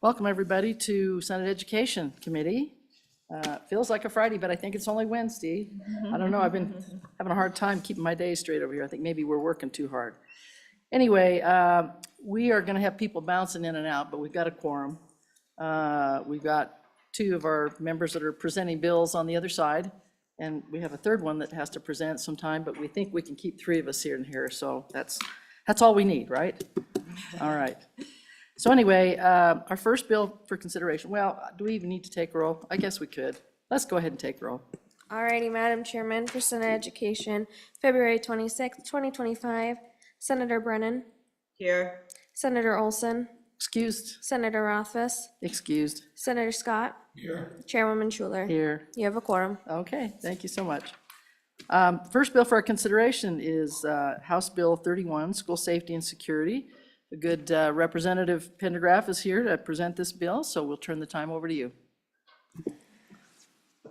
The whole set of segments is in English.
Welcome, everybody, to Senate Education Committee. Feels like a Friday, but I think it's only Wednesday. I don't know, I've been having a hard time keeping my days straight over here. I think maybe we're working too hard. Anyway, we are going to have people bouncing in and out, but we've got a quorum. We've got two of our members that are presenting bills on the other side, and we have a third one that has to present sometime, but we think we can keep three of us here and here, so that's all we need, right? All right. So anyway, our first bill for consideration, well, do we even need to take roll? I guess we could. Let's go ahead and take roll. Alrighty, Madam Chairman, for Senate Education, February 26th, 2025, Senator Brennan, Here. Senator Olson, Excused? Senator Rothfuss, Excused. Senator Scott, Chairwoman Schuler. Here. You have a quorum. Okay, thank you so much. First bill for our consideration is House Bill 31, School Safety and Security. A good Representative Pendergraph is here to present this bill, so we'll turn the time over to you.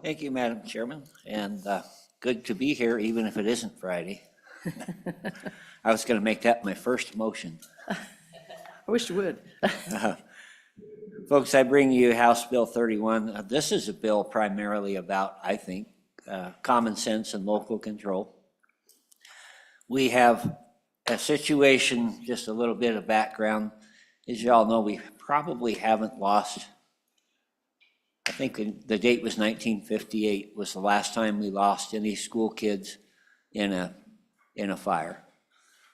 Thank you, Madam Chairman, and good to be here, even if it isn't Friday. I was going to make that my first motion. I wish you would. Folks, I bring you House Bill 31. This is a bill primarily about, I think, common sense and local control. We have a situation, just a little bit of background. As you all know, we probably haven't lost, I think the date was 1958 was the last time we lost any school kids in a fire.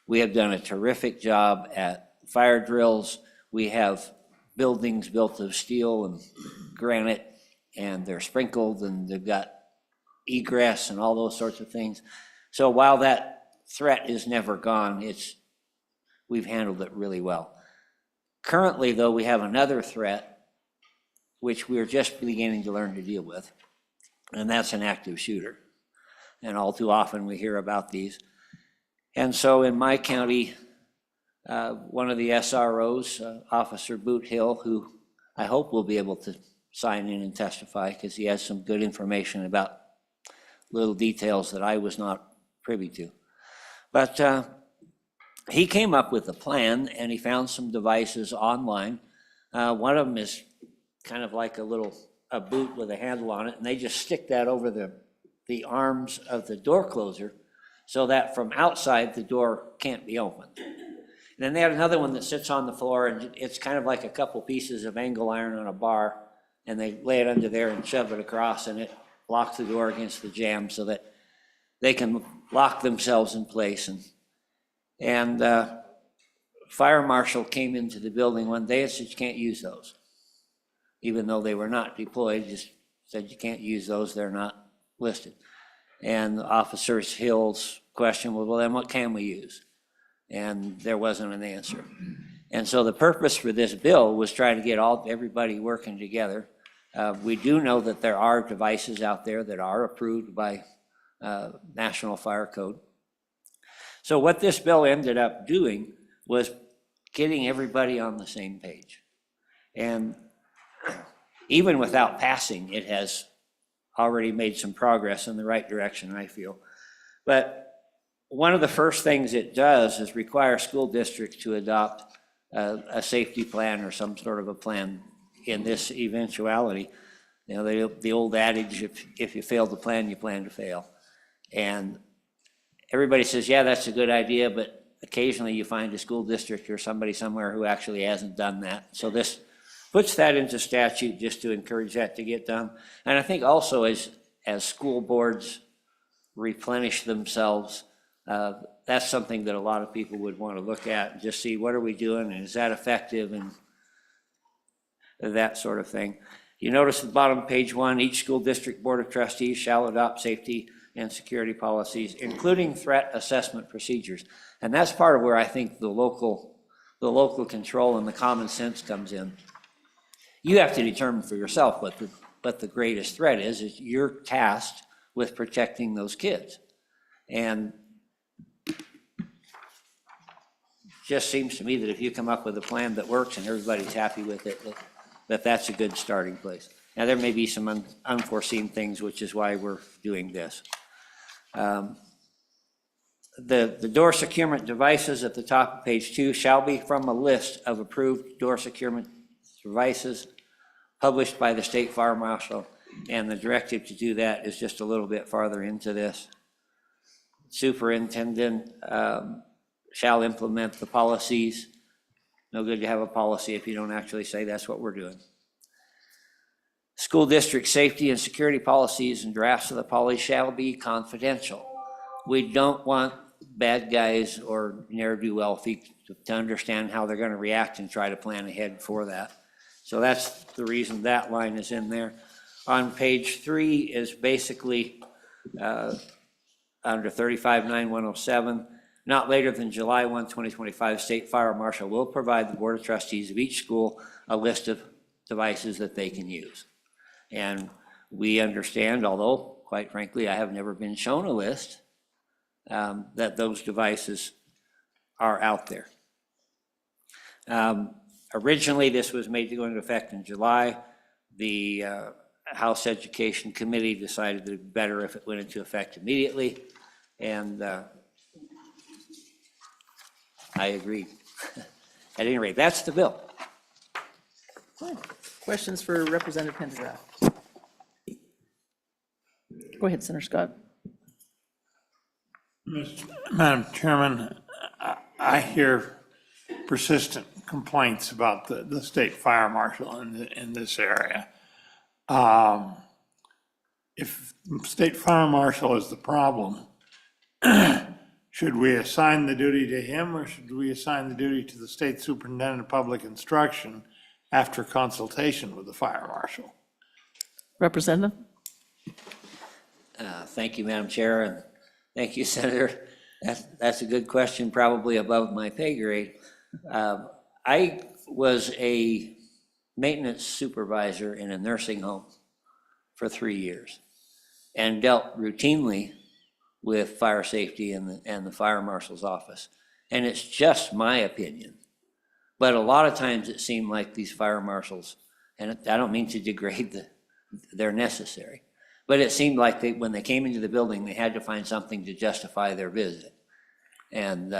We have done a terrific job at fire drills. We have buildings built of steel and granite, and they're sprinkled, and they've got egress and all those sorts of things. So while that threat is never gone, we've handled it really well. Currently, though, we have another threat, which we're just beginning to learn to deal with, and that's an active shooter. And all too often we hear about these. And so in my county, one of the SROs, Officer Boot Hill, who I hope will be able to sign in and testify because he has some good information about little details that I was not privy to. But he came up with a plan, and he found some devices online. One of them is kind of like a boot with a handle on it, and they just stick that over the arms of the door closer so that from outside the door can't be opened. And then they had another one that sits on the floor, and it's kind of like a couple pieces of angle iron on a bar, and they lay it under there and shove it across, and it locks the door against the jamb so that they can lock themselves in place. And fire marshal came into the building one day and said, you can't use those. Even though they were not deployed, just said you can't use those, they're not listed. And Officer Hill's question was, well, then what can we use? And there wasn't an answer. And so the purpose for this bill was try to get everybody working together. We do know that there are devices out there that are approved by National Fire Code. So what this bill ended up doing was getting everybody on the same page. And even without passing, it has already made some progress in the right direction, I feel. But one of the first things it does is require school districts to adopt a safety plan or some sort of a plan in this eventuality. You know, the old adage, if you fail to plan, you plan to fail. And everybody says, yeah, that's a good idea, but occasionally you find a school district or somebody somewhere who actually hasn't done that. So this puts that into statute just to encourage that to get done. And I think also as school boards replenish themselves, that's something that a lot of people would want to look at and just see what are we doing and is that effective and that sort of thing. You notice at the bottom of page 1, each school district board of trustees shall adopt safety and security policies, including threat assessment procedures. And that's part of where I think the local control and the common sense comes in. You have to determine for yourself what the greatest threat is you're tasked with protecting those kids. And it just seems to me that if you come up with a plan that works and everybody's happy with it, that's a good starting place. Now, there may be some unforeseen things, which is why we're doing this. The door securement devices at the top of page 2 shall be from a list of approved door securement devices published by the state fire marshal, and the directive to do that is just a little bit farther into this. Superintendent shall implement the policies. No good to have a policy if you don't actually say that's what we're doing. School district safety and security policies and drafts of the policy shall be confidential. We don't want bad guys or ne'er-do-well to understand how they're going to react and try to plan ahead for that. So that's the reason that line is in there. On page 3 is basically under 359107, not later than July 1, 2025, State Fire Marshal will provide the Board of Trustees of each school a list of devices that they can use. And we understand, although quite frankly, I have never been shown a list, that those devices are out there. Originally, this was made to go into effect in July. The House Education Committee decided it would be better if it went into effect immediately, and I agreed. At any rate, that's the bill. Good. Questions for Representative Pendergraft? Go ahead, Senator Scott. Madam Chairman, I hear persistent complaints about the state fire marshal in this area. If state fire marshal is the problem, should we assign the duty to him, or should we assign the duty to the state superintendent of public instruction after consultation with the fire marshal? Representative? Thank you, Madam Chair, and thank you, Senator. That's a good question, probably above my pay grade. I was a maintenance supervisor in a nursing home for 3 years and dealt routinely with fire safety and the fire marshal's office. And it's just my opinion, but a lot of times it seemed like these fire marshals, and I don't mean to degrade they're necessary, but it seemed like when they came into the building, they had to find something to justify their visit. And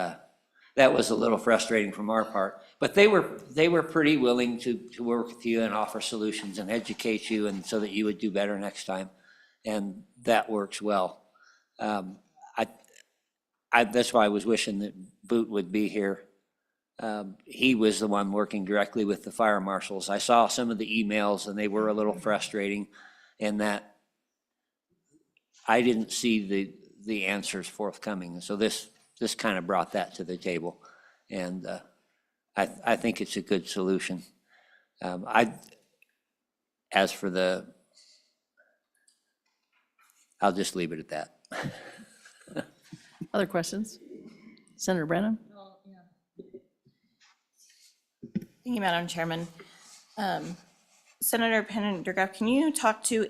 that was a little frustrating from our part, but they were pretty willing to work with you and offer solutions and educate you, and so that you would do better next time. And that works well. That's why I was wishing that Boot would be here. He was the one working directly with the fire marshals. I saw some of the emails and they were a little frustrating in that I didn't see the answers forthcoming. So this kind of brought that to the table. And I think it's a good solution. As for I'll just leave it at that. Other questions? Senator Brennan? Thank you, Madam Chairman. Senator Pendergraft, can you talk to,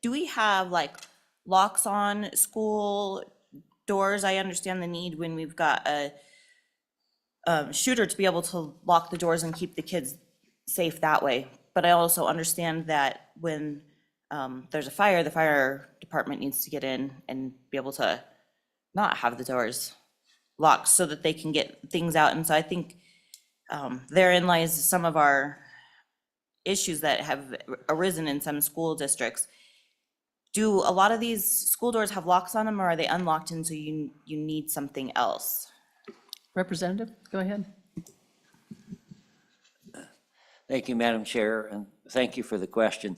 do we have like locks on school doors? I understand the need when we've got a shooter to be able to lock the doors and keep the kids safe that way. But I also understand that when there's a fire, the fire department needs to get in and be able to not have the doors locked so that they can get things out. And so I think therein lies some of our issues that have arisen in some school districts. Do a lot of these school doors have locks on them, or are they unlocked and so you need something else? Representative, go ahead. Thank you, Madam Chair, and thank you for the question.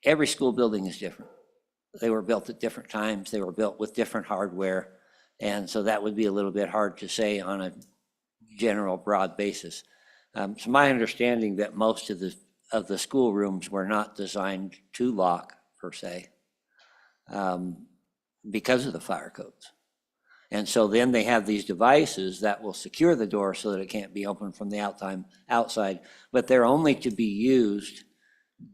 Every school building is different. They were built at different times. They were built with different hardware. And so that would be a little bit hard to say on a general broad basis. It's my understanding that most of the school rooms were not designed to lock per se because of the fire codes. And so then they have these devices that will secure the door so that it can't be opened from the outside, but they're only to be used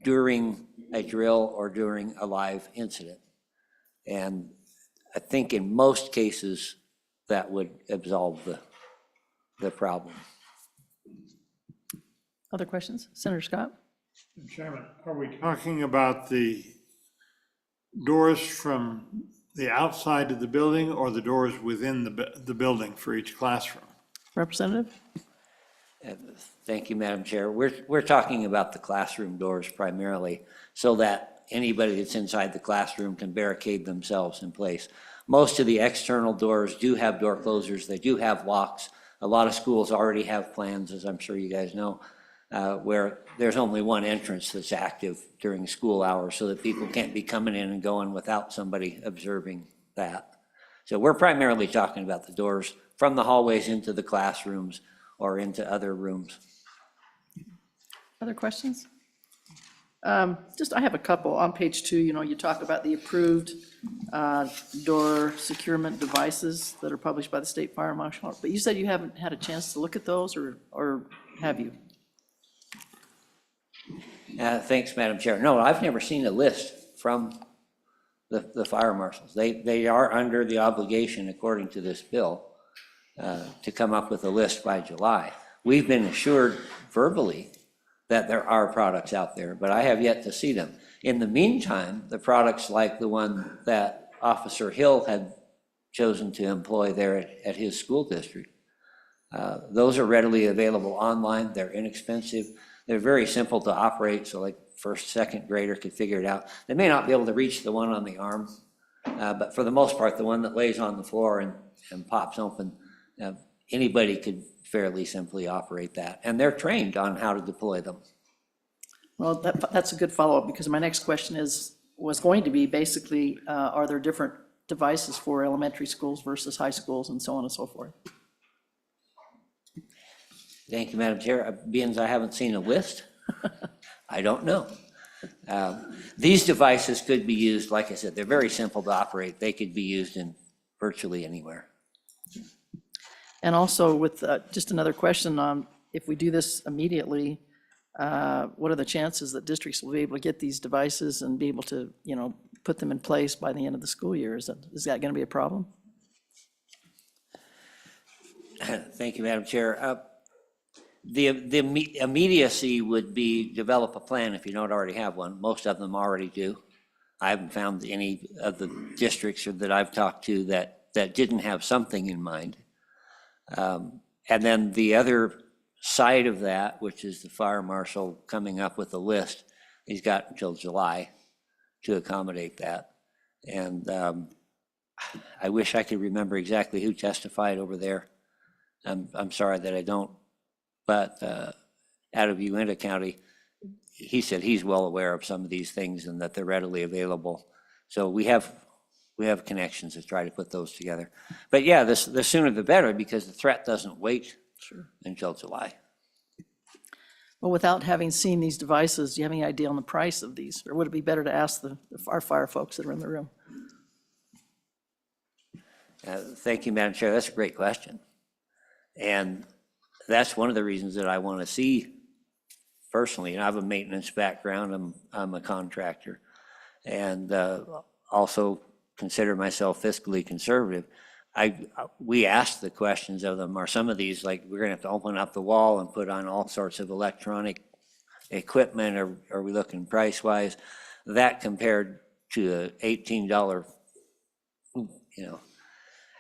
during a drill or during a live incident. And I think in most cases that would absolve the problem. Other questions? Senator Scott? Chairman, are we talking about the doors from the outside of the building or the doors within the building for each classroom? Representative? Thank you, Madam Chair. We're talking about the classroom doors primarily, so that anybody that's inside the classroom can barricade themselves in place. Most of the external doors do have door closers. They do have locks. A lot of schools already have plans, as I'm sure you guys know, where there's only one entrance that's active during school hours, so that people can't be coming in and going without somebody observing that. So we're primarily talking about the doors from the hallways into the classrooms or into other rooms. Other questions? I have a couple. On page 2, you talk about the approved door securement devices that are published by the State Fire Marshal, but you said you haven't had a chance to look at those, or have you? Thanks, Madam Chair. No, I've never seen a list from the fire marshals. They are under the obligation, according to this bill, to come up with a list by July. We've been assured verbally that there are products out there, but I have yet to see them. In the meantime, the products like the one that Officer Hill had chosen to employ there at his school district, those are readily available online. They're inexpensive. They're very simple to operate, so like first, second grader could figure it out. They may not be able to reach the one on the arm, but for the most part, the one that lays on the floor and pops open, anybody could fairly simply operate that. And they're trained on how to deploy them. Well, that's a good follow-up, because my next question was going to be basically, are there different devices for elementary schools versus high schools and so on and so forth? Thank you, Madam Chair. Being I haven't seen a list, I don't know. These devices could be used, like I said, they're very simple to operate. They could be used in virtually anywhere. And also with, just another question on, if we do this immediately, what are the chances that districts will be able to get these devices and be able to, put them in place by the end of the school year? Is that going to be a problem? Thank you, Madam Chair. The immediacy would be develop a plan if you don't already have one. Most of them already do. I haven't found any of the districts that I've talked to that didn't have something in mind. And then the other side of that, which is the fire marshal coming up with a list, he's got until July to accommodate that. And I wish I could remember exactly who testified over there. I'm sorry that I don't. But out of Uintah County, he said he's well aware of some of these things and that they're readily available. So we have connections to try to put those together. But yeah, the sooner the better, because the threat doesn't wait until July. Well, without having seen these devices, do you have any idea on the price of these? Or would it be better to ask our fire folks that are in the room? Thank you, Madam Chair. That's a great question. And that's one of the reasons that I want to see personally. I have a maintenance background. I'm a contractor, and also consider myself fiscally conservative. We asked the questions of them, are some of these, like, we're going to have to open up the wall and put on all sorts of electronic equipment, or are we looking price-wise? That compared to $18,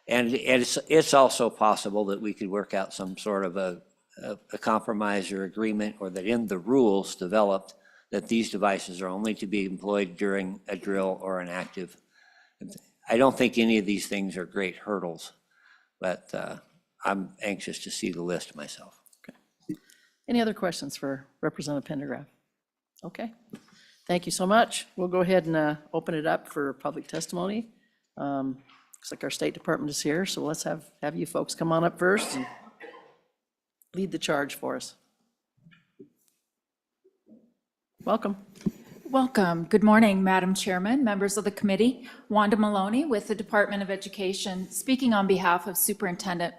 and it's also possible that we could work out some sort of a compromise or agreement, or that in the rules developed that these devices are only to be employed during a drill or an active. I don't think any of these things are great hurdles, but I'm anxious to see the list myself. Any other questions for Representative Pendergraft? Okay, thank you so much. We'll go ahead and open it up for public testimony. Looks like our State Department is here, so let's have you folks come on up first and lead the charge for us. Welcome. Welcome. Good morning, Madam Chairman, members of the committee. Wanda Maloney with the Department of Education, speaking on behalf of Superintendent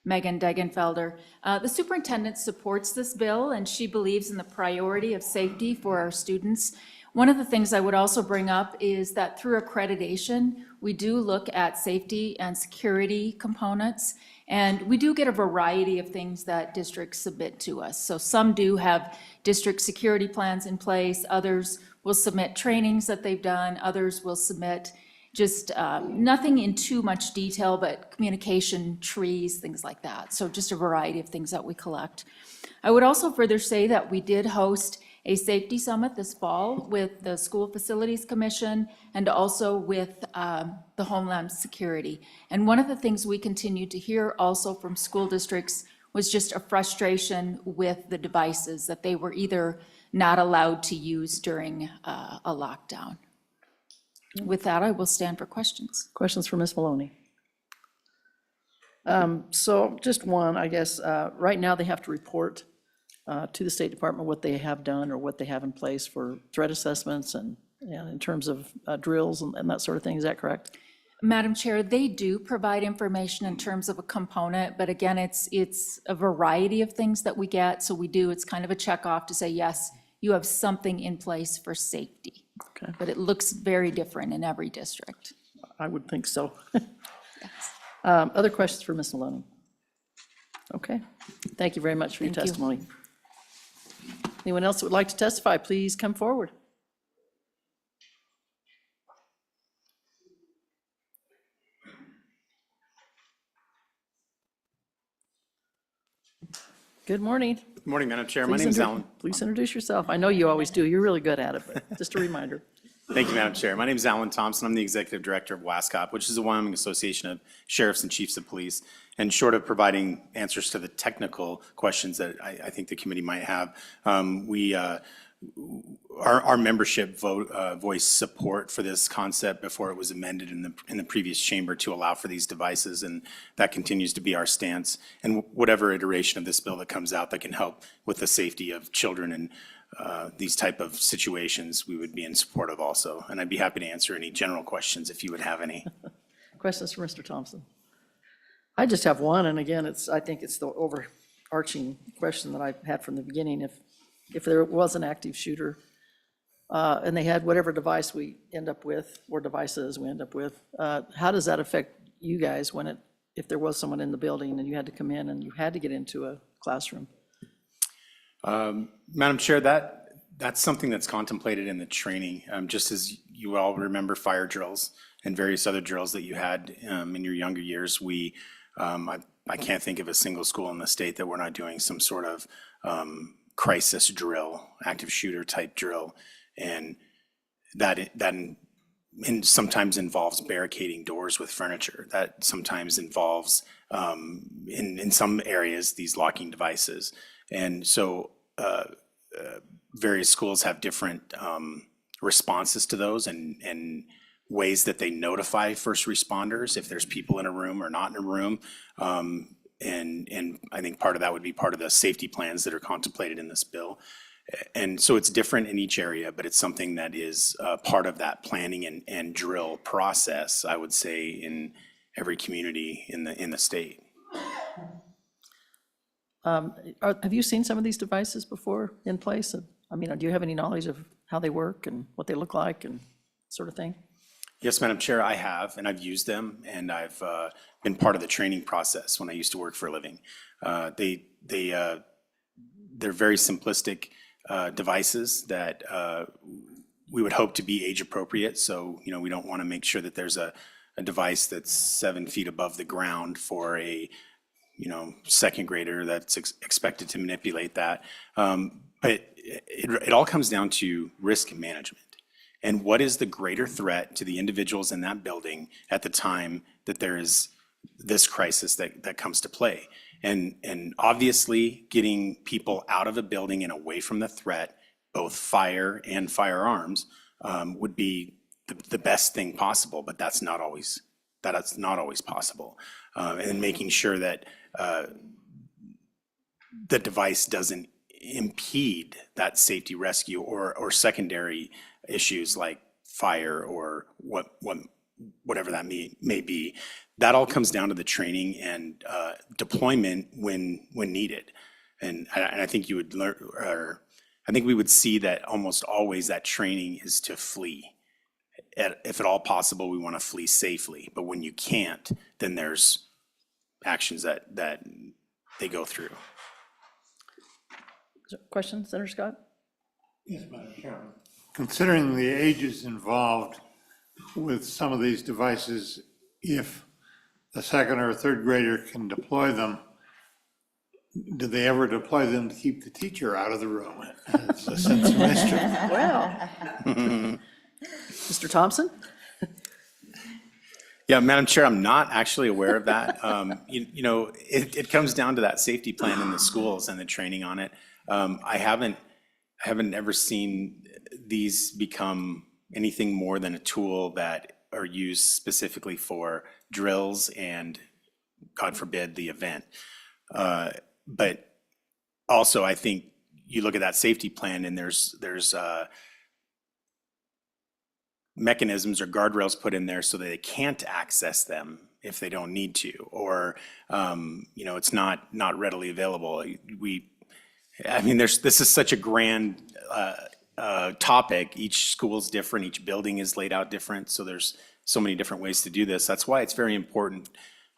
Megan Degenfelder. The superintendent supports this bill, and she believes in the priority of safety for our students. One of the things I would also bring up is that through accreditation, we do look at safety and security components, and we do get a variety of things that districts submit to us. So some do have district security plans in place, others will submit trainings that they've done, others will submit just nothing in too much detail, but communication trees, things like that. So just a variety of things that we collect. I would also further say that we did host a safety summit this fall with the School Facilities Commission and also with the Homeland Security. And one of the things we continued to hear also from school districts was just a frustration with the devices that they were either not allowed to use during a lockdown. With that, I will stand for questions. Questions for Ms. Maloney? So just one, I guess, right now they have to report to the State Department what they have done or what they have in place for threat assessments and in terms of drills and that sort of thing. Is that correct? Madam Chair, they do provide information in terms of a component, but again, it's a variety of things that we get. So we do, it's kind of a check off to say, yes, you have something in place for safety. Okay. But it looks very different in every district. I would think so. Other questions for Ms. Maloney? Okay. Thank you very much for your Thank you. testimony. Anyone else that would like to testify, please come forward. Good morning. Good morning, Madam Chair. My Please name is intro- Alan. Please introduce yourself. I know you always do. You're really good at it, but just a reminder. Thank you, Madam Chair. My name is Alan Thompson. I'm the Executive Director of WASCOP, which is the Wyoming Association of Sheriffs and Chiefs of Police. And short of providing answers to the technical questions that I think the committee might have, our membership voiced support for this concept before it was amended in the previous chamber to allow for these devices, and that continues to be our stance. And whatever iteration of this bill that comes out that can help with the safety of children and these type of situations, we would be in support of also. And I'd be happy to answer any general questions if you would have any. Questions for Mr. Thompson? I just have one, and again, I think it's the overarching question that I've had from the beginning. If there was an active shooter, and they had whatever device we end up with, or devices we end up with, how does that affect you guys if there was someone in the building and you had to come in and you had to get into a classroom? Madam Chair, that's something that's contemplated in the training. Just as you all remember fire drills and various other drills that you had in your younger years, I can't think of a single school in the state that we're not doing some sort of crisis drill, active shooter type drill. And that sometimes involves barricading doors with furniture. That sometimes involves, in some areas, these locking devices. And so various schools have different responses to those and ways that they notify first responders if there's people in a room or not in a room. And I think part of that would be part of the safety plans that are contemplated in this bill. And so it's different in each area, but it's something that is part of that planning and drill process, I would say, in every community in the state. Have you seen some of these devices before in place? I mean, do you have any knowledge of how they work and what they look like and sort of thing? Yes, Madam Chair, I have, and I've used them, and I've been part of the training process when I used to work for a living. They're very simplistic devices that we would hope to be age appropriate. So, we don't want to make sure that there's a device that's 7 feet above the ground for a second grader that's expected to manipulate that. But it all comes down to risk management. And what is the greater threat to the individuals in that building at the time that there is this crisis that comes to play? And obviously, getting people out of a building and away from the threat, both fire and firearms, would be the best thing possible, but that's not always possible. And making sure that the device doesn't impede that safety rescue or secondary issues like fire or whatever that may be. That all comes down to the training and deployment when needed. And I think you would learn, or I think we would see that almost always that training is to flee. If at all possible, we want to flee safely. But when you can't, then there's actions that they go through. Questions, Senator Scott? Yes, Madam Chairman. Considering the ages involved with some of these devices, if the second or third grader can deploy them, Do they ever deploy them to keep the teacher out of the room? It's a sense of mischief. Well, Mr. Thompson? Yeah, Madam Chair, I'm not actually aware of that. It comes down to that safety plan in the schools and the training on it. I haven't ever seen these become anything more than a tool that are used specifically for drills and, God forbid, the event. But also, I think you look at that safety plan and there's mechanisms or guardrails put in there so that they can't access them if they don't need to, or it's not readily available. This is such a grand topic. Each school's different, each building is laid out different, so there's so many different ways to do this. That's why it's very important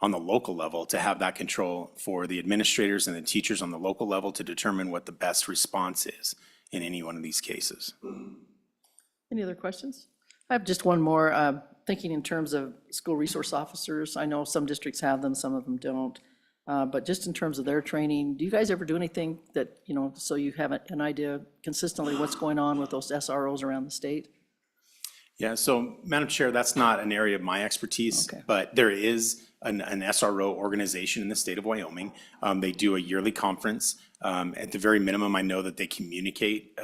on the local level to have that control for the administrators and the teachers on the local level to determine what the best response is in any one of these cases. Any other questions? I have just one more, thinking in terms of school resource officers. I know some districts have them, some of them don't. But just in terms of their training, do you guys ever do anything that, so you have an idea consistently what's going on with those SROs around the state? Yeah, so Madam Chair, that's not an area of my expertise, Okay. but there is an SRO organization in the state of Wyoming. They do a yearly conference. At the very minimum, I know that they communicate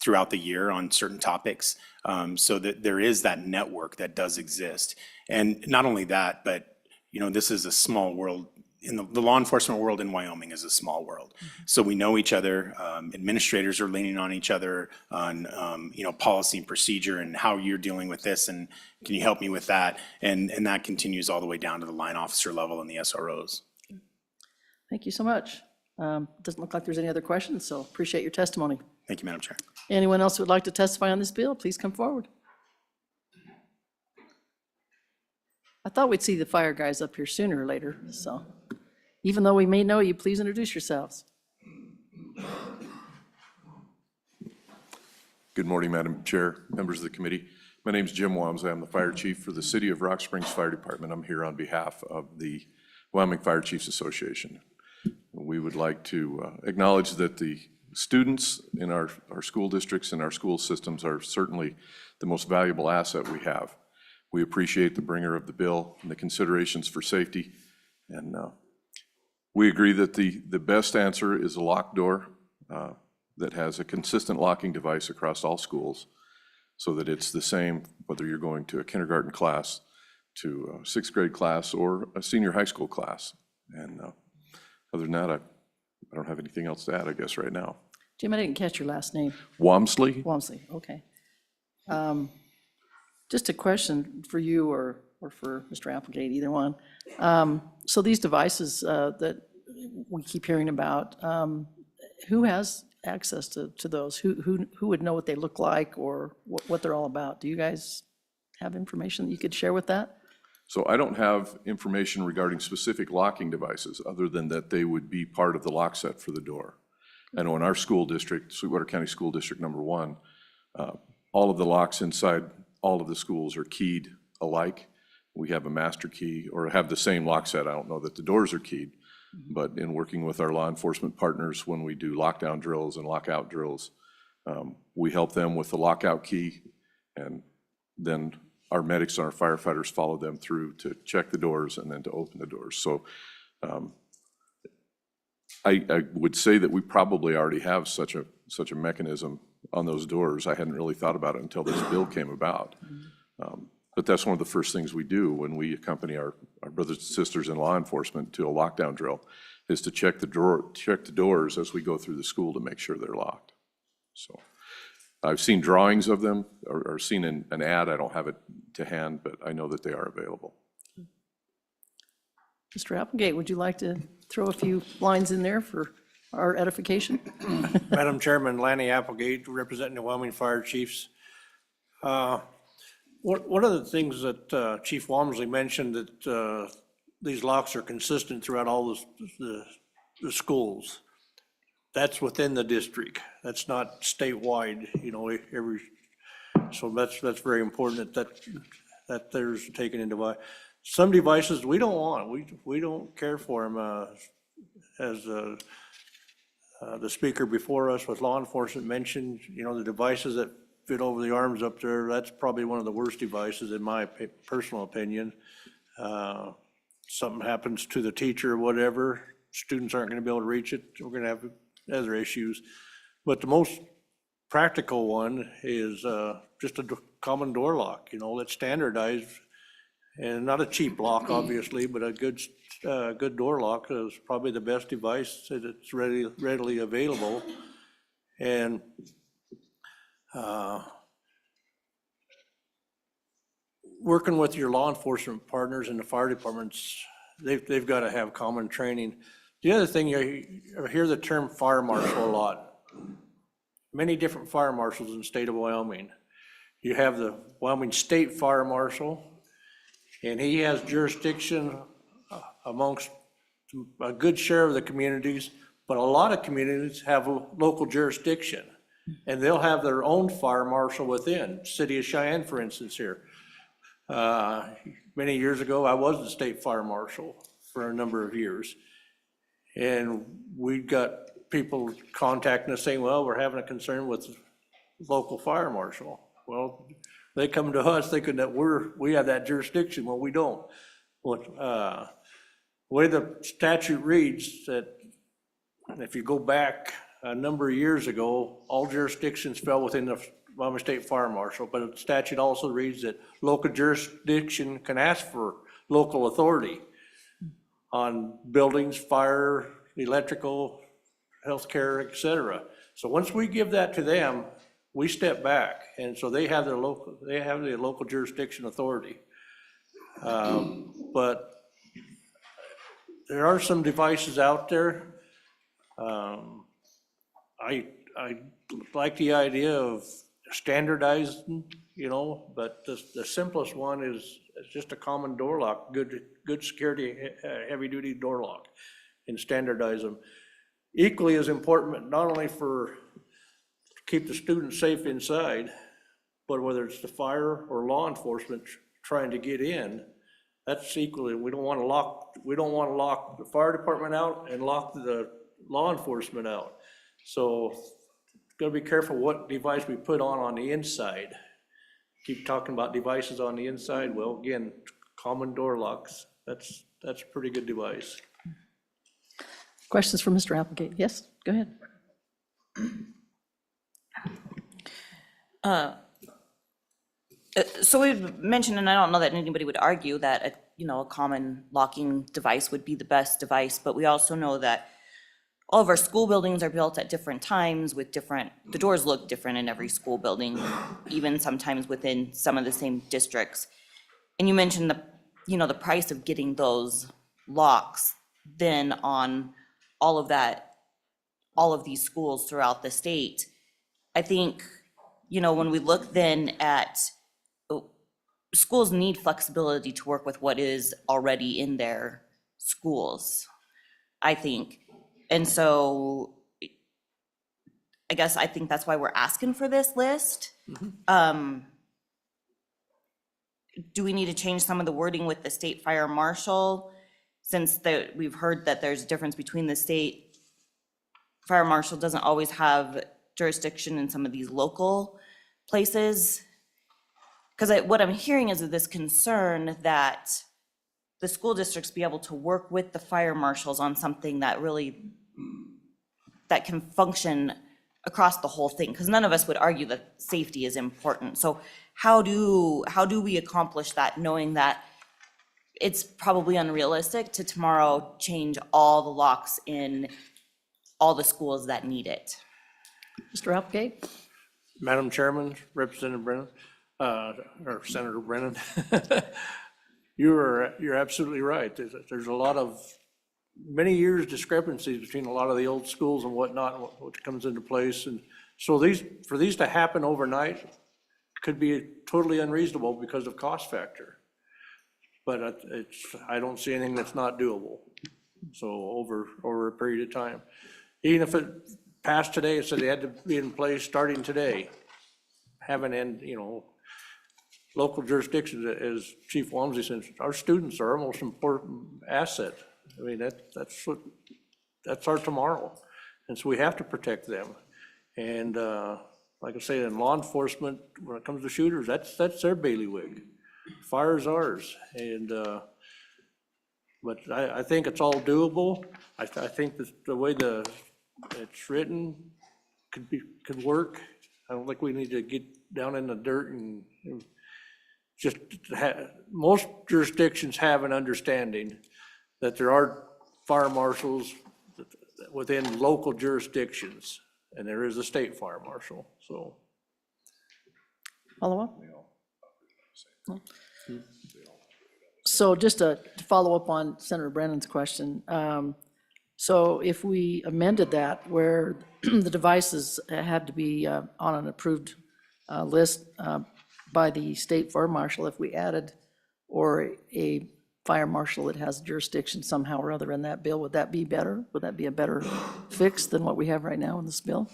throughout the year on certain topics, so that there is that network that does exist. And not only that, but this is a small world. In the law enforcement world in Wyoming is a small world. So we know each other. Administrators are leaning on each other on policy and procedure and how you're dealing with this, and can you help me with that? And that continues all the way down to the line officer level and the SROs. Thank you so much. Doesn't look like there's any other questions, so appreciate your testimony. Thank you, Madam Chair. Anyone else who would like to testify on this bill, please come forward. I thought we'd see the fire guys up here sooner or later, so even though we may know you, please introduce yourselves. Good morning, Madam Chair, members of the committee. My name is Jim Wamsley. I'm the fire chief for the City of Rock Springs Fire Department. I'm here on behalf of the Wyoming Fire Chiefs Association. We would like to acknowledge that the students in our school districts and our school systems are certainly the most valuable asset we have. We appreciate the bringer of the bill and the considerations for safety, and we agree that the best answer is a locked door that has a consistent locking device across all schools, so that it's the same whether you're going to a kindergarten class, to a sixth grade class, or a senior high school class. And other than that, I don't have anything else to add, I guess, right now. Jim, I didn't catch your last name. Wamsley? Wamsley, okay. Just a question for you or for Mr. Applegate, either one. So these devices that we keep hearing about, who has access to those? Who would know what they look like or what they're all about? Do you guys have information that you could share with that? So I don't have information regarding specific locking devices, other than that they would be part of the lock set for the door. I know in our school district, Sweetwater County School District number 1, all of the locks inside all of the schools are keyed alike. We have a master key, or have the same lock set. I don't know that the doors are keyed, but in working with our law enforcement partners, when we do lockdown drills and lockout drills, we help them with the lockout key, and then our medics and our firefighters follow them through to check the doors and then to open the doors. So I would say that we probably already have such a mechanism on those doors. I hadn't really thought about it until this bill came about. But that's one of the first things we do when we accompany our brothers and sisters in law enforcement to a lockdown drill, is to check the doors as we go through the school to make sure they're locked. So I've seen drawings of them, or seen an ad. I don't have it to hand, but I know that they are available. Mr. Applegate, would you like to throw a few lines in there for our edification? Madam Chairman, Lanny Applegate, representing the Wyoming Fire Chiefs. One of the things that Chief Walmsley mentioned, that these locks are consistent throughout all the schools. That's within the district. That's not statewide, so that's very important that there's taken into. Some devices we don't want. We don't care for them as The speaker before us with law enforcement mentioned, the devices that fit over the arms up there, that's probably one of the worst devices in my personal opinion. Something happens to the teacher or whatever, students aren't going to be able to reach it, we're going to have other issues. But the most practical one is just a common door lock, that's standardized, and not a cheap lock, obviously, but a good door lock is probably the best device that's readily available. And working with your law enforcement partners in the fire departments, they've got to have common training. The other thing, I hear the term fire marshal a lot. Many different fire marshals in the state of Wyoming. You have the Wyoming State Fire Marshal, and he has jurisdiction amongst a good share of the communities, but a lot of communities have a local jurisdiction, and they'll have their own fire marshal within. City of Cheyenne, for instance, here. Many years ago, I was the state fire marshal for a number of years, and we got people contacting us saying, well, we're having a concern with the local fire marshal. Well, they come to us thinking that we have that jurisdiction. Well, we don't. The way the statute reads, that if you go back a number of years ago, all jurisdictions fell within the Wyoming State Fire Marshal, but the statute also reads that local jurisdiction can ask for local authority on buildings, fire, electrical, healthcare, et cetera. So once we give that to them, we step back, and so they have the local jurisdiction authority. But there are some devices out there. I like the idea of standardizing, but the simplest one is just a common door lock, good security, heavy-duty door lock, and standardize them. Equally as important, not only to keep the students safe inside, but whether it's the fire or law enforcement trying to get in, that's equally, we don't want to lock the fire department out and lock the law enforcement out. So gotta be careful what device we put on the inside. Keep talking about devices on the inside. Well, again, common door locks, that's a pretty good device. Questions for Mr. Applegate? Yes, go ahead. So we've mentioned, and I don't know that anybody would argue that, a common locking device would be the best device, but we also know that all of our school buildings are built at different times with the doors look different in every school building, even sometimes within some of the same districts. And you mentioned the price of getting those locks then on all of these schools throughout the state. I think, when we look then at schools need flexibility to work with what is already in their schools, I think. And so I guess I think that's why we're asking for this list. Do we need to change some of the wording with the state fire marshal? Since we've heard that there's a difference between the state fire marshal doesn't always have jurisdiction in some of these local places. Because what I'm hearing is this concern that the school districts be able to work with the fire marshals on something that can function across the whole thing, because none of us would argue that safety is important. So how do we accomplish that, knowing that it's probably unrealistic to tomorrow change all the locks in all the schools that need it? Mr. Applegate? Madam Chairman, Representative Brennan, or Senator Brennan, you're absolutely right. There's a lot of many years discrepancies between a lot of the old schools and whatnot, what comes into place. And so for these to happen overnight could be totally unreasonable because of cost factor. But I don't see anything that's not doable. So over a period of time, even if it passed today, it said they had to be in place starting today. Local jurisdictions, as Chief Walmsley said, our students are our most important asset. I mean, that's our tomorrow. And so we have to protect them. And like I say, in law enforcement, when it comes to shooters, that's their bailiwick. Fire's ours. And, but I think it's all doable. I think that the way it's written could work. I don't think we need to get down in the dirt and just most jurisdictions have an understanding that there are fire marshals within local jurisdictions, and there is a state fire marshal, so. Follow up? So just to follow up on Senator Brennan's question, so if we amended that where the devices had to be on an approved list by the state fire marshal, if we added, or a fire marshal that has jurisdiction somehow or other in that bill, would that be better? Would that be a better fix than what we have right now in this bill?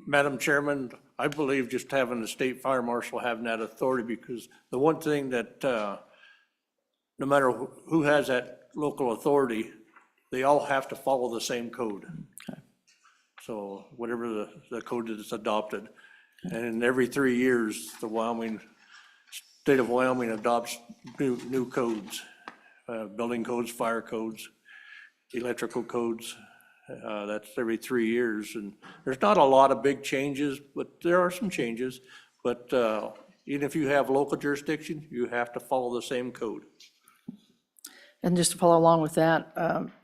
Madam Chairman, I believe just having the state fire marshal having that authority, because the one thing that, no matter who has that local authority, they all have to follow the same code. Okay. So whatever the code that's adopted. And every 3 years, the state of Wyoming adopts new codes, building codes, fire codes, electrical codes. That's every 3 years. And there's not a lot of big changes, but there are some changes. But even if you have local jurisdiction, you have to follow the same code. And just to follow along with that,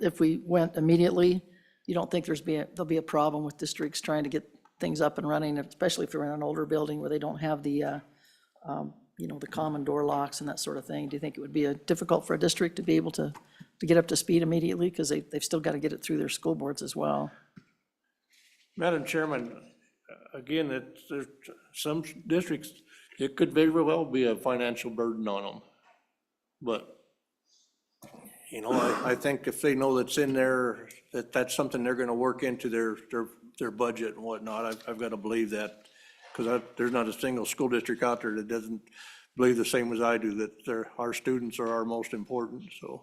if we went immediately, you don't think there'll be a problem with districts trying to get things up and running, especially if they're in an older building where they don't have the, the common door locks and that sort of thing? Do you think it would be difficult for a district to be able to get up to speed immediately? Because they've still got to get it through their school boards as well. Madam Chairman, again, there's some districts, it could very well be a financial burden on them. But, I think if they know that's in there, that's something they're gonna work into their budget and whatnot, I've got to believe that. Because there's not a single school district out there that doesn't believe the same as I do, that our students are our most important, so.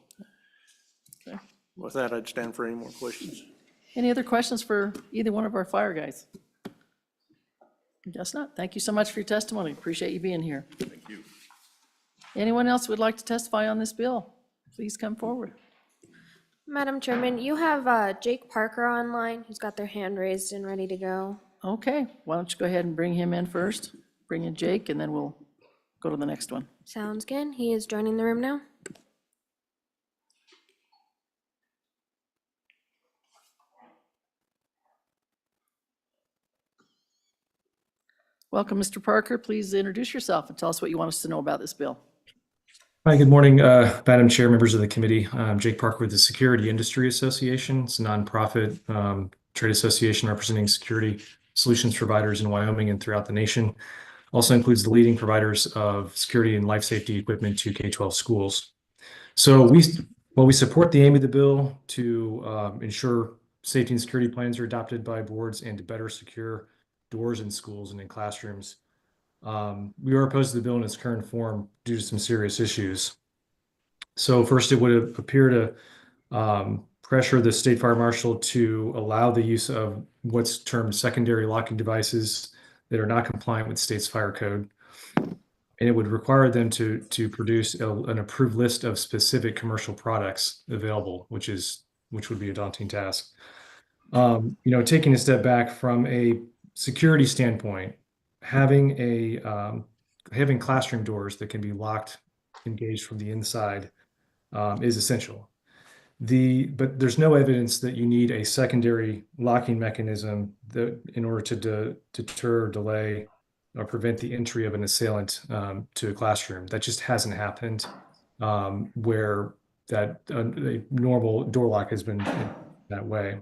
Okay. With that, I'd stand for any more questions. Any other questions for either one of our fire guys? I guess not. Thank you so much for your testimony. Appreciate you being here. Thank you. Anyone else would like to testify on this bill? Please come forward. Madam Chairman, you have Jake Parker online, who's got their hand raised and ready to go. Okay, why don't you go ahead and bring him in first? Bring in Jake, and then we'll go to the next one. Sounds good. He is joining the room now. Welcome, Mr. Parker. Please introduce yourself and tell us what you want us to know about this bill. Hi, good morning, Madam Chair, members of the committee. I'm Jake Parker with the Security Industry Association. It's a nonprofit trade association representing security solutions providers in Wyoming and throughout the nation. Also includes the leading providers of security and life safety equipment to K-12 schools. So while we support the aim of the bill to ensure safety and security plans are adopted by boards and to better secure doors in schools and in classrooms, we are opposed to the bill in its current form due to some serious issues. So first, it would appear to pressure the state fire marshal to allow the use of what's termed secondary locking devices that are not compliant with state's fire code. And it would require them to produce an approved list of specific commercial products available, which would be a daunting task. Taking a step back from a security standpoint, having classroom doors that can be locked, engaged from the inside is essential. But there's no evidence that you need a secondary locking mechanism that in order to deter, delay, or prevent the entry of an assailant to a classroom. That just hasn't happened where a normal door lock has been that way.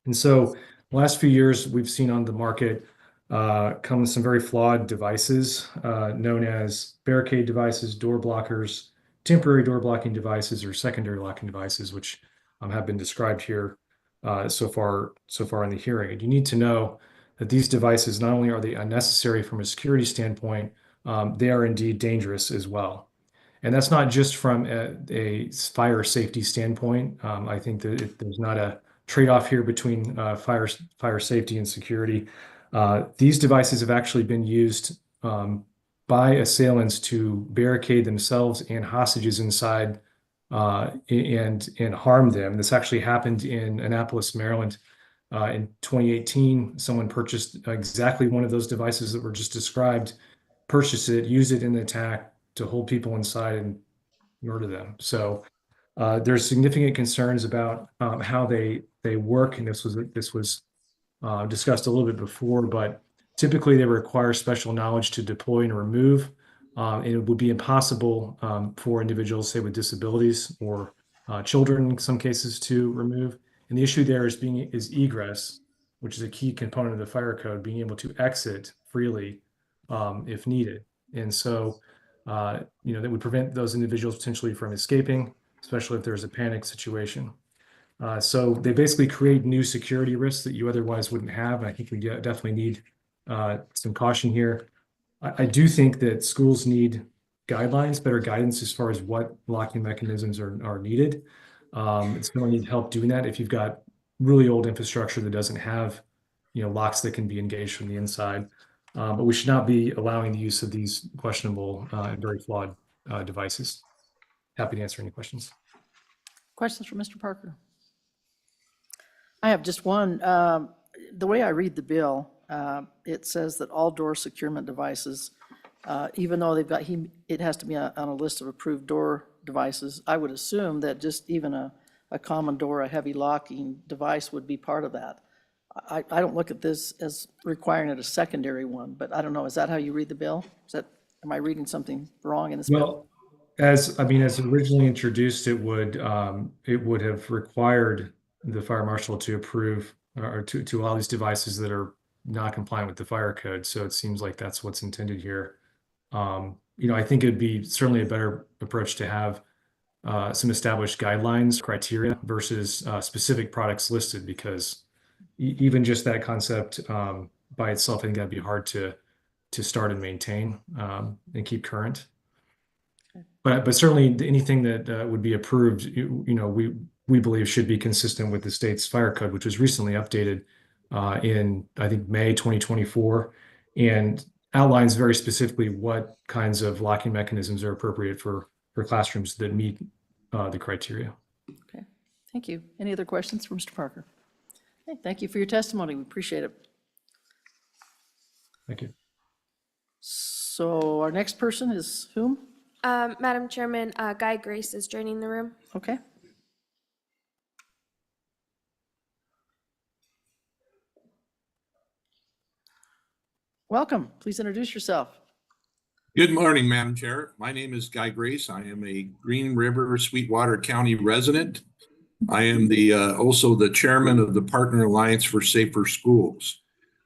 And so the last few years, we've seen on the market come some very flawed devices known as barricade devices, door blockers, temporary door blocking devices, or secondary locking devices, which have been described here so far in the hearing. And you need to know that these devices, not only are they unnecessary from a security standpoint, they are indeed dangerous as well. And that's not just from a fire safety standpoint. I think that there's not a trade-off here between fire safety and security. These devices have actually been used by assailants to barricade themselves and hostages inside and harm them. This actually happened in Annapolis, Maryland. In 2018, someone purchased exactly one of those devices that were just described, purchased it, used it in an attack to hold people inside and murder them. So there's significant concerns about how they work, and this was discussed a little bit before, but typically they require special knowledge to deploy and remove. And it would be impossible for individuals, say with disabilities or children in some cases, to remove. And the issue there is egress, which is a key component of the fire code, being able to exit freely if needed. And so, that would prevent those individuals potentially from escaping, especially if there's a panic situation. So they basically create new security risks that you otherwise wouldn't have. And I think we definitely need some caution here. I do think that schools need guidelines, better guidance as far as what locking mechanisms are needed. It's going to need help doing that if you've got really old infrastructure that doesn't have, locks that can be engaged from the inside. But we should not be allowing the use of these questionable and very flawed devices. Happy to answer any questions. Questions for Mr. Parker? I have just one. The way I read the bill, it says that all door securement devices, even though it has to be on a list of approved door devices, I would assume that just even a common door, a heavy locking device would be part of that. I don't look at this as requiring it a secondary one, but I don't know, is that how you read the bill? Am I reading something wrong in this bill? Well, as originally introduced, it would have required the fire marshal to approve or to allow these devices that are not compliant with the fire code. So it seems like that's what's intended here. I think it'd be certainly a better approach to have some established guidelines, criteria versus specific products listed, because even just that concept by itself, I think that'd be hard to start and maintain and keep current. But certainly anything that would be approved, we believe should be consistent with the state's fire code, which was recently updated in, I think, May 2024, and outlines very specifically what kinds of locking mechanisms are appropriate for classrooms that meet the criteria. Okay, thank you. Any other questions for Mr. Parker? Okay, thank you for your testimony. We appreciate it. Thank you. So our next person is whom? Madam Chairman, Guy Grace is joining the room. Okay. Welcome. Please introduce yourself. Good morning, Madam Chair. My name is Guy Grace. I am a Green River, Sweetwater County resident. I am also the chairman of the Partner Alliance for Safer Schools.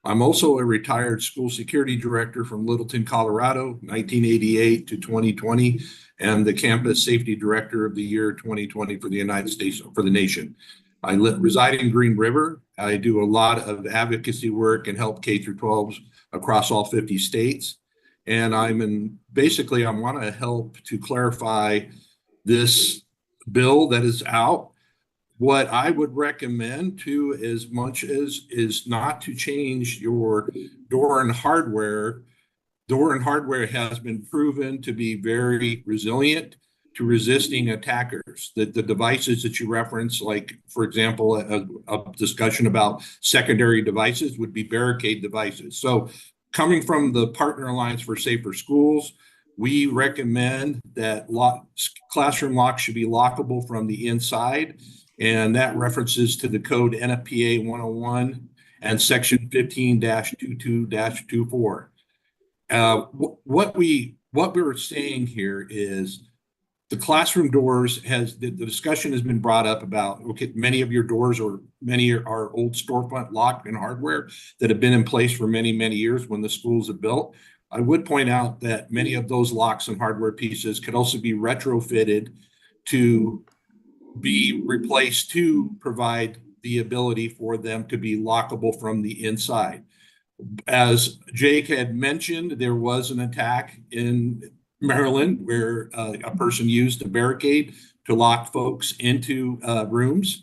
I'm also a retired school security director from Littleton, Colorado, 1988 to 2020, and the campus safety director of the year 2020 for the United States, for the nation. I reside in Green River. I do a lot of advocacy work and help K through 12s across all 50 states. And I want to help to clarify this bill that is out. What I would recommend to, as much as, is not to change your door and hardware. Door and hardware has been proven to be very resilient to resisting attackers. The devices that you reference, like, for example, a discussion about secondary devices would be barricade devices. So coming from the Partner Alliance for Safer Schools, we recommend that classroom locks should be lockable from the inside. And that references to the code NFPA 101 and section 15-22-24. What we're saying here is the classroom doors the discussion has been brought up about, okay, many of your doors or many are old storefront lock and hardware that have been in place for many, many years when the schools are built. I would point out that many of those locks and hardware pieces could also be retrofitted to be replaced to provide the ability for them to be lockable from the inside. As Jake had mentioned, there was an attack in Maryland where a person used a barricade to lock folks into rooms.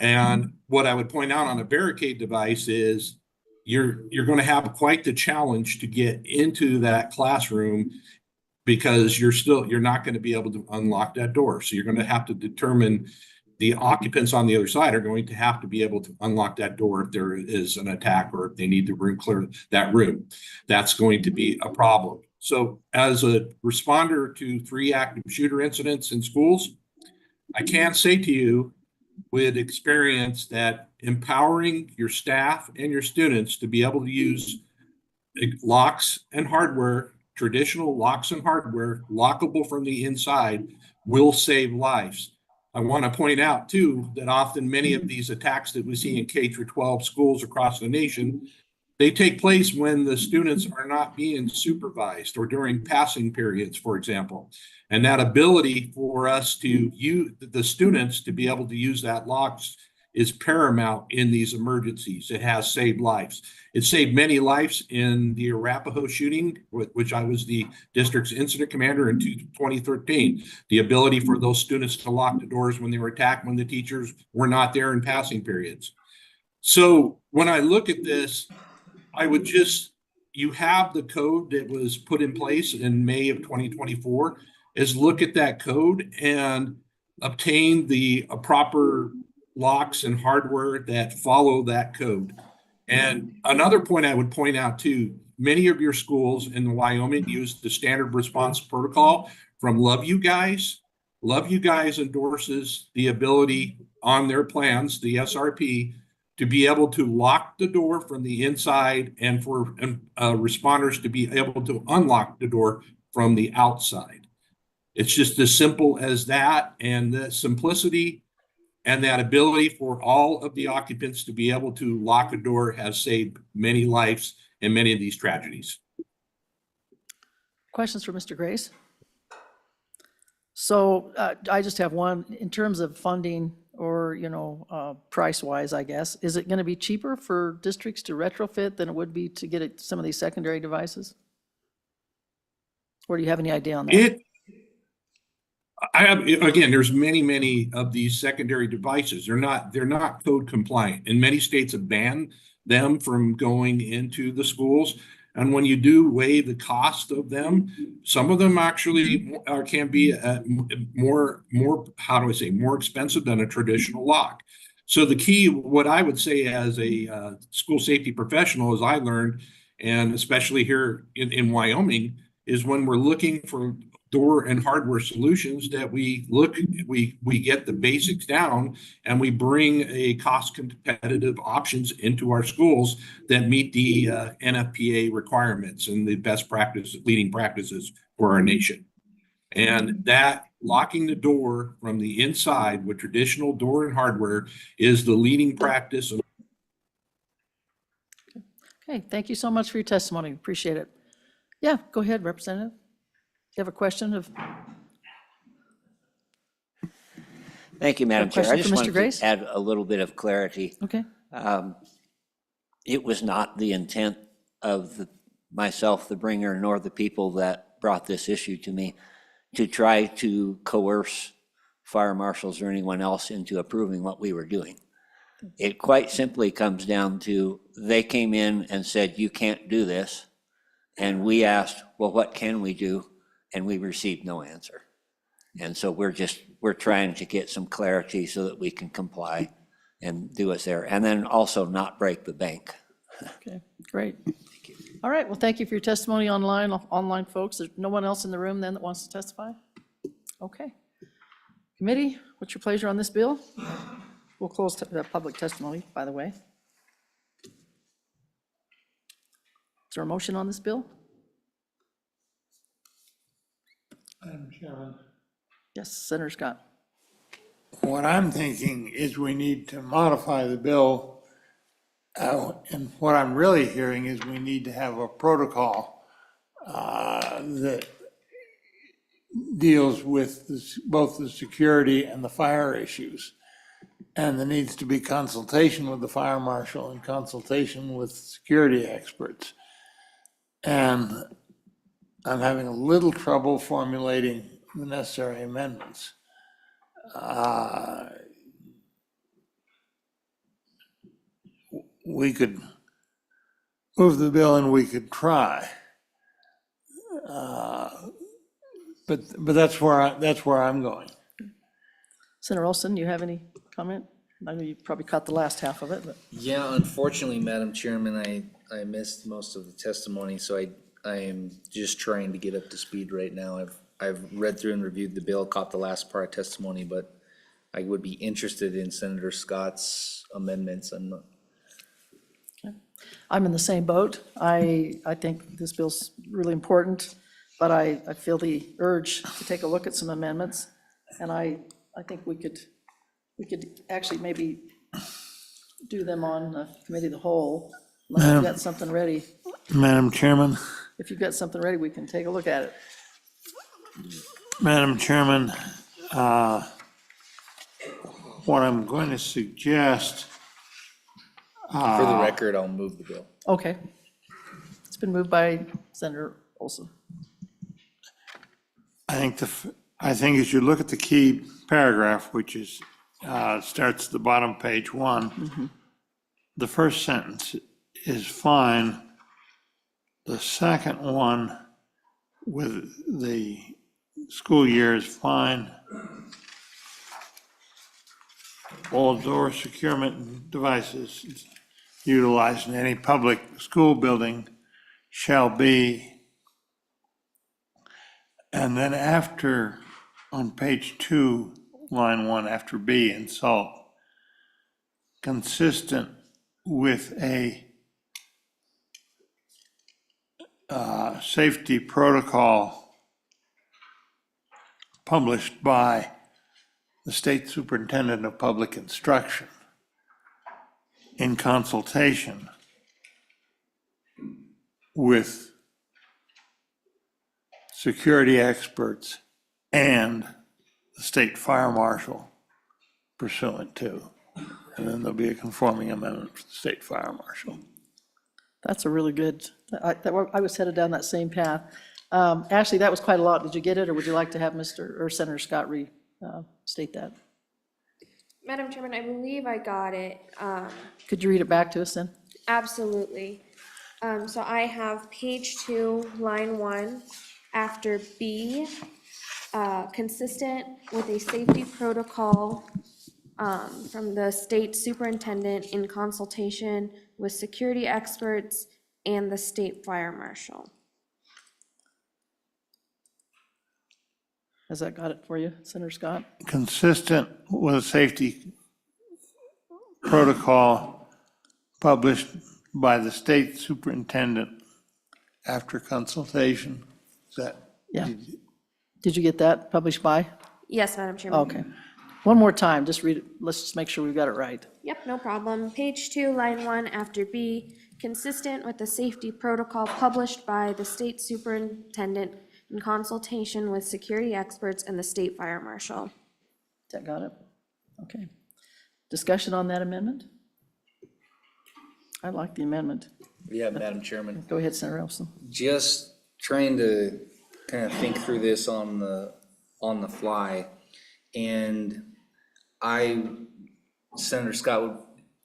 And what I would point out on a barricade device is you're going to have quite the challenge to get into that classroom because you're not going to be able to unlock that door. So you're going to have to determine the occupants on the other side are going to have to be able to unlock that door if there is an attack or if they need to clear that room. That's going to be a problem. So as a responder to 3 active shooter incidents in schools, I can say to you with experience that empowering your staff and your students to be able to use locks and hardware, traditional locks and hardware, lockable from the inside, will save lives. I want to point out too that often many of these attacks that we see in K-12 schools across the nation, they take place when the students are not being supervised or during passing periods, for example. And that ability for us to use the students to be able to use that locks is paramount in these emergencies. It has saved lives. It saved many lives in the Arapahoe shooting, which I was the district's incident commander in 2013. The ability for those students to lock the doors when they were attacked, when the teachers were not there in passing periods. So when I look at this, I would just, you have the code that was put in place in May of 2024, is look at that code and obtain the proper locks and hardware that follow that code. And another point I would point out too, many of your schools in Wyoming use the standard response protocol from Love You Guys. Love You Guys endorses the ability on their plans, the SRP, to be able to lock the door from the inside and for responders to be able to unlock the door from the outside. It's just as simple as that, and the simplicity and that ability for all of the occupants to be able to lock a door has saved many lives in many of these tragedies. Questions for Mr. Grace? So I just have one. In terms of funding or, price-wise, I guess, is it going to be cheaper for districts to retrofit than it would be to get some of these secondary devices? Or do you have any idea on that? Again, there's many of these secondary devices. They're not code compliant. And many states have banned them from going into the schools. And when you do weigh the cost of them, some of them actually can be more expensive than a traditional lock. So the key, what I would say as a school safety professional, as I learned, and especially here in Wyoming, is when we're looking for door and hardware solutions, that we get the basics down and we bring a cost competitive options into our schools that meet the NFPA requirements and the best practice, leading practices for our nation. And that locking the door from the inside with traditional door and hardware is the leading practice. Okay, thank you so much for your testimony. Appreciate it. Yeah, go ahead, Representative. You have a question of? Thank you, Madam Chair. I question just for Mr. wanted Grace? to add a little bit of clarity. Okay, It was not the intent of myself, the bringer, nor the people that brought this issue to me to try to coerce fire marshals or anyone else into approving what we were doing. It quite simply comes down to, they came in and said, you can't do this. And we asked, well, what can we do? And we received no answer. And so we're trying to get some clarity so that we can comply and do what's there. And then also not break the bank. okay, great. All right, well, thank you for your testimony online folks. There's no one else in the room then that wants to testify? Okay. Committee, what's your pleasure on this bill? We'll close the public testimony, by the way. Is there a motion on this bill? Madam Chairman, Yes, Senator Scott. what I'm thinking is we need to modify the bill. And what I'm really hearing is we need to have a protocol that deals with both the security and the fire issues. And there needs to be consultation with the fire marshal and consultation with security experts. And I'm having a little trouble formulating the necessary amendments. we could move the bill and we could try. But that's where I'm going. Senator Olson, you have any comment? I know you probably caught the last half of it, but. Yeah, unfortunately, Madam Chairman, I missed most of the testimony, so I am just trying to get up to speed right now. I've read through and reviewed the bill, caught the last part of testimony, but I would be interested in Senator Scott's amendments. I'm in the same boat. I think this bill's really important, but I feel the urge to take a look at some amendments. And I think we could actually maybe do them on the committee of the whole. If you've got something ready, Madam Chairman, if you've got something ready, we can take a look at it. Madam Chairman, what I'm going to suggest, For the record, I'll move the bill. Okay. It's been moved by Senator Olson. I think as you look at the key paragraph, which is, starts at the bottom, page 1, the first sentence is fine. The second one with the school year is fine. All door securement devices utilized in any public school building shall be. And then after, on page 2, line 1, after B, insult, consistent with a safety protocol published by the State Superintendent of Public Instruction in consultation with security experts and the state fire marshal pursuant to. And then there'll be a conforming amendment for the state fire marshal. That's a really good, I was headed down that same path. Ashley, that was quite a lot. Did you get it, or would you like to have Mr. or Senator Scott state that? Madam Chairman, I believe I got it. Could you read it back to us then? Absolutely. So I have page 2, line 1, after B, consistent with a safety protocol from the state superintendent in consultation with security experts and the state fire marshal. Has that got it for you, Senator Scott? Consistent with a safety protocol published by the state superintendent after consultation. Is that? Yeah. Did you get that, published by? Yes, Madam Chairman. Okay. One more time, just read it. Let's just make sure we've got it right. Yep, no problem. Page 2, line 1, after B, consistent with the safety protocol published by the state superintendent in consultation with security experts and the state fire marshal. That got it? Okay. Discussion on that amendment? I like the amendment. Yeah, Madam Chairman. Go ahead, Senator Olson. Just trying to kind of think through this on the fly. And Senator Scott, would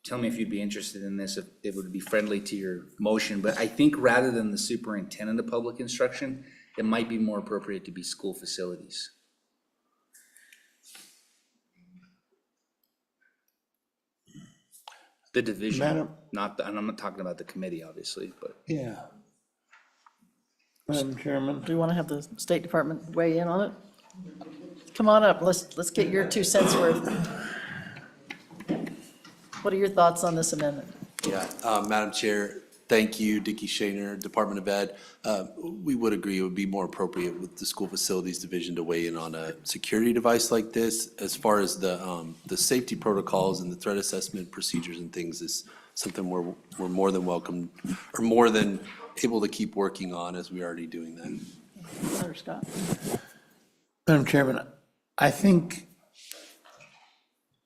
tell me if you'd be interested in this, if it would be friendly to your motion, but I think rather than the superintendent of public instruction, it might be more appropriate to be school facilities. The division, Madam- and I'm not talking about the committee, obviously, but. Yeah. Madam Chairman, Do you want to have the State Department weigh in on it? Come on up, let's get your 2 cents worth. What are your thoughts on this amendment? Yeah, Madam Chair, thank you, Dickie Shaner, Department of Ed. We would agree it would be more appropriate with the School Facilities Division to weigh in on a security device like this. As far as the safety protocols and the threat assessment procedures and things is something we're more than welcome, or more than able to keep working on, as we're already doing that. Senator Scott? Madam Chairman, I think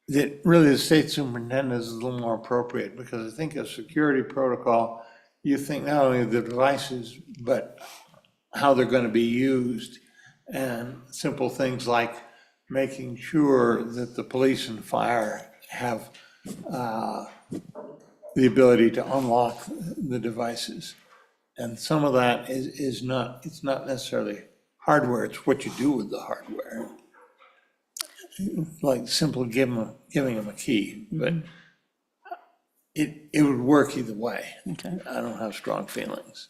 that really the state superintendent is a little more appropriate, because I think a security protocol, you think not only of the devices, but how they're going to be used, and simple things like making sure that the police and fire have the ability to unlock the devices. And some of that is not, it's not necessarily hardware, it's what you do with the hardware. Like simply giving them a key, but it would work either way. Okay. I don't have strong feelings.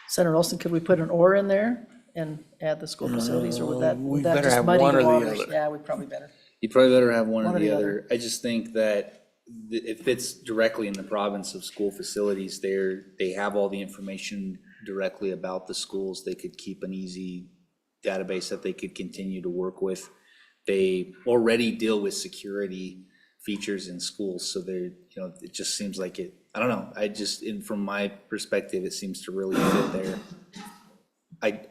Senator Olson, could we put an or in there and add the school facilities, or would that, we would that better just have muddy one the or the waters? other. Yeah, we probably better. You probably better have one One or or the the other. I just think that it fits directly in the province of school facilities. They have all the information directly about the schools. They could keep an easy database that they could continue to work with. They already deal with security features in schools, so they're, it just seems like it, I don't know, from my perspective, it seems to really fit there.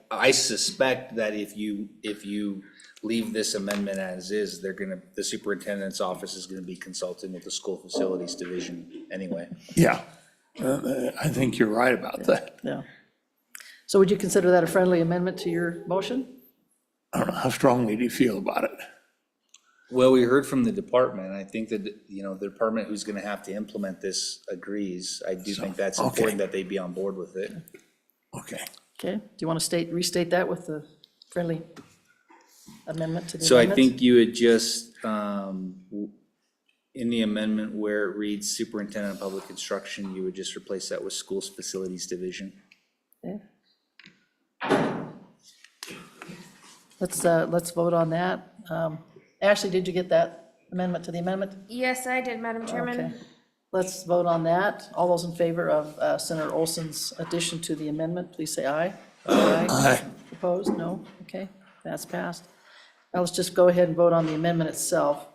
I suspect that if you leave this amendment as is, the superintendent's office is gonna be consulting with the school facilities division anyway. Yeah, I think you're right about that. Yeah. So would you consider that a friendly amendment to your motion? I don't know, how strongly do you feel about it? Well, we heard from the department. I think that, the department who's gonna have to implement this agrees. I do think that's okay. important that they be on board with it. Okay. Okay, do you want to restate that with the friendly amendment to the So I amendment? think you would just, in the amendment where it reads superintendent of public instruction, you would just replace that with schools facilities division. Okay. Let's vote on that. Ashley, did you get that amendment to the amendment? Yes, I did, Madam Okay. Chairman. Let's vote on that. All those in favor of Senator Olson's addition to the amendment, please say aye. Aye. Opposed? No? Okay, that's passed. Now let's just go ahead and vote on the amendment itself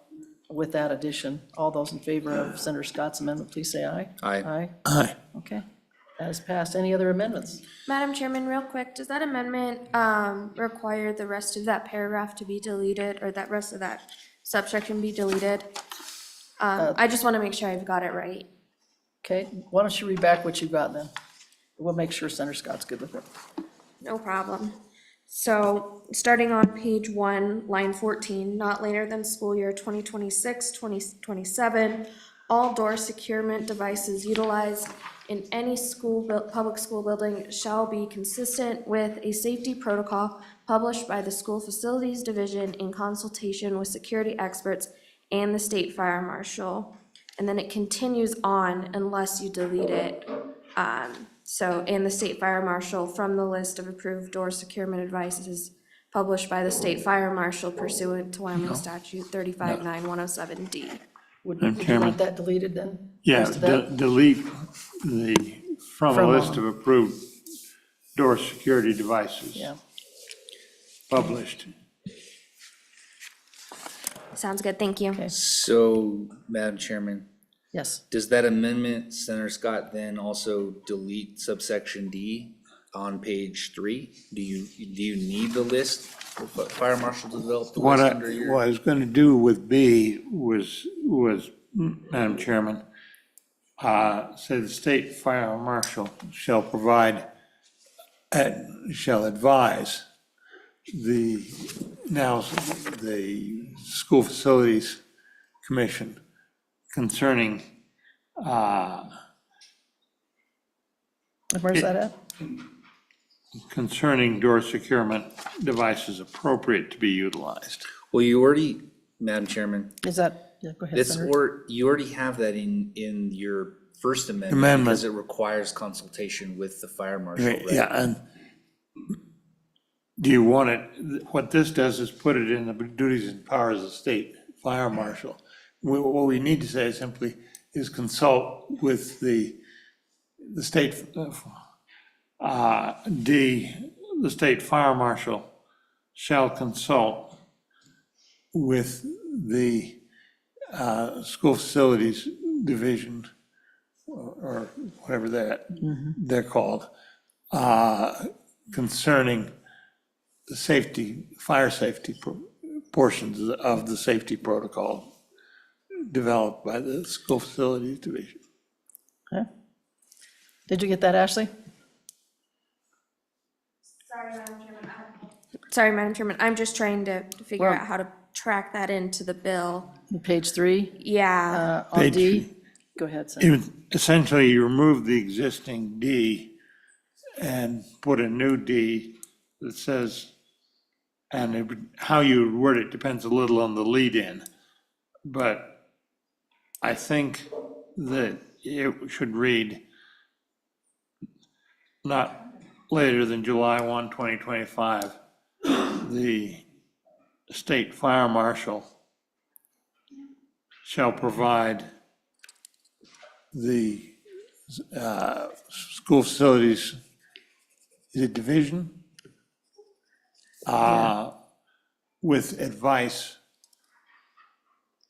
with that addition. All those in favor of Senator Scott's amendment, please say aye. Aye. Aye, Aye. okay. That is passed. Any other amendments? Madam Chairman, real quick, does that amendment require the rest of that paragraph to be deleted, or that rest of that subsection be deleted? I just want to make sure I've got it right. Okay, why don't you read back what you got then? We'll make sure Senator Scott's good with it. No problem. So, starting on page 1, line 14, not later than school year 2026, 2027, all door securement devices utilized in any public school building shall be consistent with a safety protocol published by the School Facilities Division in consultation with security experts and the state fire marshal. And then it continues on unless you delete it. So, and the state fire marshal from the list of approved door securement devices published by the state fire marshal pursuant to Wyoming statute 359107D. Would Madam you Chairman. like that deleted then? Yeah, Rest of that? delete from a From list of approved door security devices Yeah, published. Sounds good, thank you. Okay. So, Madam Chairman, yes. does that amendment, Senator Scott, then also delete subsection D on page 3? Do you need the list for fire marshal to develop the What list I, under your? what I was going to do with B was, Madam Chairman, say the state fire marshal shall provide, shall advise the School Facilities Commission concerning, Where's that at? concerning door securement devices appropriate to be utilized. Well, you already, Madam Chairman, Is that, yeah, go ahead, it's, Senator. or, you already have that in your first amendment Amendment. because it requires consultation with the fire marshal, right? Yeah, and do you want it, what this does is put it in the duties and powers of the state fire marshal. What we need to say simply is consult with the state, the state fire marshal shall consult with the school facilities division, or whatever they're called, concerning the safety, fire safety portions of the safety protocol developed by the school facilities division. Okay. Did you get that, Ashley? Sorry, Madam Chairman, I'm just trying to figure Well- out how to track that into the bill. Page 3, Yeah, on Page D? Go ahead, Senator. Essentially, you remove the existing D and put a new D that says, and how you word it depends a little on the lead-in. But I think that it should read, not later than July 1, 2025, the state fire marshal shall provide the school facilities, is it division? With advice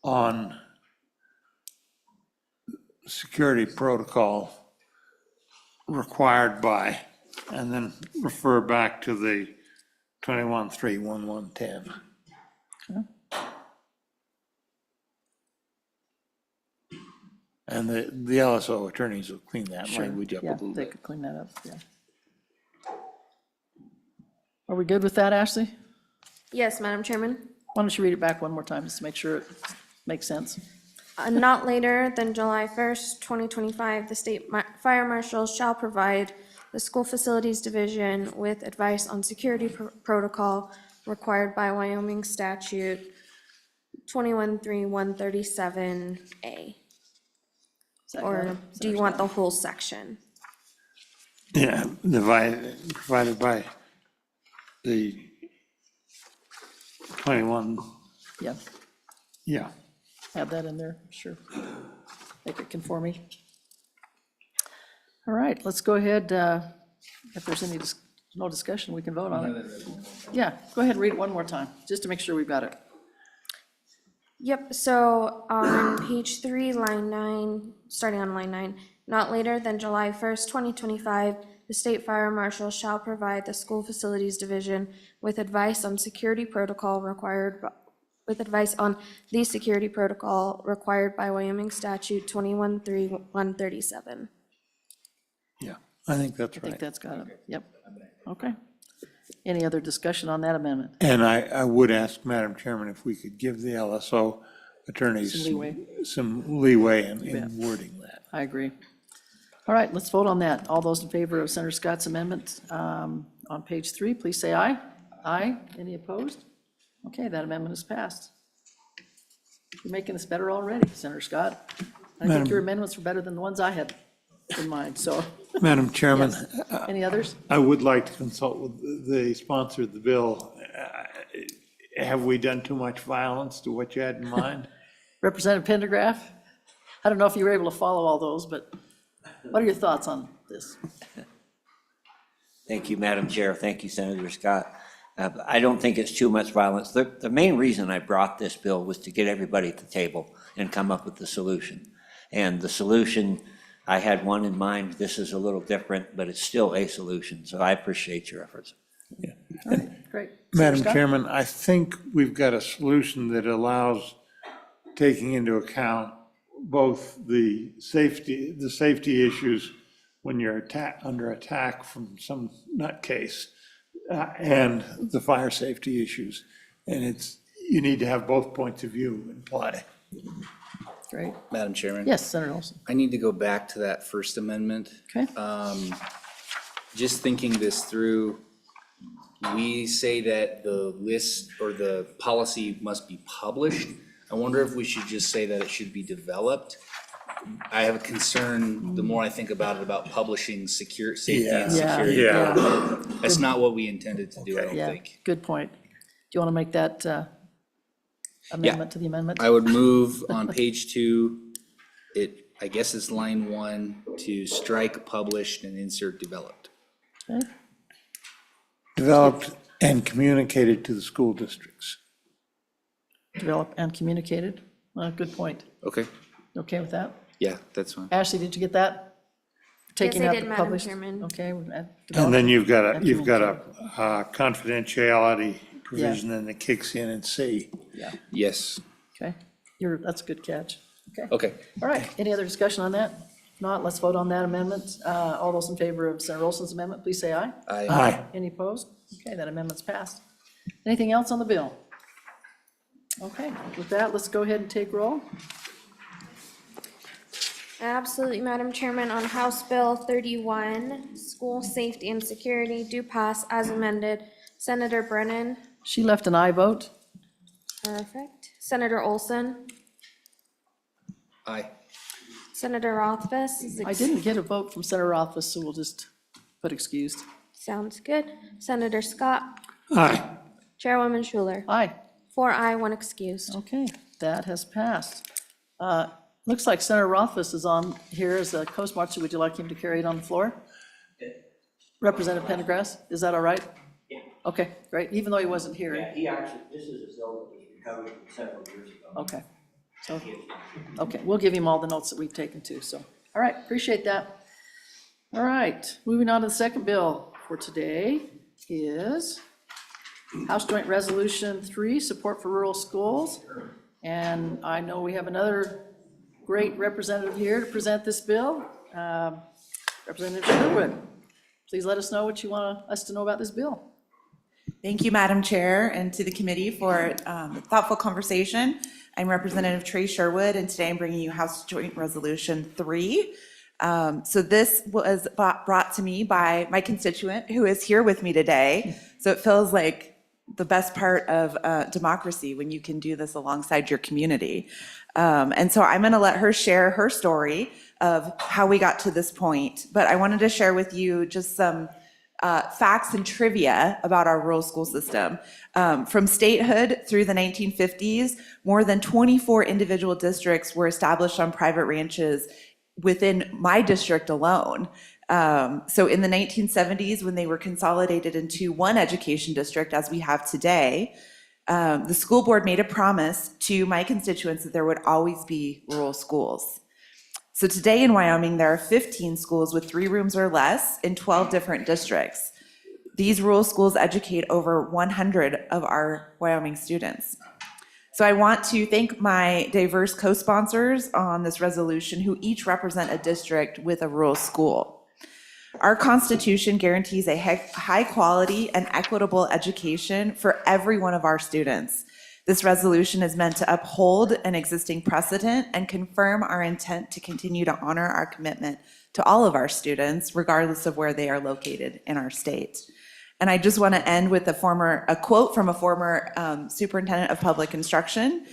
on security protocol required by, and then refer back to the 21.3.1110. And the LSO attorneys will clean that language up a Yeah, little they bit. could clean that up, yeah. Are we good with that, Ashley? Yes, Madam Chairman. Why don't you read it back one more time, just to make sure it makes sense? Not later than July 1st, 2025, the state fire marshal shall provide the school facilities division with advice on security protocol required by Wyoming statute 21.3.137A. Is that Or good? do you want the whole section? Yeah, provided by the 21, Yeah, yeah. have that in there, sure. Make it conforming. All right, let's go ahead, if there's no discussion, we can vote on it. Yeah, go ahead, read it one more time, just to make sure we've got it. Yep, so on page 3, line 9, starting on line 9, not later than July 1st, 2025, the state fire marshal shall provide the school facilities division with advice on security protocol required, with advice on the security protocol required by Wyoming statute 21.3.137. Yeah, I think that's I think right. that's got it, yep, okay. Any other discussion on that amendment? And I would ask, Madam Chairman, if we could give the LSO attorneys Some leeway. some leeway in wording that. I agree. All right, let's vote on that. All those in favor of Senator Scott's amendment on page 3, please say aye. Aye. Any opposed? Okay, that amendment is passed. You're making this better already, Senator Scott. I think your amendments were better than the ones I had in mind, so, Madam Chairman, yes. Any others? I would like to consult with the sponsor of the bill. Have we done too much violence to what you had in mind? Representative Pendergraph? I don't know if you were able to follow all those, but what are your thoughts on this? Thank you, Madam Chair. Thank you, Senator Scott. I don't think it's too much violence. The main reason I brought this bill was to get everybody at the table and come up with the solution. And the solution, I had one in mind. This is a little different, but it's still a solution. So I appreciate your efforts. All right, great. Senator Madam Scott? Chairman, I think we've got a solution that allows taking into account both the safety issues when you're under attack from some nutcase, and the fire safety issues. And you need to have both points of view in play. Great. Madam Chairman? Yes, Senator Olson. I need to go back to that First Amendment. Okay. Just thinking this through, we say that the list or the policy must be published. I wonder if we should just say that it should be developed. I have a concern, the more I think about it, about publishing safety and Yeah, security. yeah, That's not what we intended to do, I don't yeah, think. good point. Do you want to make that amendment to the amendment? I would move on page 2, I guess it's line 1, to strike published and insert developed. Okay. Developed and communicated to the school districts. Develop and communicated. Good point. Okay, Okay with that? yeah, that's fine. Ashley, did you get that? Taking I out did, the Madam published? Chairman. Okay. And then you've got and a confidentiality provision then that kicks in C. Yes, Okay, that's a good catch. Okay, okay. all right, any other discussion on that? If not, let's vote on that amendment. All those in favor of Senator Olson's amendment, please say aye. Aye. Any opposed? Okay, that amendment's passed. Anything else on the bill? Okay, with that, let's go ahead and take roll. Absolutely, Madam Chairman, on House Bill 31, school safety and security do pass as amended. Senator Brennan, She left an aye vote. perfect. Senator Olson, Aye. Senator Rothfuss is I didn't get a vote from Senator Rothfuss, so we'll just put excused. sounds good. Senator Scott, Aye. Chairwoman Schuler, Aye. 4 aye, 1 excused. Okay, that has passed. Looks like Senator Rothfuss is on here as a co-sponsor. Would you like him to carry it on the floor? Representative Pendergrass, is that all right? Yeah. Okay, great, even though he wasn't here. He actually, this is a bill that was recovered from several years ago. Okay, so, okay, we'll give him all the notes that we've taken too, so, all right, appreciate that. All right, moving on to the second bill for today is House Joint Resolution 3, Support for Rural Schools. And I know we have another great representative here to present this bill. Representative Sherwood, please let us know what you want us to know about this bill. Thank you, Madam Chair, and to the committee for the thoughtful conversation. I'm Representative Trey Sherwood, and today I'm bringing you House Joint Resolution 3. So this was brought to me by my constituent who is here with me today. So it feels like the best part of democracy when you can do this alongside your community. And so I'm going to let her share her story of how we got to this point. But I wanted to share with you just some facts and trivia about our rural school system. From statehood through the 1950s, more than 24 individual districts were established on private ranches within my district alone. So in the 1970s, when they were consolidated into one education district, as we have today, the school board made a promise to my constituents that there would always be rural schools. So today in Wyoming, there are 15 schools with 3 rooms or less in 12 different districts. These rural schools educate over 100 of our Wyoming students. So I want to thank my diverse co-sponsors on this resolution who each represent a district with a rural school. Our Constitution guarantees a high quality and equitable education for every one of our students. This resolution is meant to uphold an existing precedent and confirm our intent to continue to honor our commitment to all of our students, regardless of where they are located in our state. And I just want to end with a quote from a former superintendent of public instruction.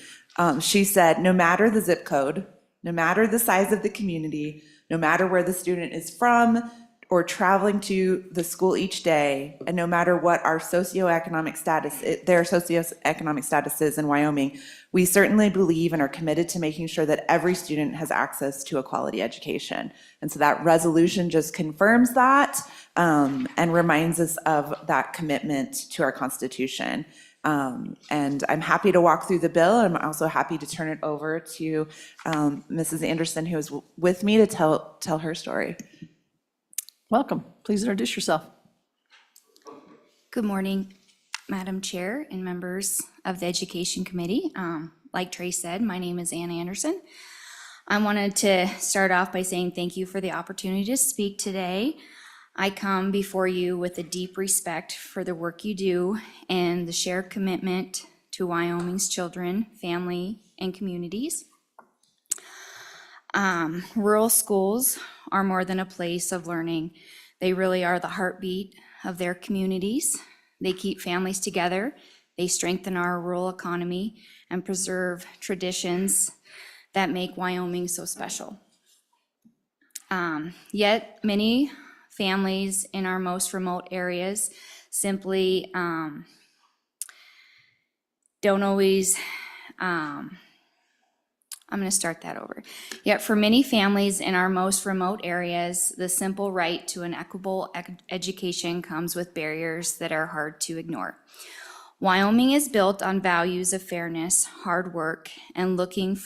She said, "No matter the zip code, no matter the size of the community, no matter where the student is from or traveling to the school each day, and no matter what our socioeconomic status, their socioeconomic status is in Wyoming, we certainly believe and are committed to making sure that every student has access to a quality education." And so that resolution just confirms that and reminds us of that commitment to our Constitution. And I'm happy to walk through the bill. I'm also happy to turn it over to Mrs. Anderson, who is with me to tell her story. Welcome, please introduce yourself. Good morning, Madam Chair and members of the Education Committee. Like Trey said, my name is Ann Anderson. I wanted to start off by saying thank you for the opportunity to speak today. I come before you with a deep respect for the work you do and the shared commitment to Wyoming's children, family, and communities. Rural schools are more than a place of learning. They really are the heartbeat of their communities. They keep families together. They strengthen our rural economy and preserve traditions that make Wyoming so special. Yet many families in our most remote areas simply don't always, I'm going to start that over. Yet for many families in our most remote areas, the simple right to an equitable education comes with barriers that are hard to ignore. Wyoming is built on values of fairness, hard work, and looking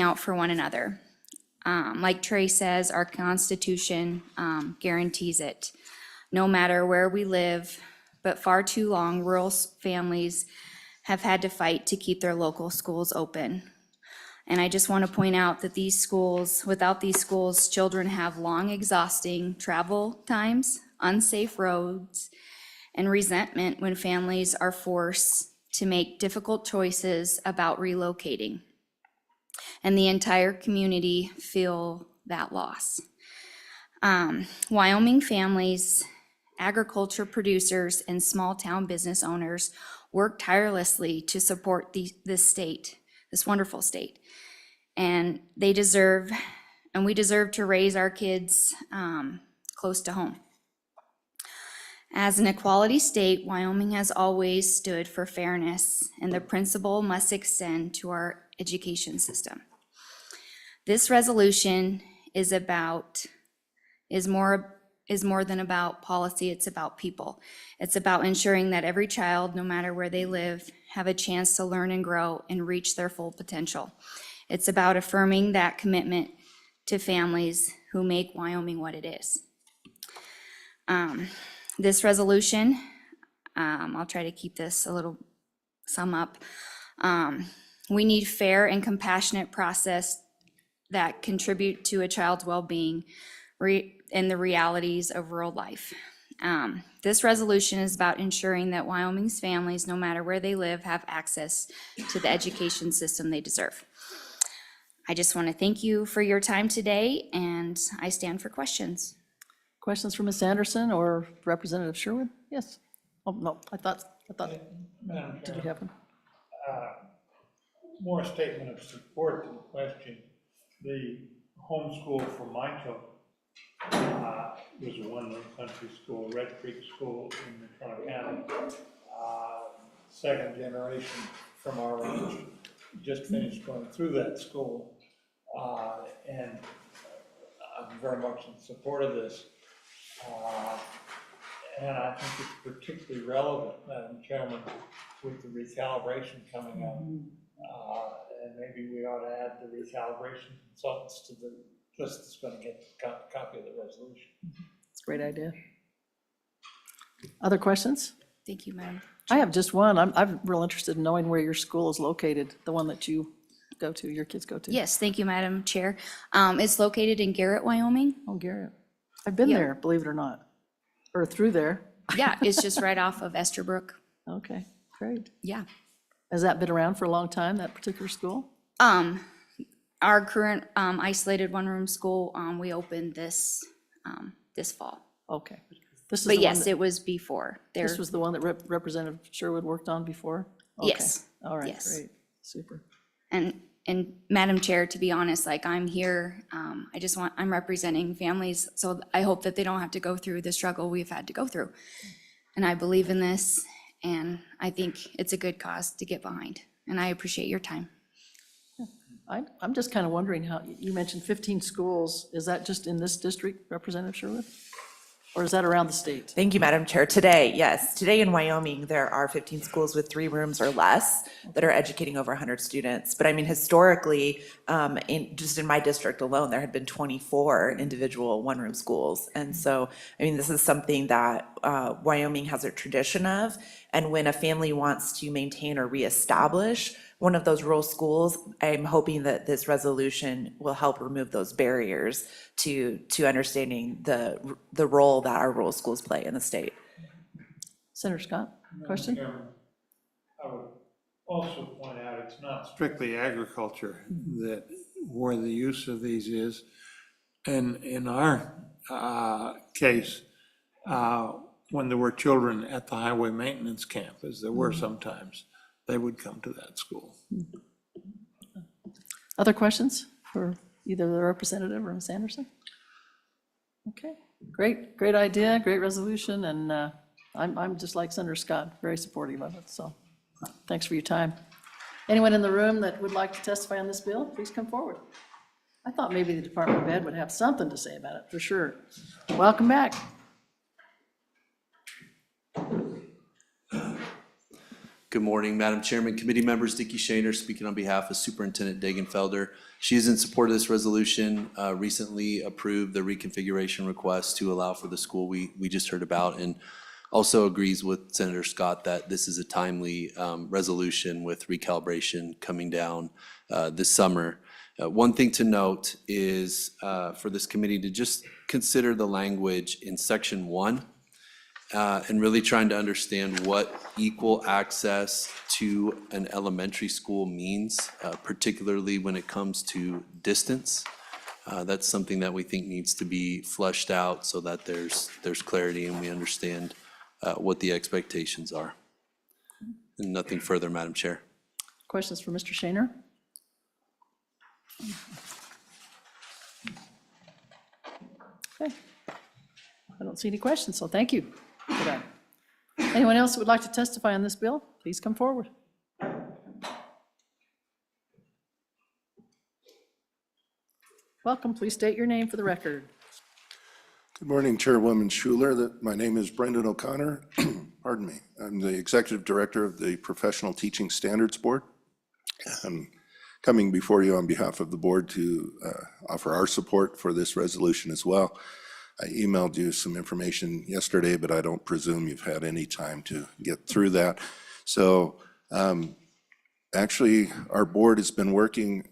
out for one another. Like Trey says, our Constitution guarantees it. No matter where we live, but far too long, rural families have had to fight to keep their local schools open. And I just want to point out that without these schools, children have long, exhausting travel times, unsafe roads, and resentment when families are forced to make difficult choices about relocating. and the entire community feel that loss. Wyoming families, agriculture producers, and small-town business owners work tirelessly to support this state, this wonderful state. And we deserve to raise our kids close to home. As an equality state, Wyoming has always stood for fairness, and the principle must extend to our education system. This resolution is more than about policy, it's about people. It's about ensuring that every child, no matter where they live, have a chance to learn and grow and reach their full potential. It's about affirming that commitment to families who make Wyoming what it is. This resolution, I'll try to keep this a little sum up. We need fair and compassionate process that contribute to a child's well-being and the realities of rural life. This resolution is about ensuring that Wyoming's families, no matter where they live, have access to the education system they deserve. I just want to thank you for your time today, and I stand for questions. Questions for Ms. Anderson or Representative Sherwood? Yes. Oh, no, I thought, Madam did you have one? More a statement of support than a question. The homeschool for my children was a one-room country school, Red Creek School in McDonough County. Second generation from our age, just finished going through that school. And I'm very much in support of this. And I think it's particularly relevant, Madam Chairman, with the recalibration coming up. And maybe we ought to add the recalibration consultants to the list that's going to get a copy of the resolution. It's a great idea. Other questions? Thank you, Madam. I have just one. I'm real interested in knowing where your school is located, the one that you go to, your kids go to. Yes, thank you, Madam Chair. It's located in Garrett, Wyoming. Oh, Garrett. I've been Yeah. there, believe it or not, or through there. Yeah, it's just right off of Esterbrook. Okay, great. Yeah. Has that been around for a long time, that particular school? Our current isolated one-room school, we opened this fall. Okay. This is But the one yes, that- it was before. There, This was the one that Representative Sherwood worked on before? Okay. Yes, All right, yes. great, super. and Madam Chair, to be honest, like I'm here, I'm representing families, so I hope that they don't have to go through the struggle we've had to go through. And I believe in this, and I think it's a good cause to get behind, and I appreciate your time. I'm just kind of wondering how, you mentioned 15 schools, is that just in this district, Representative Sherwood? Or is that around the state? Thank you, Madam Chair. Today, yes, today in Wyoming, there are 15 schools with 3 rooms or less that are educating over 100 students. But I mean, historically, just in my district alone, there had been 24 individual one-room schools. And so, I mean, this is something that Wyoming has a tradition of. And when a family wants to maintain or reestablish one of those rural schools, I'm hoping that this resolution will help remove those barriers to understanding the role that our rural schools play in the state. Senator Scott, question? Madam Chairman, I would also point out, it's not strictly agriculture that where the use of these is. And in our case, when there were children at the highway maintenance camp, as there were sometimes, they would come to that school. Other questions for either the representative or Ms. Anderson? Okay, great idea, great resolution, and I'm just like Senator Scott, very supportive of it, so thanks for your time. Anyone in the room that would like to testify on this bill, please come forward. I thought maybe the Department of Ed would have something to say about it, for sure. Welcome back. Good morning, Madam Chairman, committee members, Dickie Shaner speaking on behalf of Superintendent Dagenfelder. She is in support of this resolution, recently approved the reconfiguration request to allow for the school we just heard about, and also agrees with Senator Scott that this is a timely resolution with recalibration coming down this summer. One thing to note is for this committee to just consider the language in section 1. and really trying to understand what equal access to an elementary school means, particularly when it comes to distance. That's something that we think needs to be fleshed out so that there's clarity and we understand what the expectations are. And nothing further, Madam Chair. Questions for Mr. Shaner? Okay. I don't see any questions, so thank you for that. Anyone else who would like to testify on this bill, please come forward. Welcome, please state your name for the record. Good morning, Chairwoman Schuler. My name is Brendan O'Connor. Pardon me. I'm the Executive Director of the Professional Teaching Standards Board. I'm coming before you on behalf of the board to offer our support for this resolution as well. I emailed you some information yesterday, but I don't presume you've had any time to get through that. So actually, our board has been working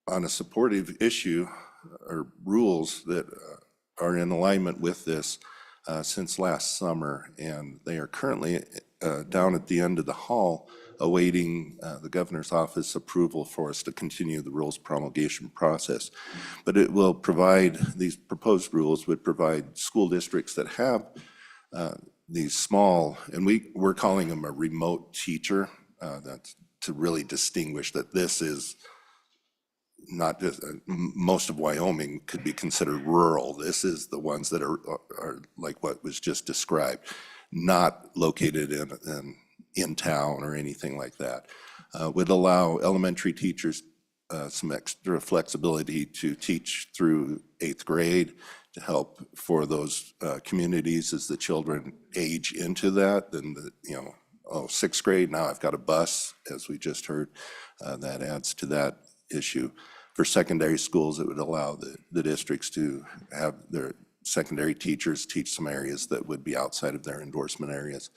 on a supportive issue or rules that are in alignment with this since last summer, and they are currently down at the end of the hall awaiting the governor's office approval for us to continue the rules promulgation process. But it will provide, these proposed rules would provide school districts that have these small, and we're calling them a remote teacher, that's to really distinguish that this is not just, most of Wyoming could be considered rural. This is the ones that are like what was just described, not located in town or anything like that. Would allow elementary teachers some extra flexibility to teach through 8th grade to help for those communities as the children age into that. Then, oh, 6th grade, now I've got a bus, as we just heard. That adds to that issue. For secondary schools, it would allow the districts to have their secondary teachers teach some areas that would be outside of their endorsement areas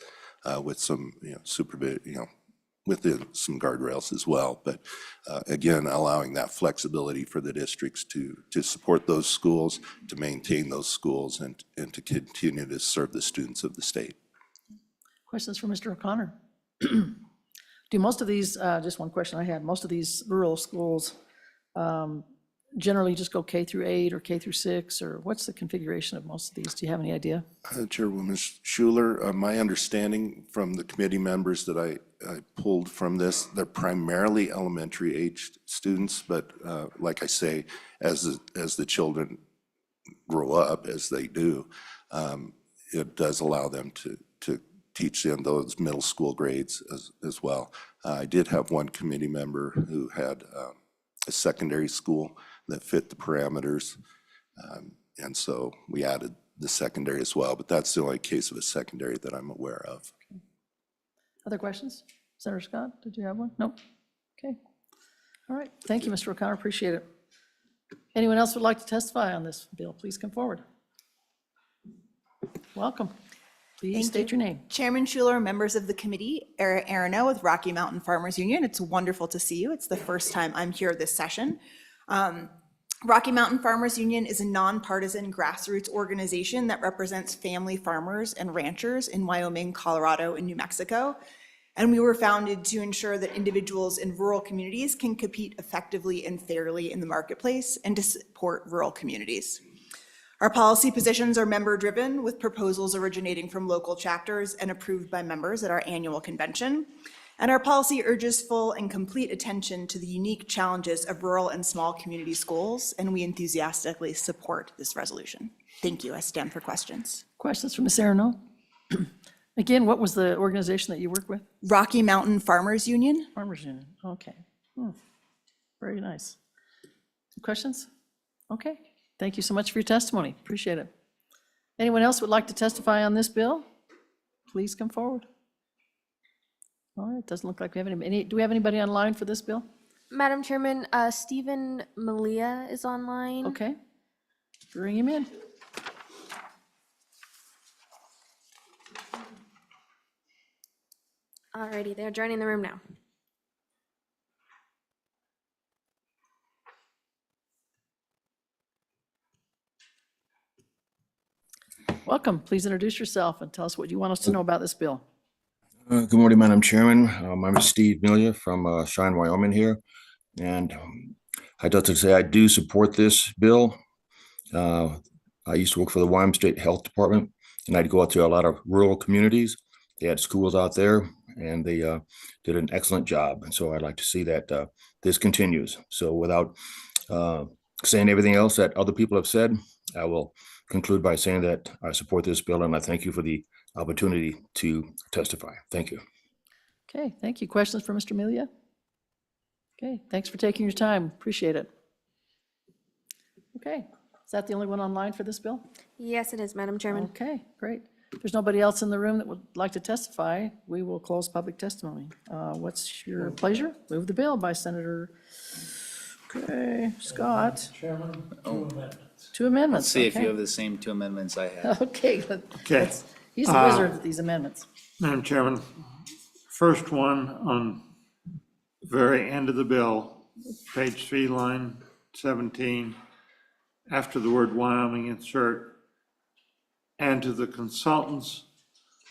with some, supervision, within some guardrails as well. But again, allowing that flexibility for the districts to support those schools, to maintain those schools, and to continue to serve the students of the state. Questions for Mr. O'Connor? Do most of these, just one question I had, most of these rural schools generally just go K through 8 or K through 6, or what's the configuration of most of these? Do you have any idea? Chairwoman Schuler, my understanding from the committee members that I pulled from this, they're primarily elementary aged students, but like I say, as the children grow up, as they do, it does allow them to teach in those middle school grades as well. I did have one committee member who had a secondary school that fit the parameters. And so we added the secondary as well, but that's the only case of a secondary that I'm aware of. Other questions? Senator Scott, did you have one? Nope. Okay. All right. Thank you, Mr. O'Connor. Appreciate it. Anyone else would like to testify on this bill? Please come forward. Welcome. Please state your name. Chairman Schuler, members of the committee, Era Arano with Rocky Mountain Farmers Union. It's wonderful to see you. It's the first time I'm here this session. Rocky Mountain Farmers Union is a nonpartisan grassroots organization that represents family farmers and ranchers in Wyoming, Colorado, and New Mexico. And we were founded to ensure that individuals in rural communities can compete effectively and fairly in the marketplace and to support rural communities. Our policy positions are member-driven, with proposals originating from local chapters and approved by members at our annual convention. And our policy urges full and complete attention to the unique challenges of rural and small community schools, and we enthusiastically support this resolution. Thank you. I stand for questions. Questions from Ms. Arano? Again, what was the organization that you work with? Rocky Mountain Farmers Union. Farmers Union. Okay. Very nice. Questions? Okay. Thank you so much for your testimony. Appreciate it. Anyone else would like to testify on this bill? Please come forward. All right, doesn't look like we have any. Do we have anybody online for this bill? Madam Chairman, Stephen Malia is online. Okay. Bring him in. Alrighty, they're joining the room now. welcome. Please introduce yourself and tell us what you want us to know about this bill. Good morning, Madam Chairman. My name is Steve Milia from Cheyenne, Wyoming here. And I'd like to say I do support this bill. I used to work for the Wyoming State Health Department, and I'd go out to a lot of rural communities. They had schools out there, and they did an excellent job. And so I'd like to see that this continues. So without saying everything else that other people have said, I will conclude by saying that I support this bill, and I thank you for the opportunity to testify. Thank you. Okay, thank you. Questions for Mr. Milia? Okay, thanks for taking your time. Appreciate it. Okay, is that the only one online for this bill? Yes, it is, Madam Chairman. Okay, great. If there's nobody else in the room that would like to testify, we will close public testimony. What's your pleasure? Move the bill by Senator, okay, Scott. Chairman, Two amendments. Let's see if you okay. have the same two amendments I have. Okay, Okay. he's the wizard of these amendments. Madam Chairman, first one on very end of the bill, page 3, line 17, after the word Wyoming, insert, and to the consultants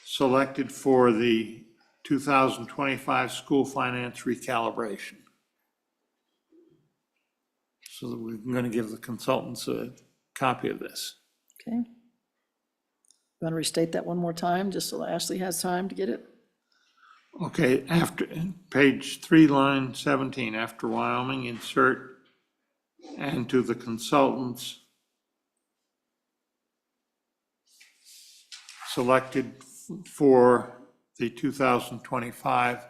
selected for the 2025 school finance recalibration. So that we're going to give the consultants a copy of this. Okay. You want to restate that one more time, just so Ashley has time to get it? Okay, after, page 3, line 17, after Wyoming, insert, and to the consultants selected for the 2025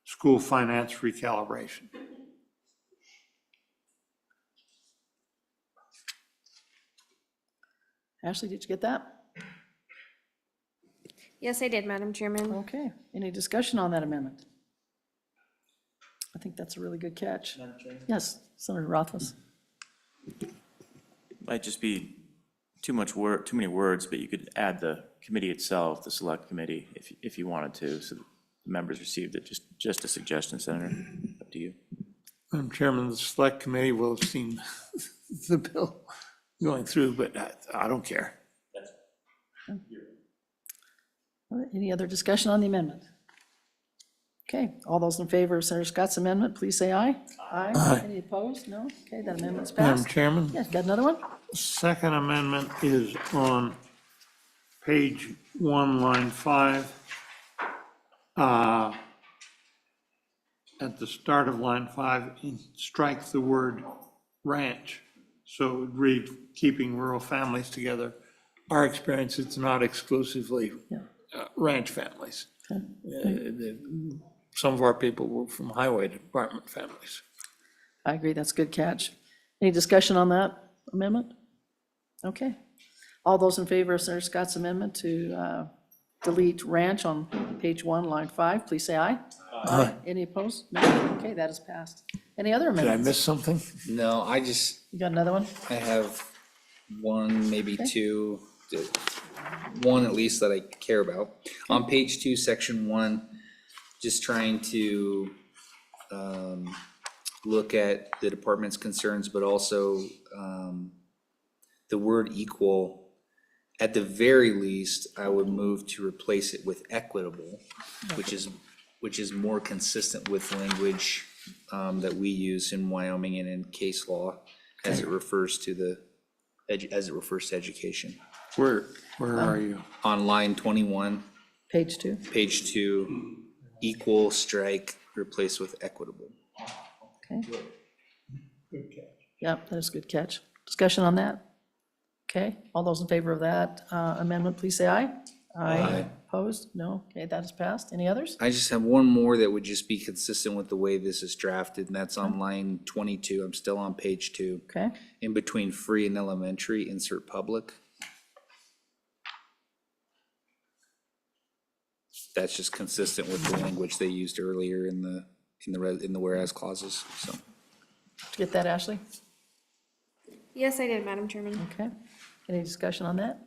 school finance recalibration. Ashley, did you get that? Yes, I did, Madam Chairman. Okay, any discussion on that amendment? I think that's a really good catch. Yes, Senator Rothfuss. Might just be too many words, but you could add the committee itself, the select committee, if you wanted to, so the members received it. Just a suggestion, Senator. Up to you. Madam Chairman, the select committee will have seen the bill going through, but I don't care. All right, any other discussion on the amendment? Okay, all those in favor of Senator Scott's amendment, please say aye. Aye. Any opposed? No? Okay, that amendment's Madam passed. Chairman? Yeah, got another one? Second amendment is on page 1, line 5. At the start of line 5, strike the word ranch. So it would read, keeping rural families together. Our experience, it's not exclusively ranch families. Some of our people were from highway department families. I agree, that's a good catch. Any discussion on that amendment? Okay. All those in favor of Senator Scott's amendment to delete ranch on page 1, line 5, please say aye. Aye. Any opposed? No? Okay, that is passed. Any other Did I amendments? miss something? No, I just, You got another one? I have one, maybe two, one at least that I care about. On page 2, section 1, just trying to look at the department's concerns, but also the word equal. At the very least, I would move to replace it with equitable, which is more consistent with language that we use in Wyoming and in case law as it refers to education. Where are you? On line 21, Page 2. page 2, equal strike, replace with equitable. Okay. Yep, that is a good catch. Discussion on that? Okay, all those in favor of that amendment, please say aye. Aye. Opposed? No? Okay, that is passed. Any others? I just have one more that would just be consistent with the way this is drafted, and that's on line 22. I'm still on page 2. Okay, In between free and elementary, insert public. That's just consistent with the language they used earlier in the whereas clauses, so. did you get that, Ashley? Yes, I did, Madam Chairman. Okay, any discussion on that?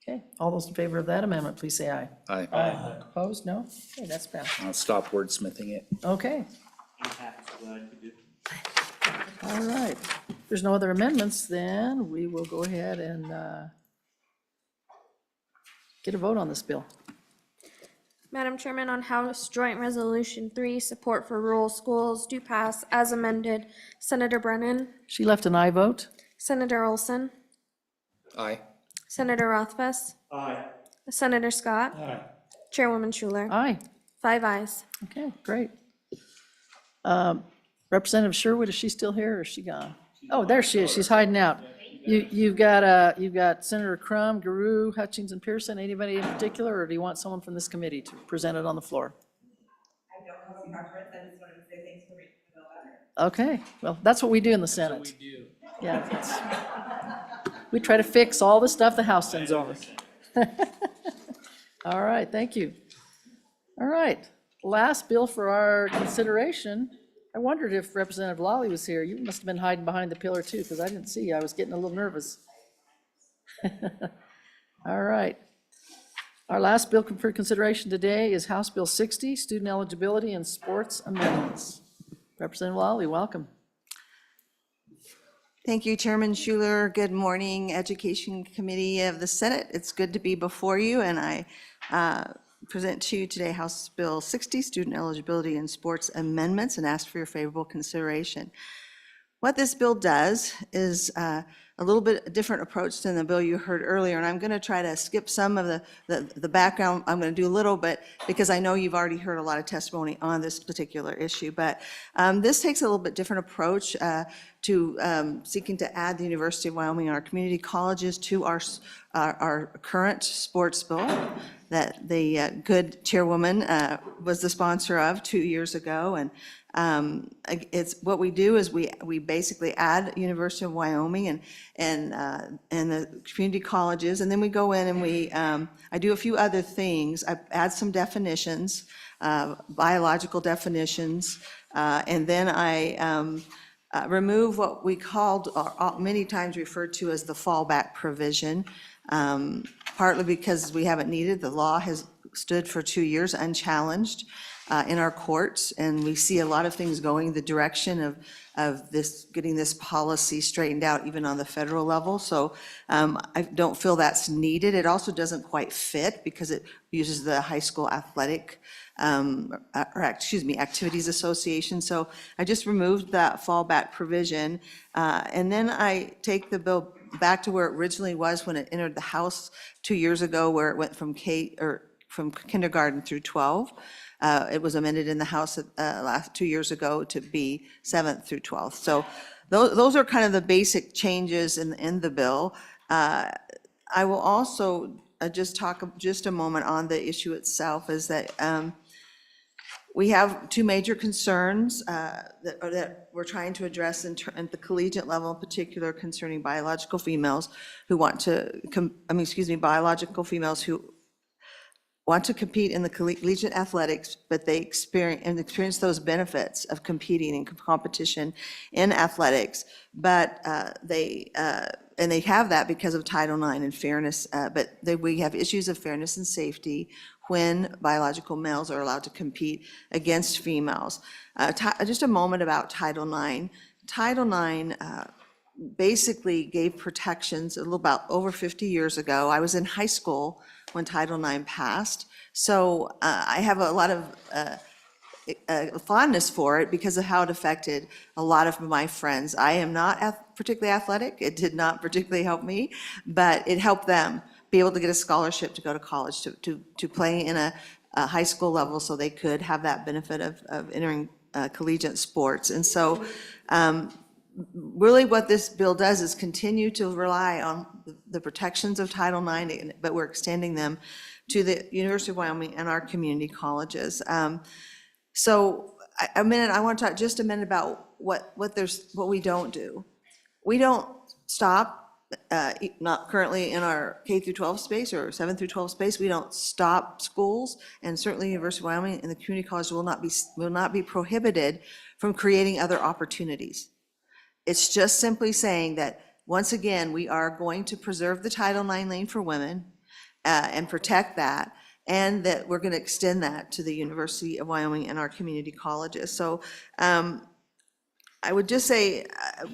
Okay, all those in favor of that amendment, please say aye. Aye. Opposed? No? Okay, that's passed. I'll stop wordsmithing it. Okay. All right. there's no other amendments, then we will go ahead and get a vote on this bill. Madam Chairman, on House Joint Resolution 3, support for rural schools, do pass as amended. Senator Brennan, She left an aye vote. Senator Olson, Aye. Senator Rothfuss, Aye. Senator Scott, Aye. Chairwoman Schuler. Aye. 5 ayes. Okay, great. Representative Sherwood, is she still here or is she gone? Oh, there she is. She's hiding out. You've got Senator Crum, Guru, Hutchings, and Pearson. Anybody in particular, or do you want someone from this committee to present it on the floor? I don't have a preference, I just wanted to say thanks for making the bill better. Okay, well, that's what we do in the Senate. Yeah, we try to fix all the stuff the House sends over. All right, thank you. All right, last bill for our consideration. I wondered if Representative Lawley was here. You must have been hiding behind the pillar too, because I didn't see you. I was getting a little nervous. All right. Our last bill for consideration today is House Bill 60, Student Eligibility and Sports Amendments. Representative Lawley, welcome. Thank you, Chairman Schuler. Good morning, Education Committee of the Senate. It's good to be before you, and I present to you today House Bill 60, Student Eligibility and Sports Amendments, and ask for your favorable consideration. What this bill does is a little bit different approach than the bill you heard earlier, and I'm going to try to skip some of the background. I'm going to do a little bit because I know you've already heard a lot of testimony on this particular issue, but this takes a little bit different approach to seeking to add the University of Wyoming and our community colleges to our current sports bill that the good chairwoman was the sponsor of 2 years ago. And it's what we do is we basically add University of Wyoming and the community colleges, and then we go in and I do a few other things. I add some definitions, biological definitions, and then I remove what we called, or many times referred to as the fallback provision, partly because we haven't needed. The law has stood for 2 years unchallenged in our courts, and we see a lot of things going the direction of this, getting this policy straightened out even on the federal level. So I don't feel that's needed. It also doesn't quite fit because it uses the high school athletic, Activities Association. So I just removed that fallback provision. And then I take the bill back to where it originally was when it entered the House 2 years ago, where it went from from kindergarten through 12. It was amended in the House last 2 years ago to be 7th through 12th. So those are kind of the basic changes in the bill. I will also just talk just a moment on the issue itself, is that we have two major concerns that we're trying to address at the collegiate level, in particular concerning biological females who want to, biological females who want to compete in the collegiate athletics, but they experience those benefits of competing in competition in athletics, but they have that because of Title IX and fairness, but we have issues of fairness and safety when biological males are allowed to compete against females. Just a moment about Title IX. Title IX basically gave protections about over 50 years ago. I was in high school when Title IX passed, so I have a lot of fondness for it because of how it affected a lot of my friends. I am not particularly athletic. It did not particularly help me, but it helped them be able to get a scholarship to go to college, to play in a high school level, so they could have that benefit of entering collegiate sports. And so really what this bill does is continue to rely on the protections of Title IX, but we're extending them to the University of Wyoming and our community colleges. So I want to talk just a minute about what we don't do. We don't stop, not currently in our K through 12 space or 7 through 12 space. We don't stop schools, and certainly University of Wyoming and the community college will not be prohibited from creating other opportunities. It's just simply saying that, once again, we are going to preserve the Title IX lane for women and protect that, and that we're going to extend that to the University of Wyoming and our community colleges. So I would just say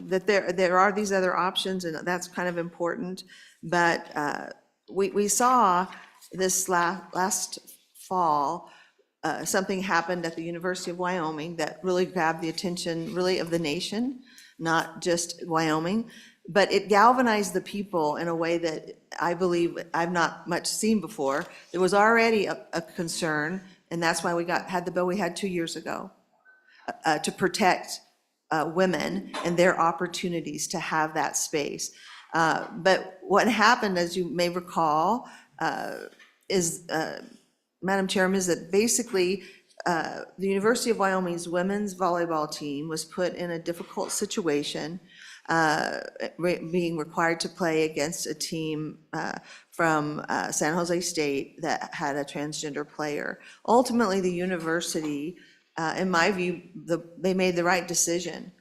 that there are these other options, and that's kind of important. But we saw this last fall, something happened at the University of Wyoming that really grabbed the attention, really, of the nation, not just Wyoming. But it galvanized the people in a way that I believe I've not much seen before. There was already a concern, and that's why we had the bill we had 2 years ago, to protect women and their opportunities to have that space. But what happened, as you may recall, is, Madam Chairman, is that basically the University of Wyoming's women's volleyball team was put in a difficult situation, being required to play against a team from San Jose State that had a transgender player. Ultimately, the university, in my view, they made the right decision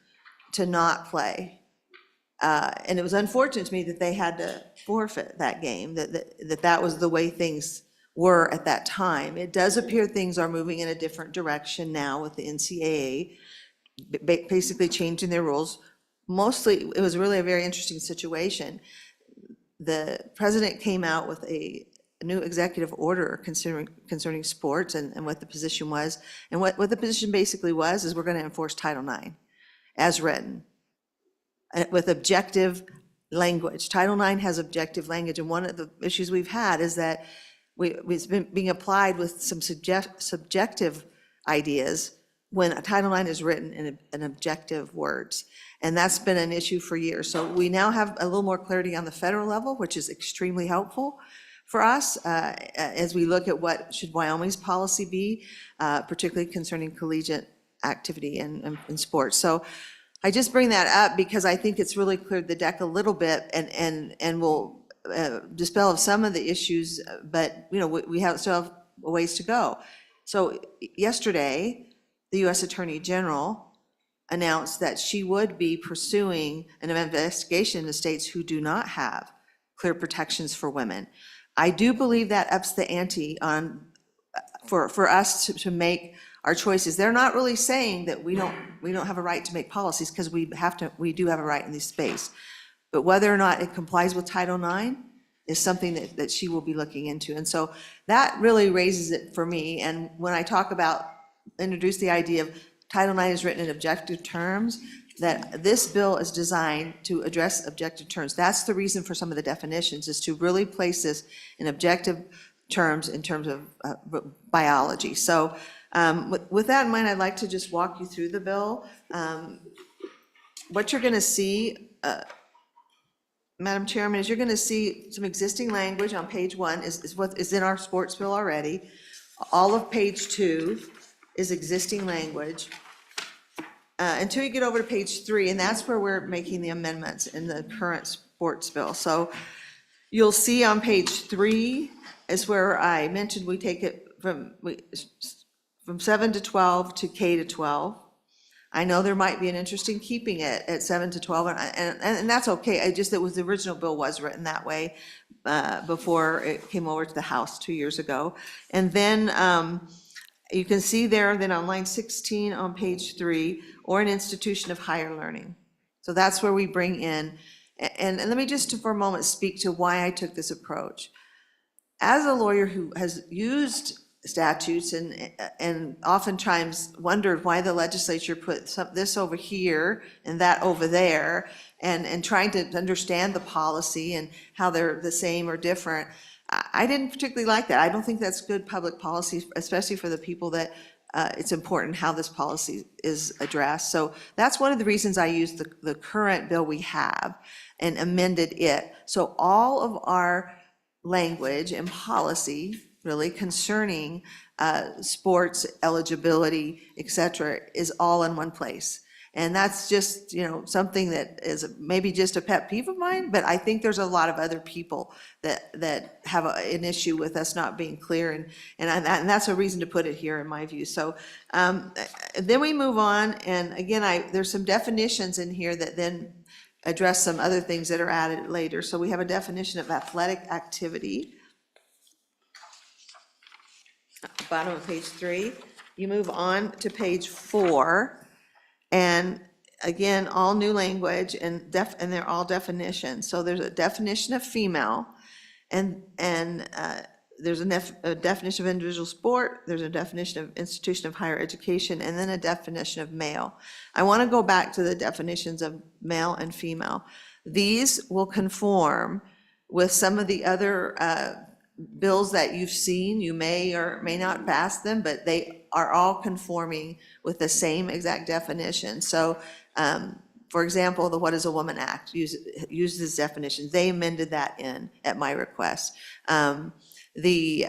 to not play. And it was unfortunate to me that they had to forfeit that game, that was the way things were at that time. It does appear things are moving in a different direction now with the NCAA, basically changing their rules. Mostly, it was really a very interesting situation. The president came out with a new executive order concerning sports and what the position was. And what the position basically was is we're going to enforce Title IX as written with objective language. Title IX has objective language, and one of the issues we've had is that it's been being applied with some subjective ideas when a Title IX is written in objective words. And that's been an issue for years. So we now have a little more clarity on the federal level, which is extremely helpful for us as we look at what should Wyoming's policy be, particularly concerning collegiate activity in sports. So I just bring that up because I think it's really cleared the deck a little bit and will dispel of some of the issues, but we still have a ways to go. So yesterday, the U.S. Attorney General announced that she would be pursuing an investigation in the states who do not have clear protections for women. I do believe that ups the ante for us to make our choices. They're not really saying that we don't have a right to make policies, because we do have a right in this space. But whether or not it complies with Title IX is something that she will be looking into. And so that really raises it for me. And when I talk about, introduce the idea of Title IX is written in objective terms, that this bill is designed to address objective terms. That's the reason for some of the definitions, is to really place this in objective terms in terms of biology. So with that in mind, I'd like to just walk you through the bill. What you're going to see, Madam Chairman, is you're going to see some existing language on page 1 is what is in our sports bill already. All of page 2 is existing language. Until you get over to page 3, and that's where we're making the amendments in the current sports bill. So you'll see on page 3 is where I mentioned we take it from 7 to 12 to K to 12. I know there might be an interest in keeping it at 7 to 12, and that's okay. The original bill was written that way before it came over to the House 2 years ago. And then you can see there, then on line 16 on page 3, or an institution of higher learning. So that's where we bring in, and let me just for a moment speak to why I took this approach. As a lawyer who has used statutes and oftentimes wondered why the legislature put this over here and that over there, and trying to understand the policy and how they're the same or different, I didn't particularly like that. I don't think that's good public policy, especially for the people that it's important how this policy is addressed. So that's one of the reasons I used the current bill we have and amended it. So all of our language and policy really concerning sports eligibility, et cetera, is all in one place. And that's just, something that is maybe just a pet peeve of mine, but I think there's a lot of other people that have an issue with us not being clear, and that's a reason to put it here in my view. So then we move on, and again, there's some definitions in here that then address some other things that are added later. So we have a definition of athletic activity. Bottom of page 3. You move on to page 4. And again, all new language and they're all definitions. So there's a definition of female, and there's a definition of individual sport, there's a definition of institution of higher education, and then a definition of male. I want to go back to the definitions of male and female. These will conform with some of the other bills that you've seen. You may or may not pass them, but they are all conforming with the same exact definition. So, for example, the What is a Woman Act uses this definition. They amended that in at my request. The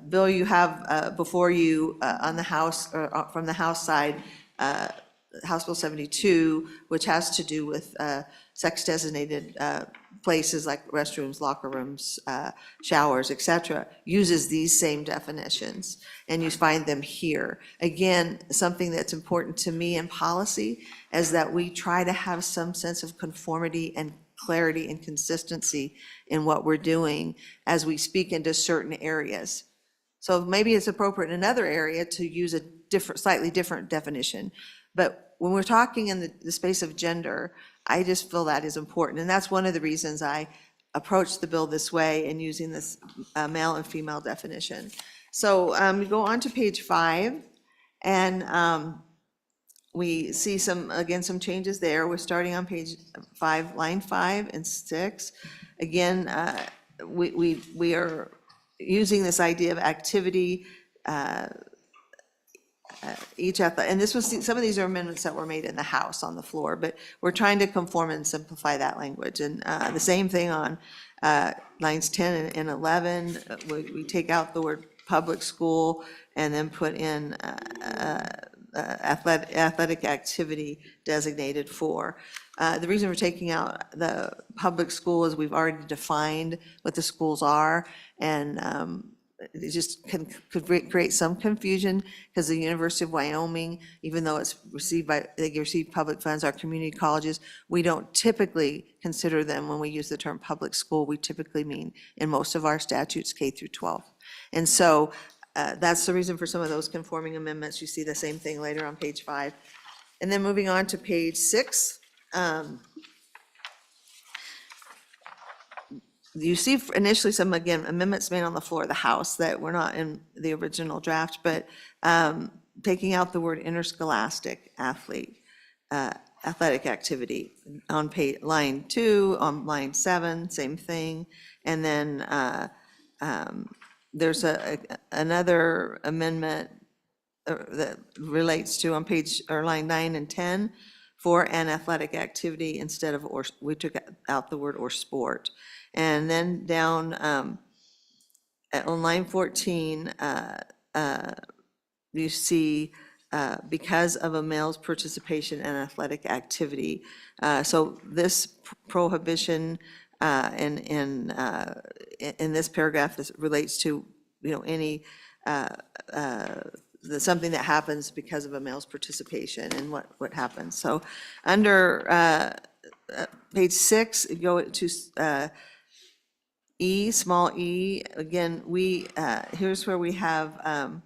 bill you have before you on the House, or from the House side, House Bill 72, which has to do with sex-designated places like restrooms, locker rooms, showers, et cetera, uses these same definitions, and you find them here. Again, something that's important to me in policy is that we try to have some sense of conformity and clarity and consistency in what we're doing as we speak into certain areas. So maybe it's appropriate in another area to use a slightly different definition. But when we're talking in the space of gender, I just feel that is important. And that's one of the reasons I approached the bill this way and using this male and female definition. So we go on to page 5, and we see some changes there. We're starting on page 5, line 5 and 6. Again, we are using this idea of activity, and this was, some of these are amendments that were made in the House on the floor, but we're trying to conform and simplify that language. And the same thing on lines 10 and 11, we take out the word public school and then put in athletic activity designated for. The reason we're taking out the public school is we've already defined what the schools are, and it just could create some confusion, because the University of Wyoming, even though they receive public funds, our community colleges, we don't typically consider them when we use the term public school. We typically mean, in most of our statutes, K through 12. And so that's the reason for some of those conforming amendments. You see the same thing later on page 5. And then moving on to page 6, you see initially some, again, amendments made on the floor of the House that were not in the original draft, but taking out the word interscholastic athletic activity on line 2, on line 7, same thing. And then there's another amendment that relates to on line 9 and 10 for an athletic activity instead of or. We took out the word or sport. And then down on line 14, you see because of a male's participation in athletic activity. So this prohibition in this paragraph relates to, any something that happens because of a male's participation and what happens. So under page 6, you go to E, small e, again, here's where we have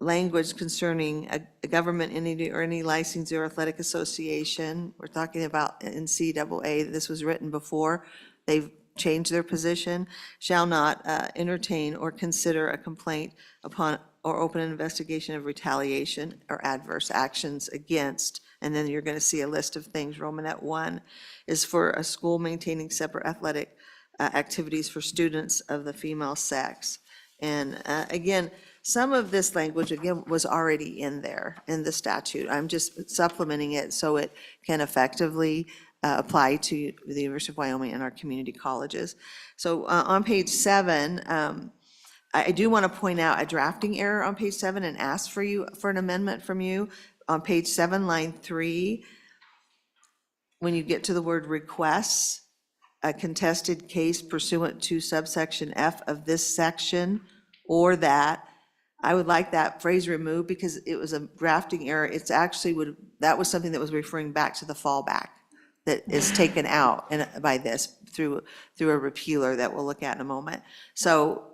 language concerning a government entity or any licensing or athletic association. We're talking about NCAA, this was written before they've changed their position, shall not entertain or consider a complaint upon or open an investigation of retaliation or adverse actions against. And then you're going to see a list of things. Romanet 1 is for a school maintaining separate athletic activities for students of the female sex. And again, some of this language, again, was already in there in the statute. I'm just supplementing it so it can effectively apply to the University of Wyoming and our community colleges. So on page 7, I do want to point out a drafting error on page 7 and ask for an amendment from you. On page 7, line 3, when you get to the word requests, a contested case pursuant to subsection F of this section or that, I would like that phrase removed because it was a drafting error. It's actually that was something that was referring back to the fallback that is taken out by this through a repealer that we'll look at in a moment. So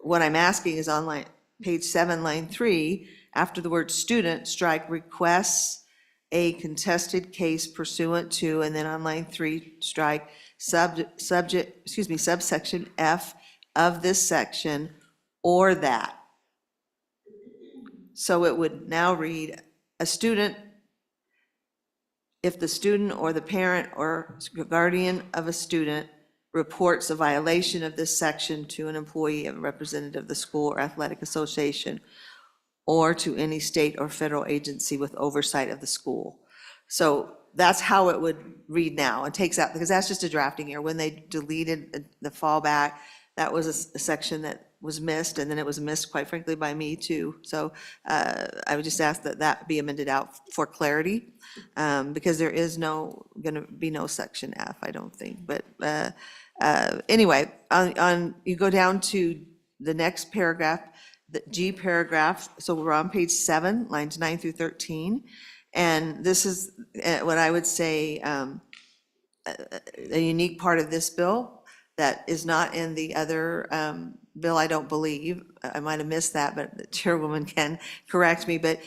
what I'm asking is on page 7, line 3, after the word student, strike requests a contested case pursuant to, and then on line 3, strike subsection F of this section, or that. So it would now read, a student, if the student or the parent or guardian of a student reports a violation of this section to an employee, a representative of the school or athletic association, or to any state or federal agency with oversight of the school. So that's how it would read now. It takes out, because that's just a drafting error. When they deleted the fallback, that was a section that was missed, and then it was missed, quite frankly, by me too. So I would just ask that that be amended out for clarity, because there is gonna be no section F, I don't think. But anyway, you go down to the next paragraph, the G paragraph, so we're on page 7, lines 9 through 13. And this is what I would say a unique part of this bill that is not in the other bill, I don't believe. I might have missed that, but the chairwoman can correct me. But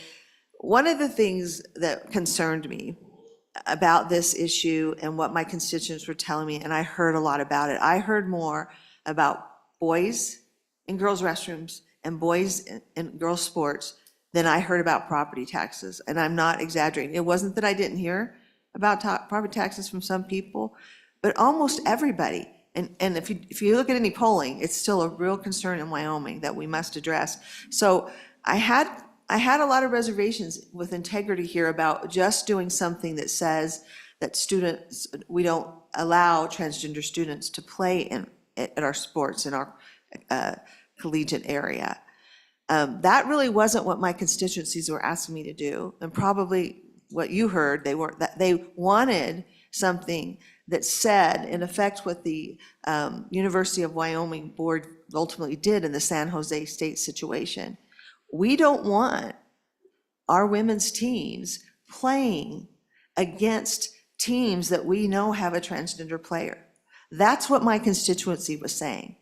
one of the things that concerned me about this issue and what my constituents were telling me, and I heard a lot about it, I heard more about boys in girls' restrooms and boys in girls' sports than I heard about property taxes. And I'm not exaggerating. It wasn't that I didn't hear about property taxes from some people, but almost everybody. And if you look at any polling, it's still a real concern in Wyoming that we must address. So I had a lot of reservations with integrity here about just doing something that says that students, we don't allow transgender students to play at our sports, in our collegiate area. That really wasn't what my constituencies were asking me to do, and probably what you heard, they wanted something that said, in effect, what the University of Wyoming board ultimately did in the San Jose State situation. We don't want our women's teams playing against teams that we know have a transgender player. That's what my constituency was saying.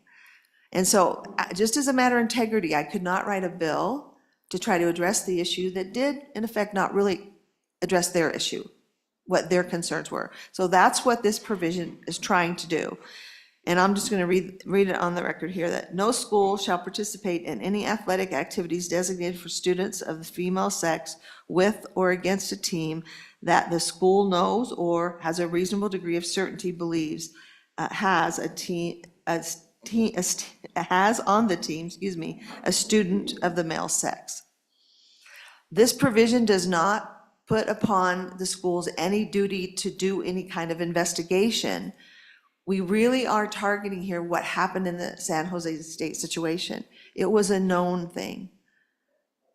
And so, just as a matter of integrity, I could not write a bill to try to address the issue that did, in effect, not really address their issue, what their concerns were. So that's what this provision is trying to do. And I'm just going to read it on the record here, that no school shall participate in any athletic activities designated for students of the female sex with or against a team that the school knows or has a reasonable degree of certainty believes has on the team, a student of the male sex. This provision does not put upon the schools any duty to do any kind of investigation. We really are targeting here what happened in the San Jose State situation. It was a known thing.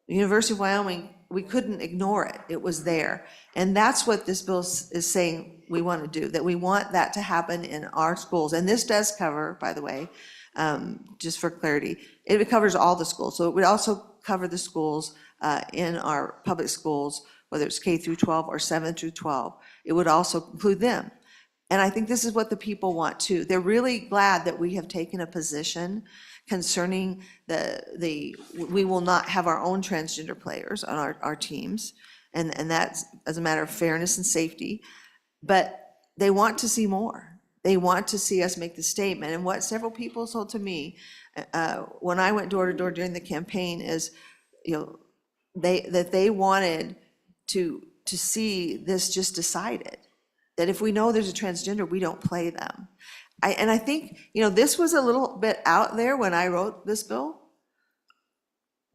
The University of Wyoming, we couldn't ignore it. It was there. And that's what this bill is saying we want to do, that we want that to happen in our schools. And this does cover, by the way, just for clarity, it covers all the schools. So it would also cover the schools in our public schools, whether it's K through 12 or 7 through 12. It would also include them. And I think this is what the people want too. They're really glad that we have taken a position concerning we will not have our own transgender players on our teams. And that's as a matter of fairness and safety. But they want to see more. They want to see us make the statement. And what several people told to me when I went door to door during the campaign is, that they wanted to see this just decided. That if we know there's a transgender, we don't play them. And I think, this was a little bit out there when I wrote this bill.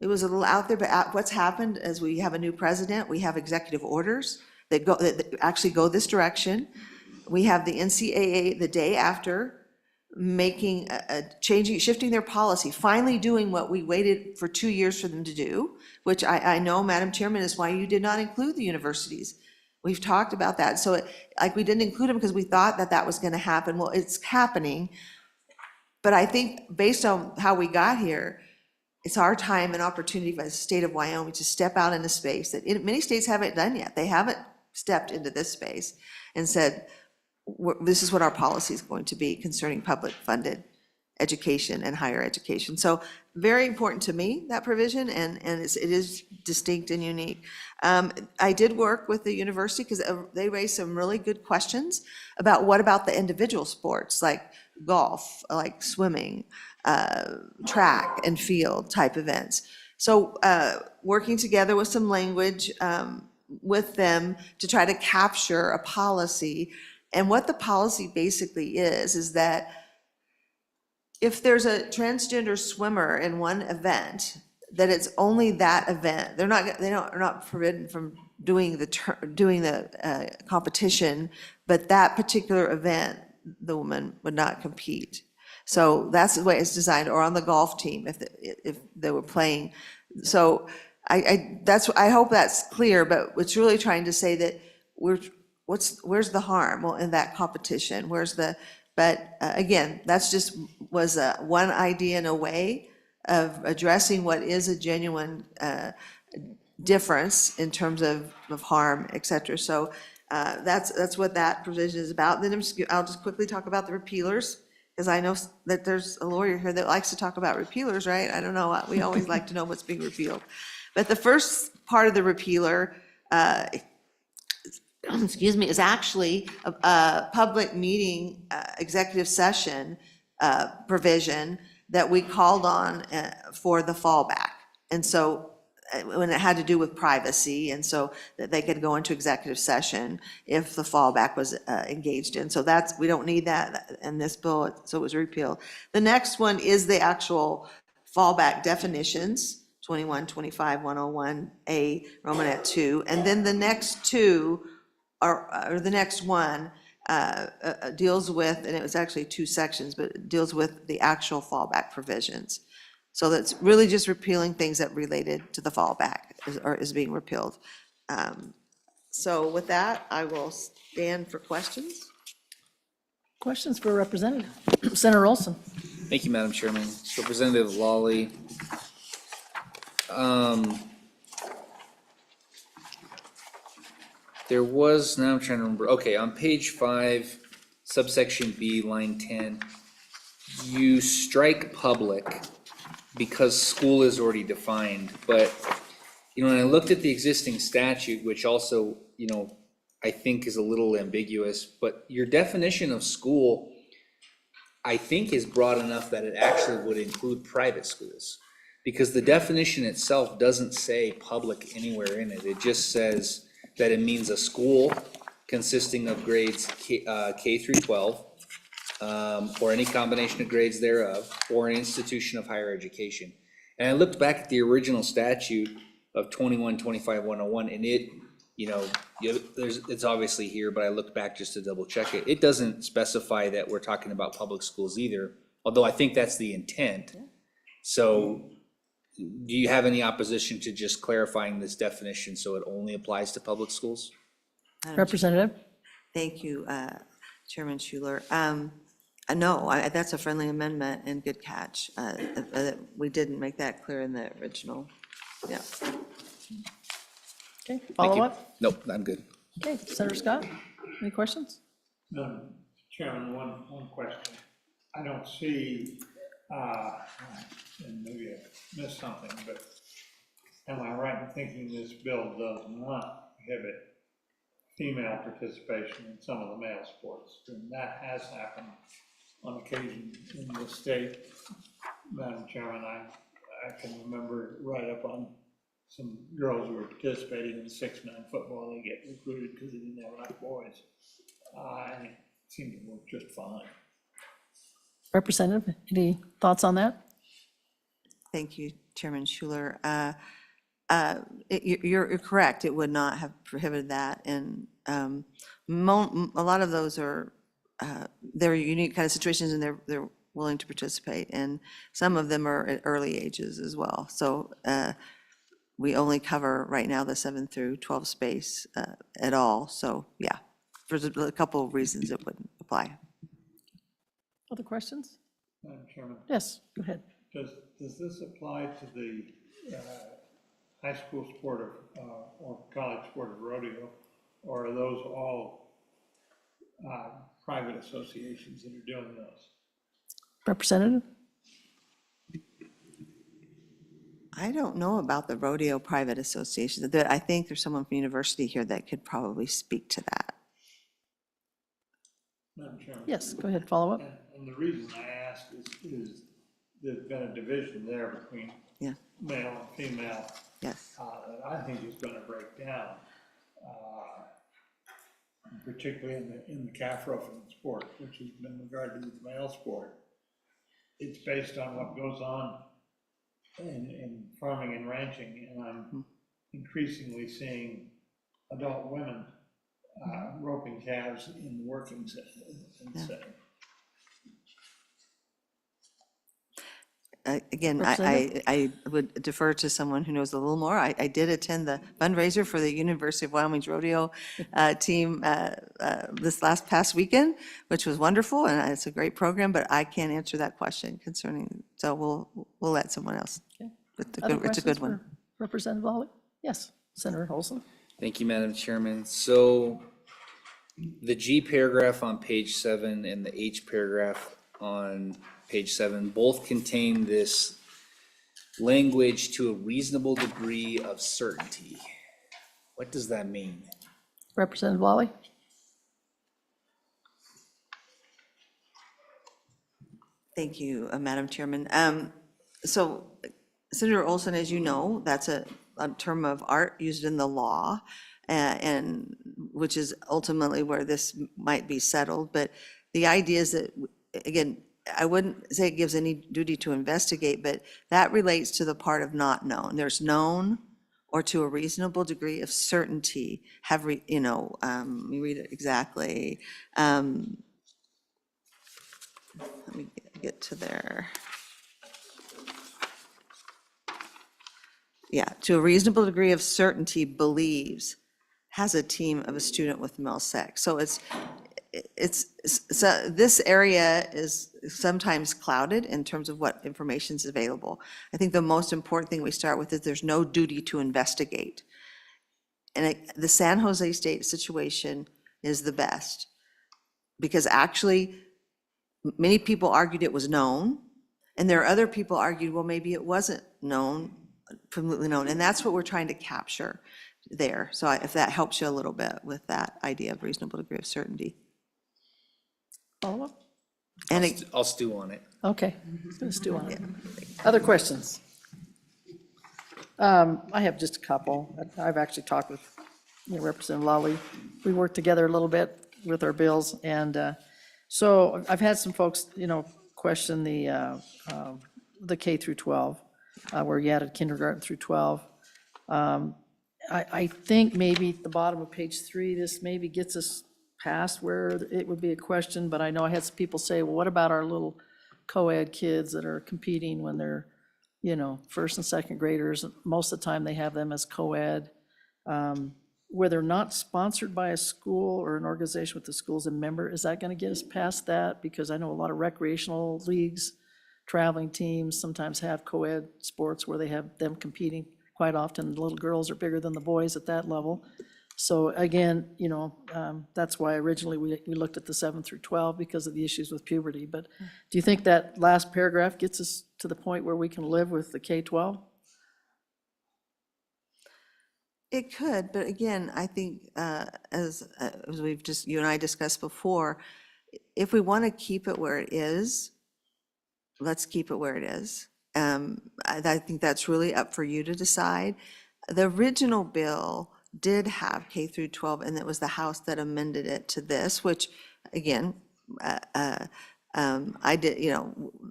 It was a little out there, but what's happened is we have a new president, we have executive orders that actually go this direction. We have the NCAA the day after making shifting their policy, finally doing what we waited for 2 years for them to do, which I know, Madam Chairman, is why you did not include the universities. We've talked about that. So we didn't include them because we thought that was going to happen. Well, it's happening. But I think based on how we got here, it's our time and opportunity by the state of Wyoming to step out into space that many states haven't done yet. They haven't stepped into this space and said, this is what our policy is going to be concerning public funded education and higher education. So very important to me, that provision, and it is distinct and unique. I did work with the university because they raised some really good questions about what about the individual sports, like golf, like swimming, track and field type events. So working together with some language with them to try to capture a policy. And what the policy basically is that if there's a transgender swimmer in one event, that it's only that event. They're not forbidden from doing the competition, but that particular event, the woman would not compete. So that's the way it's designed, or on the golf team if they were playing. So I hope that's clear, but it's really trying to say that where's the harm? Well, in that competition, but again, that's just was one idea in a way of addressing what is a genuine difference in terms of harm, et cetera. So that's what that provision is about. Then I'll just quickly talk about the repealers, because I know that there's a lawyer here that likes to talk about repealers, right? I don't know, we always like to know what's being repealed. But the first part of the repealer, excuse me, is actually a public meeting executive session provision that we called on for the fallback. And so when it had to do with privacy, and so that they could go into executive session if the fallback was engaged in. So we don't need that in this bill, so it was repealed. The next one is the actual fallback definitions, 21, 25, 101A, Romanet 2. And then the next two or the next one deals with, and it was actually two sections, but it deals with the actual fallback provisions. So that's really just repealing things that related to the fallback is being repealed. So with that, I will stand for questions. Questions for Representative? Senator Olson. Thank you, Madam Chairman. Representative Lawley. There was, now I'm trying to remember, okay, on page 5, subsection B, line 10, you strike public because school is already defined, but, when I looked at the existing statute, which also, I think is a little ambiguous, but your definition of school, I think, is broad enough that it actually would include private schools. Because the definition itself doesn't say public anywhere in it. It just says that it means a school consisting of grades K through 12, or any combination of grades thereof, or an institution of higher education. And I looked back at the original statute of 21, 25, 101, and it, it's obviously here, but I looked back just to double check it. It doesn't specify that we're talking about public schools either, although I think that's the intent. So do you have any opposition to just clarifying this definition so it only applies to public schools? Representative? Thank you, Chairman Schuler. No, that's a friendly amendment and good catch. We didn't make that clear in the original. Yeah. Okay, follow up? Nope, I'm good. Okay, Senator Scott, any questions? Chairman, one question. I don't see, and maybe I missed something, but am I right in thinking this bill does not prohibit female participation in some of the male sports? And that has happened on occasion in the state. Madam Chairman, I can remember right up on some girls who were participating in 6-man football, they get recruited because they didn't have enough boys. And it seemed to work just fine. Representative, any thoughts on that? Thank you, Chairman Schuler. You're correct, it would not have prohibited that, and a lot of those are, they're unique kind of situations, and they're willing to participate, and some of them are at early ages as well. So we only cover right now the 7 through 12 space at all, so yeah, for a couple of reasons it wouldn't apply. Other questions? Madam Chairman? Yes, go ahead. Does this apply to the high school sport or college sport of rodeo, or are those all private associations that are doing those? Representative? I don't know about the rodeo private association. I think there's someone from university here that could probably speak to that. Madam Chairman. Yes, go ahead, follow up. And the reason I ask is there's been a division there between Yeah. male and female. Yes. That I think is gonna break down, particularly in the calf roping sport, which has been regarded as the male sport. It's based on what goes on in farming and ranching, and I'm increasingly seeing adult women roping calves in working setting. Again, Representative? I would defer to someone who knows a little more. I did attend the fundraiser for the University of Wyoming's rodeo team this past weekend, which was wonderful, and it's a great program, but I can't answer that question concerning, so we'll let someone else. Okay. It's Other a questions good one. for Representative Lawley? Yes, Senator Olson? Thank you, Madam Chairman. So the G paragraph on page 7 and the H paragraph on page 7 both contain this language to a reasonable degree of certainty. What does that mean? Representative Lawley? Thank you, Madam Chairman. So Senator Olson, as you know, that's a term of art used in the law, and which is ultimately where this might be settled. But the idea is that, again, I wouldn't say it gives any duty to investigate, but that relates to the part of not known. There's known or to a reasonable degree of certainty, let me read it exactly. Let me get to there. Yeah, to a reasonable degree of certainty believes, has a team of a student with male sex. So so this area is sometimes clouded in terms of what information is available. I think the most important thing we start with is there's no duty to investigate. And the San Jose State situation is the best, because actually many people argued it was known, and there are other people argued, well, maybe it wasn't known, completely known, and that's what we're trying to capture there. So if that helps you a little bit with that idea of reasonable degree of certainty. Follow up? And I'll stew on it. Okay, let's do on it. Other questions? I have just a couple. I've actually talked with Representative Lawley. We worked together a little bit with our bills, and so I've had some folks, question the K through 12, where you added kindergarten through 12. I think maybe at the bottom of page 3, this maybe gets us past where it would be a question, but I know I had some people say, well, what about our little co-ed kids that are competing when they're, first and second graders? Most of the time they have them as co-ed. Where they're not sponsored by a school or an organization with the school as a member, is that gonna get us past that? Because I know a lot of recreational leagues, traveling teams sometimes have co-ed sports where they have them competing. Quite often, the little girls are bigger than the boys at that level. So again, that's why originally we looked at the 7 through 12 because of the issues with puberty. But do you think that last paragraph gets us to the point where we can live with the K-12? it could, but again, I think as we've just, you and I discussed before, if we want to keep it where it is, let's keep it where it is. I think that's really up for you to decide. The original bill did have K through 12, and it was the House that amended it to this, which, again, I did,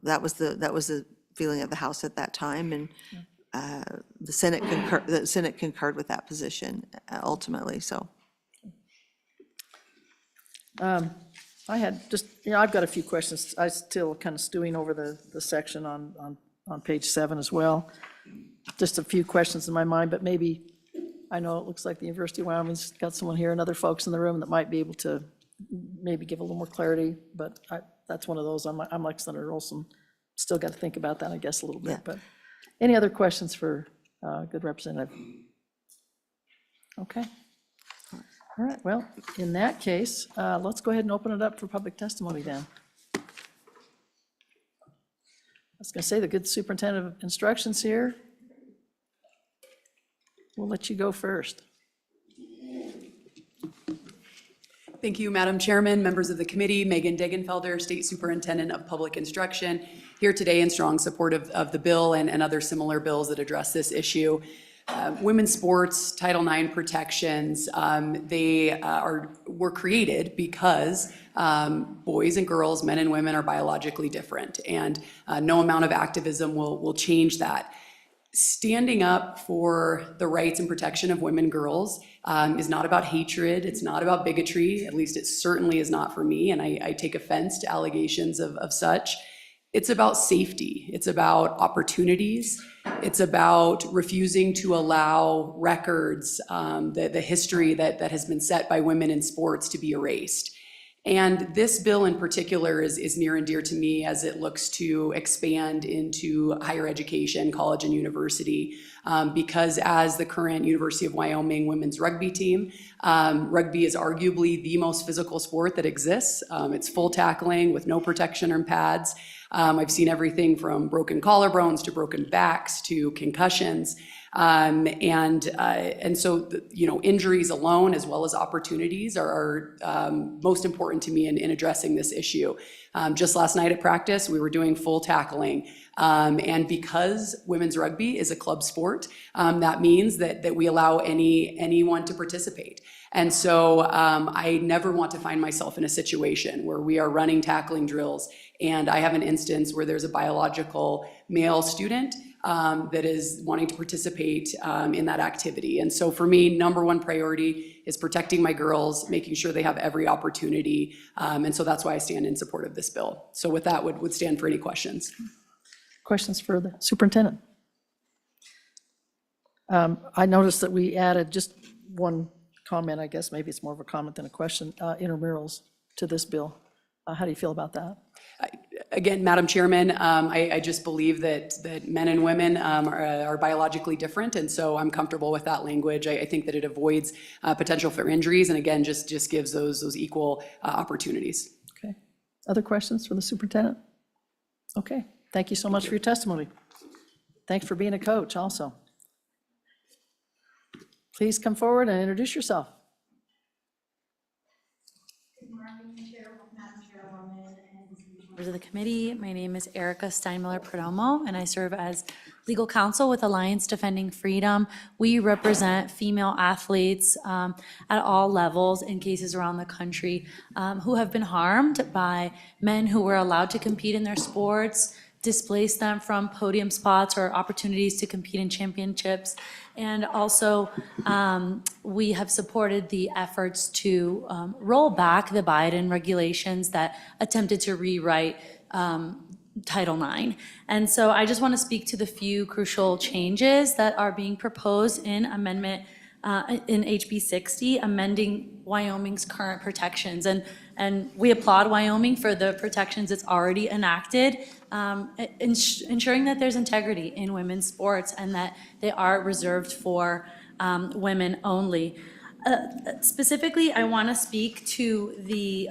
that was the feeling of the House at that time, and the Senate concurred with that position ultimately, so. I had just, I've got a few questions. I still kind of stewing over the section on page 7 as well. Just a few questions in my mind, but maybe, I know it looks like the University of Wyoming's got someone here and other folks in the room that might be able to maybe give a little more clarity, but that's one of those, I'm like Senator Olson, still got to think about that, I guess, a little bit, but any other questions for good representative? Okay. All right, well, in that case, let's go ahead and open it up for public testimony then. was gonna say, the good superintendent of instruction's here. We'll let you go first. Thank you, Madam Chairman, members of the committee, Megan Degenfelder, State Superintendent of Public Instruction, here today in strong support of the bill and other similar bills that address this issue. Women's sports, Title IX protections, were created because boys and girls, men and women are biologically different, and no amount of activism will change that. Standing up for the rights and protection of women and girls is not about hatred, it's not about bigotry, at least it certainly is not for me, and I take offense to allegations of such. It's about safety, it's about opportunities, it's about refusing to allow records, the history that has been set by women in sports to be erased. And this bill in particular is near and dear to me as it looks to expand into higher education, college and university, because as the current University of Wyoming women's rugby team, rugby is arguably the most physical sport that exists. It's full tackling with no protection or pads. I've seen everything from broken collarbones to broken backs to concussions. And so, injuries alone, as well as opportunities, are most important to me in addressing this issue. Just last night at practice, we were doing full tackling. And because women's rugby is a club sport, that means that we allow anyone to participate. And so I never want to find myself in a situation where we are running tackling drills and I have an instance where there's a biological male student that is wanting to participate in that activity. And so for me, number one priority is protecting my girls, making sure they have every opportunity. And so that's why I stand in support of this bill. So with that, would stand for any questions. Questions for the superintendent? I noticed that we added just one comment, I guess, maybe it's more of a comment than a question, intramurals to this bill. How do you feel about that? Again, Madam Chairman, I just believe that men and women are biologically different, and so I'm comfortable with that language. I think that it avoids potential for injuries, and again, just gives those equal opportunities. Okay. Other questions for the superintendent? Okay. Thank you so much for your testimony. Thanks for being a coach also. Please come forward and introduce yourself. Members of the committee, my name is Erica Steinmiller-Perdomo, and I serve as legal counsel with Alliance Defending Freedom. We represent female athletes at all levels in cases around the country who have been harmed by men who were allowed to compete in their sports, displace them from podium spots or opportunities to compete in championships. And also, we have supported the efforts to roll back the Biden regulations that attempted to rewrite Title IX. And so I just want to speak to the few crucial changes that are being proposed in amendment in HB 60, amending Wyoming's current protections. And we applaud Wyoming for the protections it's already enacted, ensuring that there's integrity in women's sports and that they are reserved for women only. Specifically, I want to speak to the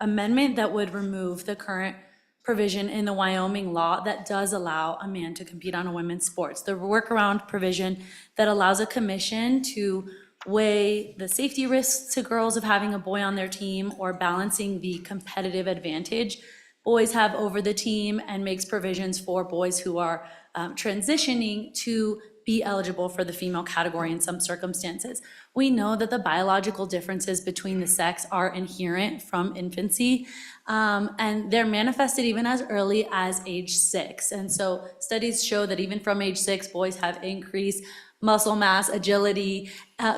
amendment that would remove the current provision in the Wyoming law that does allow a man to compete on a women's sports. The workaround provision that allows a commission to weigh the safety risks to girls of having a boy on their team or balancing the competitive advantage boys have over the team, and makes provisions for boys who are transitioning to be eligible for the female category in some circumstances. We know that the biological differences between the sex are inherent from infancy, and they're manifested even as early as age 6. And so studies show that even from age 6, boys have increased muscle mass, agility.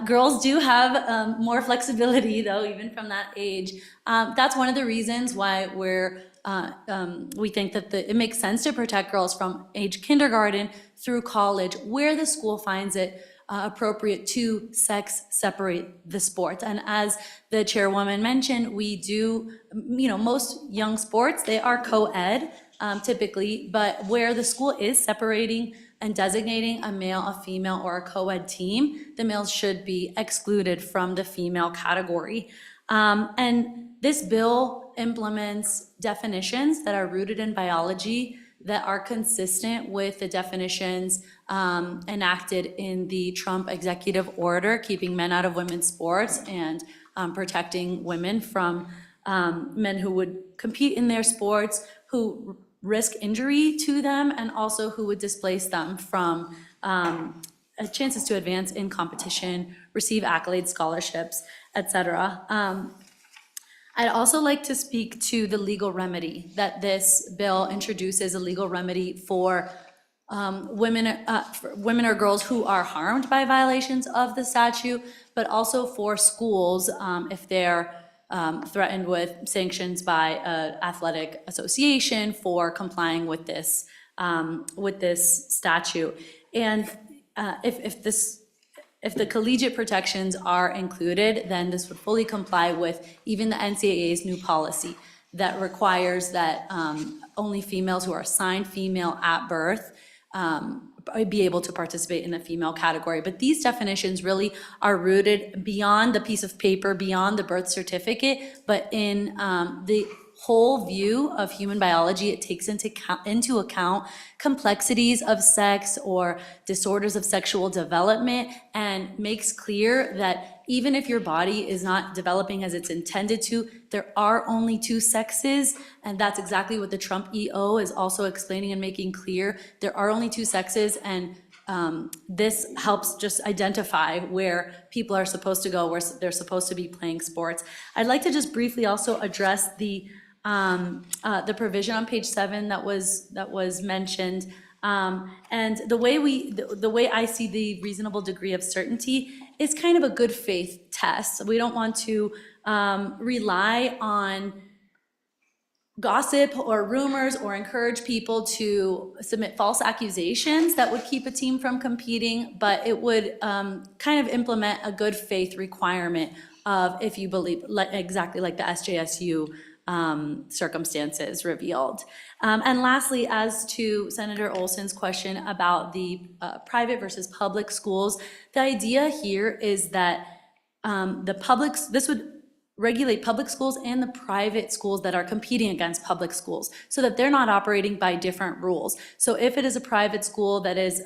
Girls do have more flexibility, though, even from that age. That's one of the reasons why we think that it makes sense to protect girls from age kindergarten through college, where the school finds it appropriate to sex separate the sports. And as the chairwoman mentioned, we do, most young sports, they are co-ed typically, but where the school is separating and designating a male, a female, or a co-ed team, the males should be excluded from the female category. And this bill implements definitions that are rooted in biology that are consistent with the definitions enacted in the Trump executive order, keeping men out of women's sports and protecting women from men who would compete in their sports, who risk injury to them, and also who would displace them from chances to advance in competition, receive accolades, scholarships, etc. I'd also like to speak to the legal remedy, that this bill introduces a legal remedy for women or girls who are harmed by violations of the statute, but also for schools if they're threatened with sanctions by an athletic association for complying with this statute. And if the collegiate protections are included, then this would fully comply with even the NCAA's new policy that requires that only females who are assigned female at birth be able to participate in the female category. But these definitions really are rooted beyond the piece of paper, beyond the birth certificate, but in the whole view of human biology. It takes into account complexities of sex or disorders of sexual development, and makes clear that even if your body is not developing as it's intended to, there are only two sexes, and that's exactly what the Trump EO is also explaining and making clear. There are only two sexes, and this helps just identify where people are supposed to go, where they're supposed to be playing sports. I'd like to just briefly also address the provision on page 7 that was mentioned. And the way I see the reasonable degree of certainty is kind of a good faith test. We don't want to rely on gossip or rumors or encourage people to submit false accusations that would keep a team from competing, but it would kind of implement a good faith requirement of if you believe, exactly like the SJSU circumstances revealed. And lastly, as to Senator Olson's question about the private versus public schools, the idea here is that this would regulate public schools and the private schools that are competing against public schools, so that they're not operating by different rules. So if it is a private school that is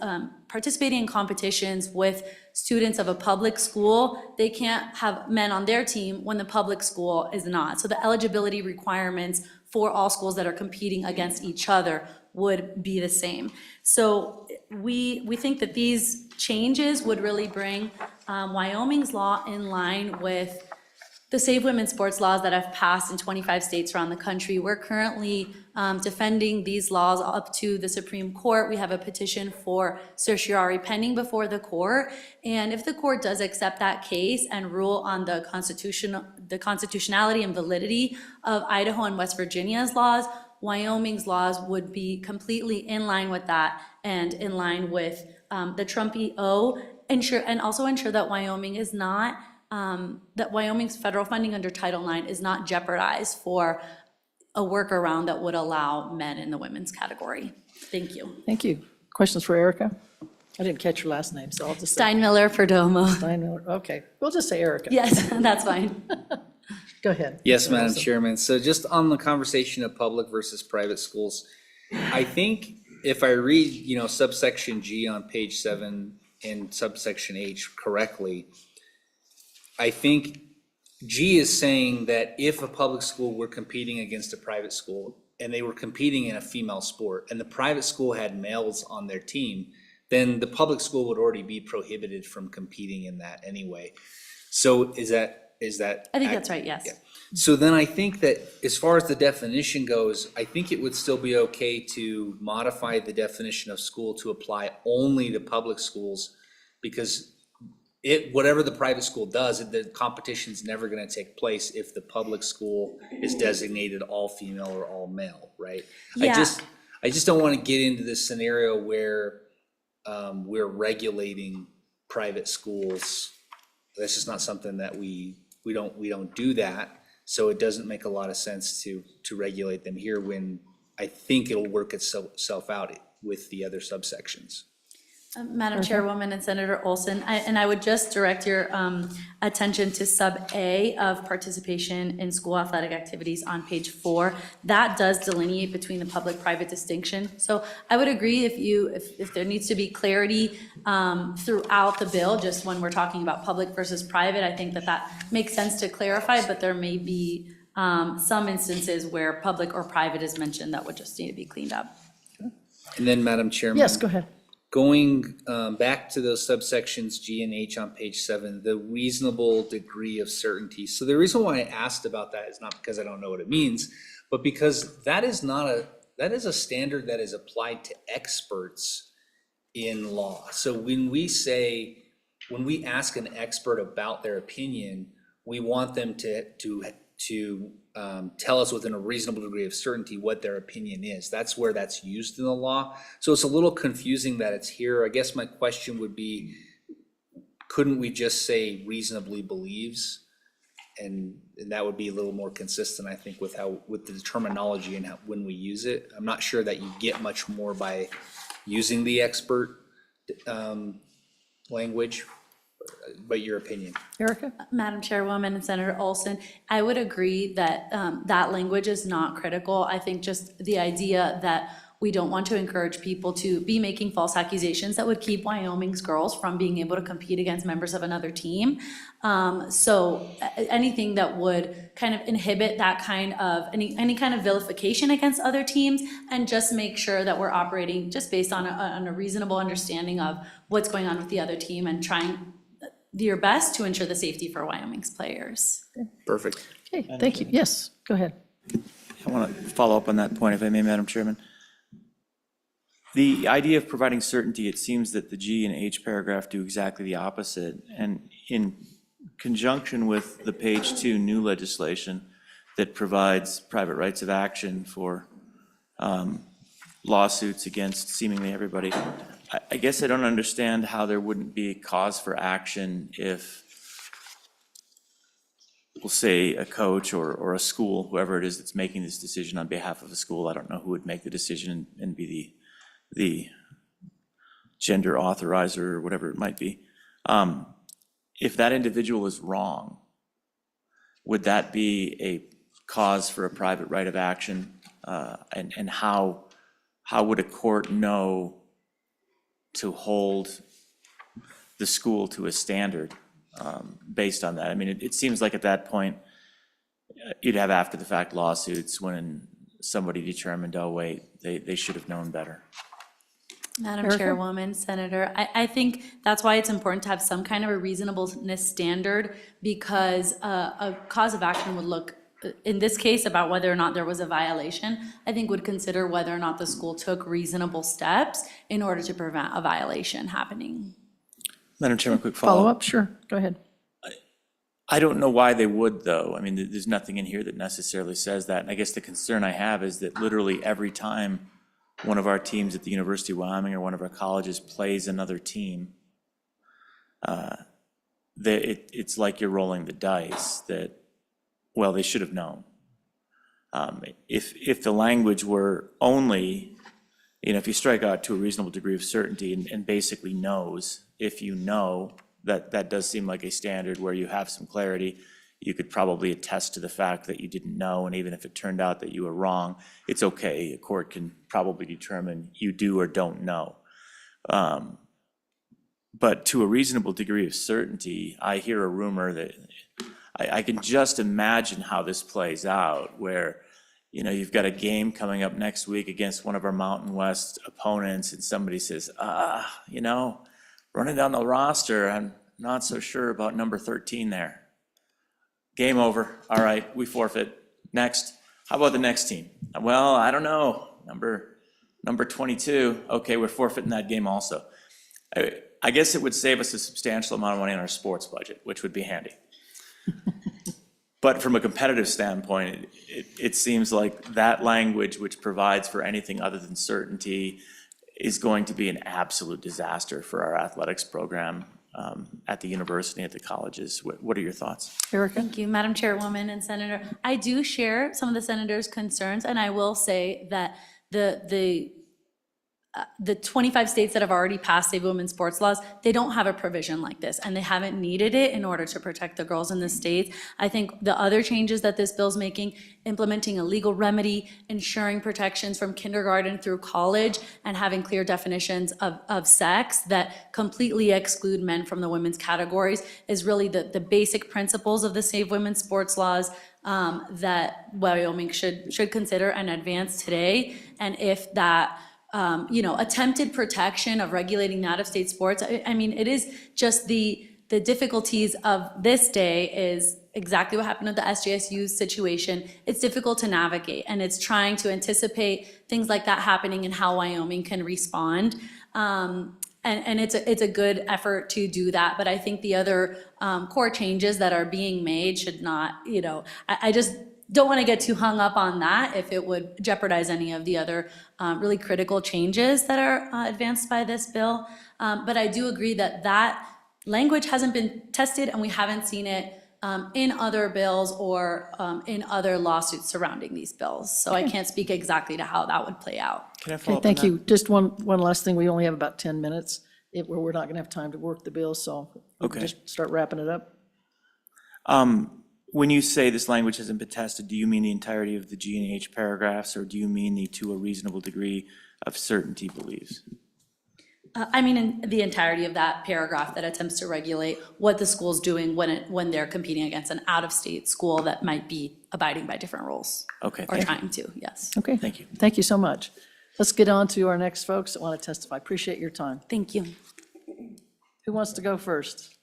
participating in competitions with students of a public school, they can't have men on their team when the public school is not. So the eligibility requirements for all schools that are competing against each other would be the same. So we think that these changes would really bring Wyoming's law in line with the Save Women's Sports laws that have passed in 25 states around the country. We're currently defending these laws up to the Supreme Court. We have a petition for certiorari pending before the court. And if the court does accept that case and rule on the constitutionality and validity of Idaho and West Virginia's laws, Wyoming's laws would be completely in line with that and in line with the Trump EO, and also ensure that Wyoming is not that Wyoming's federal funding under Title IX is not jeopardized for a workaround that would allow men in the women's category. Thank you. Thank you. Questions for Erica? I didn't catch your last name, so I'll just say. Steinmiller Perdomo. Steinmiller, okay. We'll just say Erica. Yes, that's fine. Go ahead. Yes, Madam Chairman. So just on the conversation of public versus private schools, I think if I read, subsection G on page 7 and subsection H correctly, I think G is saying that if a public school were competing against a private school and they were competing in a female sport and the private school had males on their team, then the public school would already be prohibited from competing in that anyway. So is that? I think that's right, yes. Yeah. So then I think that as far as the definition goes, I think it would still be okay to modify the definition of school to apply only to public schools, because whatever the private school does, the competition's never gonna take place if the public school is designated all female or all male, right? Yeah. I just don't wanna get into this scenario where we're regulating private schools. That's just not something that we don't do that. So it doesn't make a lot of sense to regulate them here when I think it'll work itself out with the other subsections. Madam Chairwoman and Senator Olson, and I would just direct your attention to sub A of participation in school athletic activities on page 4. That does delineate between the public-private distinction. So I would agree if there needs to be clarity throughout the bill, just when we're talking about public versus private, I think that makes sense to clarify, but there may be some instances where public or private is mentioned that would just need to be cleaned up. And then, Madam Chairman. Yes, go ahead. Going back to those subsections G and H on page 7, the reasonable degree of certainty. So the reason why I asked about that is not because I don't know what it means, but because that is a standard that is applied to experts in law. So when we ask an expert about their opinion, we want them to tell us within a reasonable degree of certainty what their opinion is. That's where that's used in the law. So it's a little confusing that it's here. I guess my question would be, couldn't we just say reasonably believes? And that would be a little more consistent, I think, with the terminology and when we use it. I'm not sure that you get much more by using the expert language, but your opinion. Erica? Madam Chairwoman and Senator Olson, I would agree that that language is not critical. I think just the idea that we don't want to encourage people to be making false accusations that would keep Wyoming's girls from being able to compete against members of another team. So anything that would kind of inhibit that kind of, any kind of vilification against other teams, and just make sure that we're operating just based on a reasonable understanding of what's going on with the other team and trying your best to ensure the safety for Wyoming's players. Perfect. Okay, thank you. Yes, go ahead. I want to follow up on that point, if I may, Madam Chairman. The idea of providing certainty, it seems that the G and H paragraph do exactly the opposite. And in conjunction with the page 2 new legislation that provides private rights of action for lawsuits against seemingly everybody, I guess I don't understand how there wouldn't be cause for action if, we'll say, a coach or a school, whoever it is that's making this decision on behalf of a school, I don't know who would make the decision and be the gender authorizer or whatever it might be. If that individual is wrong, would that be a cause for a private right of action? And how would a court know to hold the school to a standard based on that? I mean, it seems like at that point, you'd have after the fact lawsuits when somebody determined, oh wait, they should have known better. Madam Erica? Chairwoman, Senator, I think that's why it's important to have some kind of a reasonableness standard, because a cause of action would look, in this case, about whether or not there was a violation, I think would consider whether or not the school took reasonable steps in order to prevent a violation happening. Madam Chairman, quick follow-up. Follow up? Sure, go ahead. I don't know why they would, though. I mean, there's nothing in here that necessarily says that. And I guess the concern I have is that literally every time one of our teams at the University of Wyoming or one of our colleges plays another team, it's like you're rolling the dice that, well, they should have known. If the language were only, if you strike out to a reasonable degree of certainty and basically knows, if you know, that does seem like a standard where you have some clarity. You could probably attest to the fact that you didn't know, and even if it turned out that you were wrong, it's okay. A court can probably determine you do or don't know. But to a reasonable degree of certainty, I hear a rumor that I can just imagine how this plays out, where you've got a game coming up next week against one of our Mountain West opponents, and somebody says, running down the roster, I'm not so sure about number 13 there. Game over. All right, we forfeit. Next. How about the next team? Well, I don't know. Number 22. Okay, we're forfeiting that game also. I guess it would save us a substantial amount of money in our sports budget, which would be handy. But from a competitive standpoint, it seems like that language, which provides for anything other than certainty, is going to be an absolute disaster for our athletics program at the university, at the colleges. What are your thoughts? Erica? Thank you, Madam Chairwoman and Senator. I do share some of the senator's concerns, and I will say that the the 25 states that have already passed Save Women's Sports laws, they don't have a provision like this, and they haven't needed it in order to protect the girls in the states. I think the other changes that this bill's making, implementing a legal remedy, ensuring protections from kindergarten through college, and having clear definitions of sex that completely exclude men from the women's categories, is really the basic principles of the Save Women's Sports laws that Wyoming should consider and advance today. And if that attempted protection of regulating out-of-state sports, I mean, it is just the difficulties of this day is exactly what happened with the SJSU situation. It's difficult to navigate, and it's trying to anticipate things like that happening and how Wyoming can respond. And it's a good effort to do that, but I think the other core changes that are being made should not, I just don't want to get too hung up on that if it would jeopardize any of the other really critical changes that are advanced by this bill. But I do agree that that language hasn't been tested, and we haven't seen it in other bills or in other lawsuits surrounding these bills. So I can't speak exactly to how that would play out. Can I follow Okay, up on thank that? you. Just one last thing. We only have about 10 minutes where we're not going to have time to work the bill, so we can Okay. just start wrapping it up. When you say this language hasn't been tested, do you mean the entirety of the G and H paragraphs, or do you mean the to a reasonable degree of certainty beliefs? I mean, in the entirety of that paragraph that attempts to regulate what the school's doing when they're competing against an out-of-state school that might be abiding by different rules. Okay, Or thank you. trying to, yes. Okay. Thank you. Thank you so much. Let's get on to our next folks that want to testify. Appreciate your time. Thank you. Who wants to go first?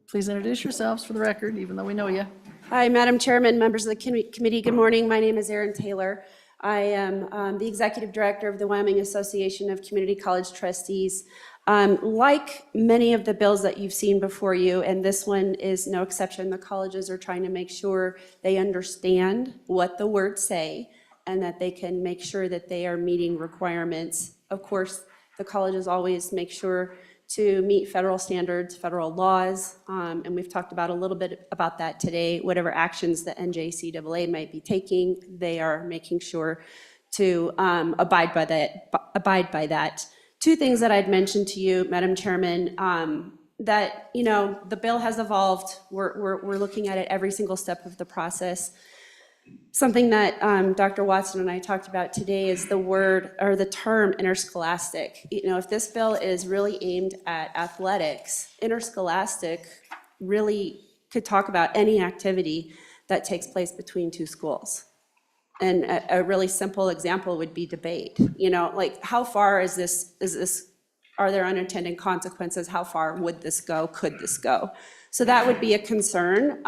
Please introduce yourselves for the record, even though we know you. Hi, Madam Chairman, members of the committee, good morning. My name is Erin Taylor. I am the Executive Director of the Wyoming Association of Community College Trustees. Like many of the bills that you've seen before you, and this one is no exception, the colleges are trying to make sure they understand what the words say and that they can make sure that they are meeting requirements. Of course, the colleges always make sure to meet federal standards, federal laws, and we've talked about a little bit about that today. Whatever actions the NJCAA might be taking, they are making sure to abide by that. Two things that I'd mentioned to you, Madam Chairman, that the bill has evolved. We're looking at it every single step of the process. Something that Dr. Watson and I talked about today is the word or the term interscholastic. If this bill is really aimed at athletics, interscholastic really could talk about any activity that takes place between two schools. And a really simple example would be debate. Like how far is this, are there unintended consequences? How far would this go? Could this go? So that would be a concern.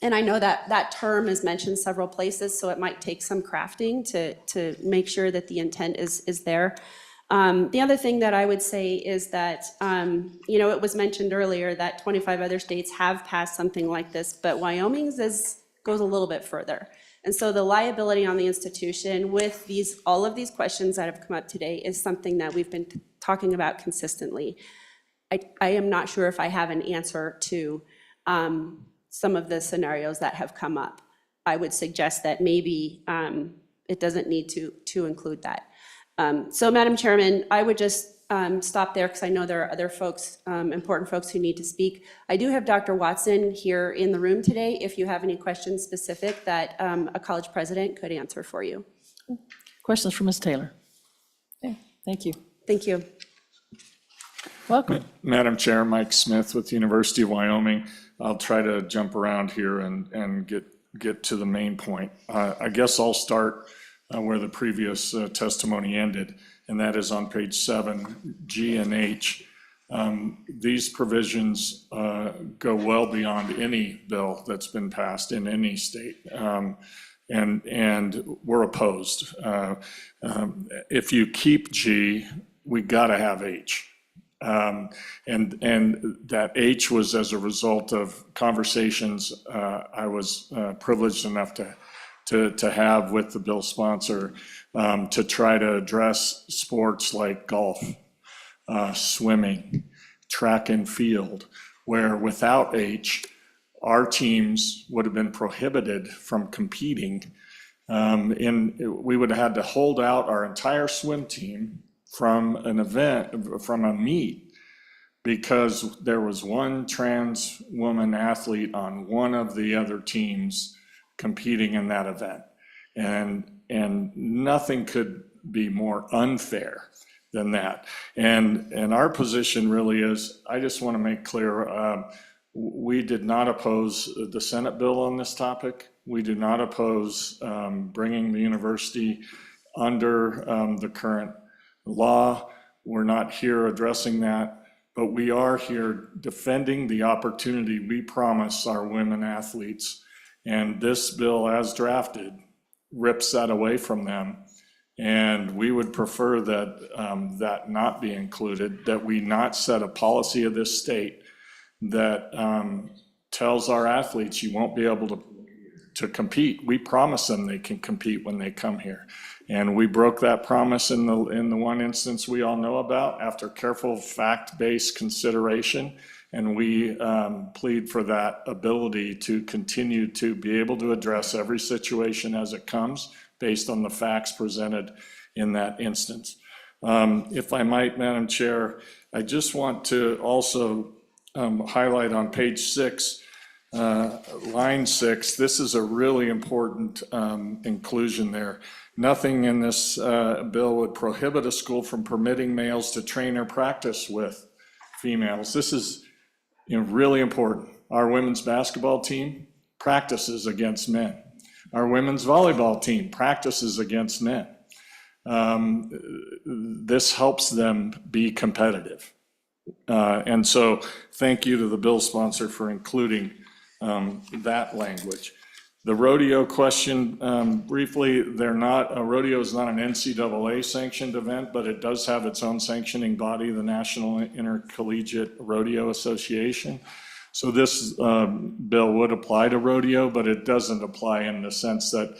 And I know that that term is mentioned several places, so it might take some crafting to make sure that the intent is there. The other thing that I would say is that, it was mentioned earlier that 25 other states have passed something like this, but Wyoming's goes a little bit further. And so the liability on the institution with all of these questions that have come up today is something that we've been talking about consistently. I am not sure if I have an answer to some of the scenarios that have come up. I would suggest that maybe it doesn't need to include that. So Madam Chairman, I would just stop there because I know there are other folks, important folks who need to speak. I do have Dr. Watson here in the room today if you have any questions specific that a college president could answer for you. Questions for Ms. Taylor? Okay, thank you. Thank you. Welcome. Madam Chair, Mike Smith with the University of Wyoming. I'll try to jump around here and get to the main point. I guess I'll start where the previous testimony ended, and that is on page 7, G and H. These provisions go well beyond any bill that's been passed in any state, and we're opposed. If you keep G, we gotta have H. And that H was as a result of conversations I was privileged enough to have with the bill sponsor to try to address sports like golf, swimming, track and field, where without H, our teams would have been prohibited from competing We would have had to hold out our entire swim team from an event, from a meet, because there was one trans woman athlete on one of the other teams competing in that event. And nothing could be more unfair than that. And our position really is, I just want to make clear, we did not oppose the Senate bill on this topic. We do not oppose bringing the university under the current law. We're not here addressing that, but we are here defending the opportunity we promise our women athletes. And this bill, as drafted, rips that away from them. And we would prefer that that not be included, that we not set a policy of this state that tells our athletes you won't be able to compete. We promise them they can compete when they come here. And we broke that promise in the one instance we all know about after careful fact-based consideration. And we plead for that ability to continue to be able to address every situation as it comes based on the facts presented in that instance. If I might, Madam Chair, I just want to also highlight on page 6, line 6, this is a really important inclusion there. Nothing in this bill would prohibit a school from permitting males to train or practice with females. This is really important. Our women's basketball team practices against men. Our women's volleyball team practices against men. This helps them be competitive. And so thank you to the bill sponsor for including that language. The rodeo question, briefly, a rodeo is not an NCAA sanctioned event, but it does have its own sanctioning body, the National Intercollegiate Rodeo Association. So this bill would apply to rodeo, but it doesn't apply in the sense that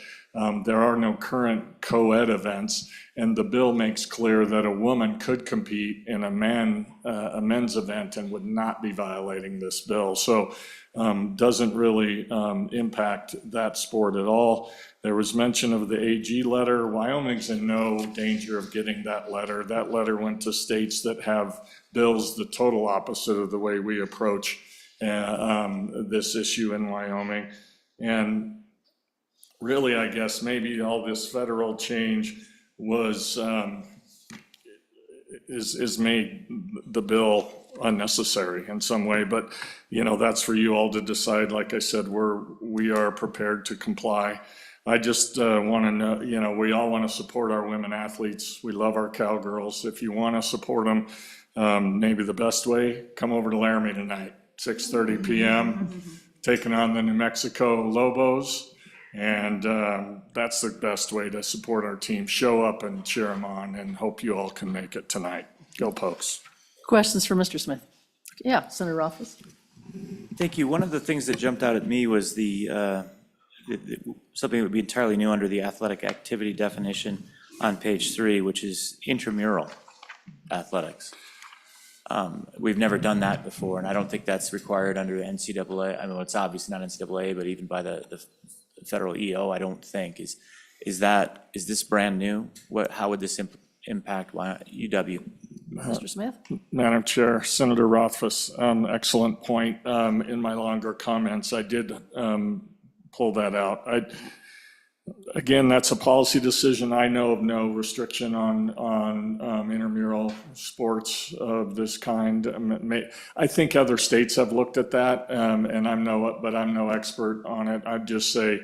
there are no current co-ed events, and the bill makes clear that a woman could compete in a men's event and would not be violating this bill. So doesn't really impact that sport at all. There was mention of the AG letter. Wyoming's in no danger of getting that letter. That letter went to states that have bills the total opposite of the way we approach this issue in Wyoming. And really, I guess maybe all this federal change was is made the bill unnecessary in some way, but that's for you all to decide. Like I said, we are prepared to comply. I just want to know, we all want to support our women athletes. We love our Cowgirls. If you want to support them, maybe the best way, come over to Laramie tonight, 6:30 p.m., taking on the New Mexico Lobos. And that's the best way to support our team. Show up and cheer them on, and hope you all can make it tonight. Go Pokes. Questions for Mr. Smith? Yeah, Senator Rothfuss. Thank you. One of the things that jumped out at me was something that would be entirely new under the athletic activity definition on page 3, which is intramural athletics. We've never done that before, and I don't think that's required under the NCAA. I mean, it's obviously not NCAA, but even by the federal EO, I don't think. Is this brand new? How would this impact UW? Mr. Smith? Madam Chair, Senator Rothfuss, excellent point. In my longer comments, I did pull that out. Again, that's a policy decision. I know of no restriction on intramural sports of this kind. I think other states have looked at that, and I'm no expert on it. I'd just say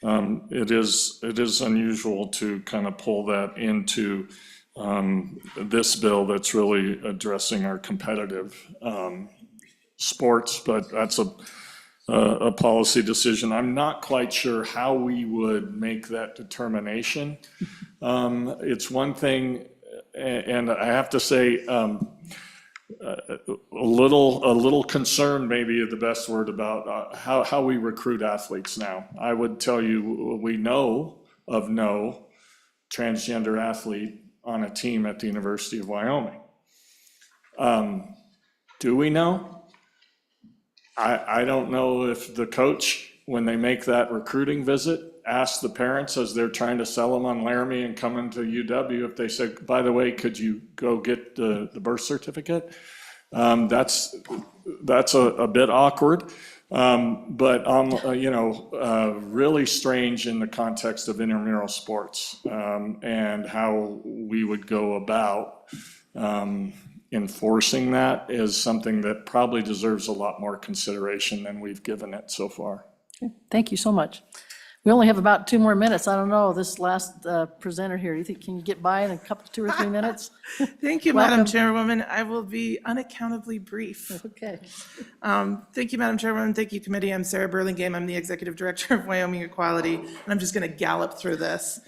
it is unusual to kind of pull that into this bill that's really addressing our competitive sports, but that's a policy decision. I'm not quite sure how we would make that determination. It's one thing, and I have to say, a little concerned maybe is the best word about how we recruit athletes now. I would tell you, we know of no transgender athlete on a team at the University of Wyoming. Do we know? I don't know if the coach, when they make that recruiting visit, ask the parents as they're trying to sell them on Laramie and come into UW, if they said, by the way, could you go get the birth certificate? That's a bit awkward. But, really strange in the context of intramural sports, and how we would go about, enforcing that is something that probably deserves a lot more consideration than we've given it so far. Thank you so much. We only have about 2 more minutes. I don't know, this last presenter here, do you think, can you get by in a couple, 2 or 3 minutes? Thank you, Madam Chairwoman. I will be unaccountably brief. Okay. Thank you, Madam Chairwoman. Thank you, committee. I'm Sarah Burlingame. I'm the Executive Director of Wyoming Equality, and I'm just going to gallop through this.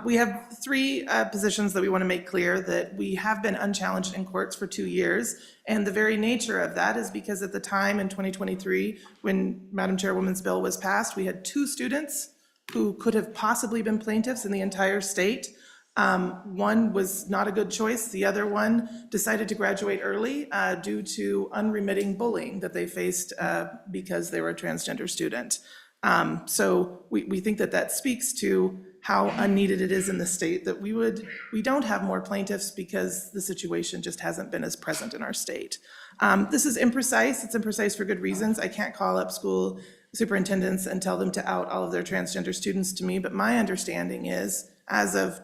We have 3 positions that we want to make clear that we have been unchallenged in courts for 2 years, and the very nature of that is because at the time in 2023, when Madam Chairwoman's bill was passed, we had 2 students who could have possibly been plaintiffs in the entire state. One was not a good choice. The other one decided to graduate early due to unremitting bullying that they faced because they were a transgender student. So we think that that speaks to how unneeded it is in the state, that we don't have more plaintiffs because the situation just hasn't been as present in our state. This is imprecise. It's imprecise for good reasons. I can't call up school superintendents and tell them to out all of their transgender students to me, but my understanding is, as of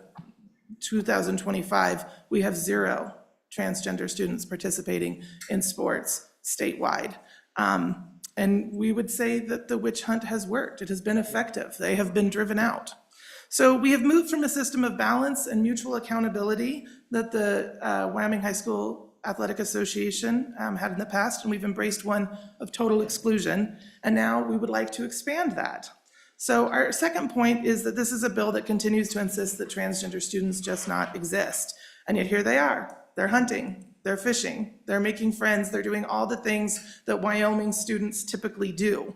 2025, we have 0 transgender students participating in sports statewide. And we would say that the witch hunt has worked. It has been effective. They have been driven out. So we have moved from a system of balance and mutual accountability that the Wyoming High School Athletic Association had in the past, and we've embraced one of total exclusion, and now we would like to expand that. So our second point is that this is a bill that continues to insist that transgender students just not exist, and yet here they are. They're hunting, they're fishing, they're making friends, they're doing all the things that Wyoming students typically do.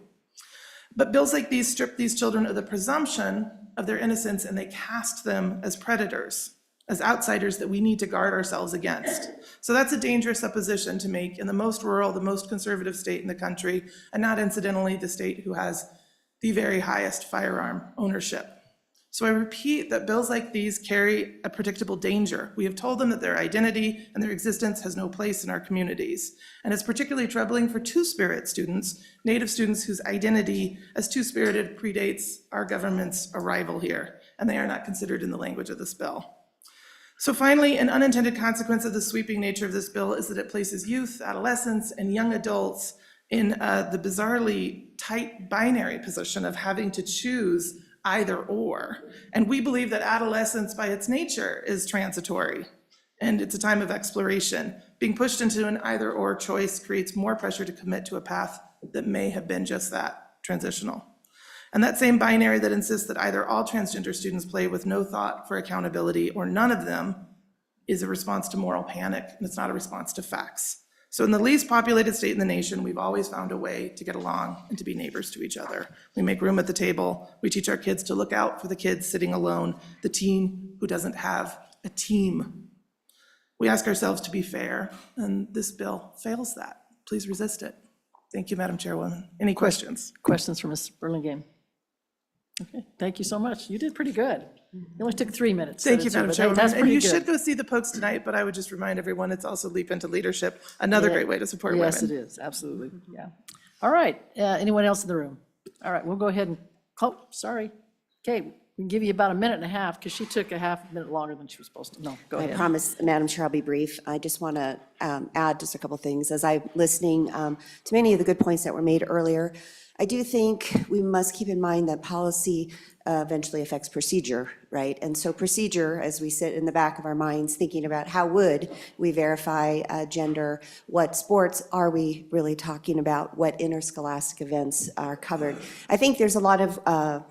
But bills like these strip these children of the presumption of their innocence, and they cast them as predators, as outsiders that we need to guard ourselves against. So that's a dangerous supposition to make in the most rural, the most conservative state in the country, and not incidentally the state who has the very highest firearm ownership. So I repeat that bills like these carry a predictable danger. We have told them that their identity and their existence has no place in our communities. And it's particularly troubling for Two-Spirit students, Native students whose identity as Two-Spirited predates our government's arrival here, and they are not considered in the language of this bill. So finally, an unintended consequence of the sweeping nature of this bill is that it places youth, adolescents, and young adults in the bizarrely tight binary position of having to choose either or. And we believe that adolescence by its nature is transitory, and it's a time of exploration. Being pushed into an either or choice creates more pressure to commit to a path that may have been just that, transitional. And that same binary that insists that either all transgender students play with no thought for accountability or none of them is a response to moral panic, and it's not a response to facts. So in the least populated state in the nation, we've always found a way to get along and to be neighbors to each other. We make room at the table. We teach our kids to look out for the kids sitting alone, the teen who doesn't have a team. We ask ourselves to be fair, and this bill fails that. Please resist it. Thank you, Madam Chairwoman. Any questions? Questions for Ms. Burlingame? Okay, thank you so much. You did pretty good. It only took 3 minutes. Thank you, Madam Chairwoman. That's And pretty you good. should go see the Pokes tonight, but I would just remind everyone, it's also Leap Into Leadership, another Yeah. great way to support women. Yes, it is, absolutely, yeah. All right, anyone else in the room? All right, we'll go ahead and, oh, sorry. Okay, we can give you about a minute and a half, because she took a half a minute longer than she was supposed to. No, go ahead. I promise, Madam Chair, I'll be brief. I just want to add just a couple things. As I'm listening to many of the good points that were made earlier, I do think we must keep in mind that policy eventually affects procedure, right? And so procedure, as we sit in the back of our minds thinking about how would we verify gender, what sports are we really talking about, what interscholastic events are covered. I think there's a lot of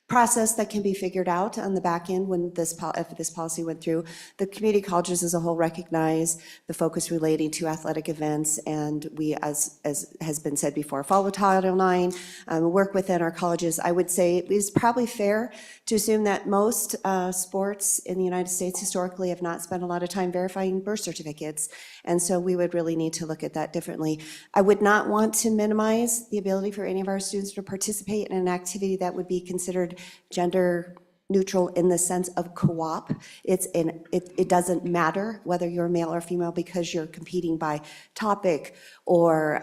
process that can be figured out on the back end when if this policy went through. The community colleges as a whole recognize the focus relating to athletic events, and we, as has been said before, follow Title IX, work within our colleges. I would say it is probably fair to assume that most sports in the United States historically have not spent a lot of time verifying birth certificates, and so we would really need to look at that differently. I would not want to minimize the ability for any of our students to participate in an activity that would be considered gender neutral in the sense of co-op. It doesn't matter whether you're male or female because you're competing by topic or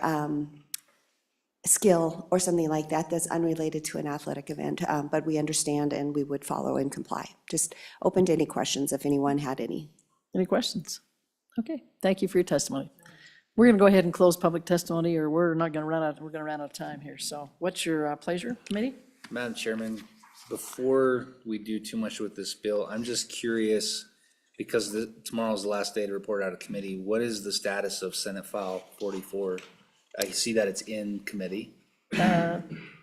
skill or something like that that's unrelated to an athletic event. But we understand and we would follow and comply. Just open to any questions if anyone had any. Any questions? Okay, thank you for your testimony. We're going to go ahead and close public testimony, or we're not going to run out, we're going to run out of time here. So what's your pleasure, committee? Madam Chairman, before we do too much with this bill, I'm just curious, because tomorrow's the last day to report out of committee, what is the status of Senate File 44? I see that it's in committee.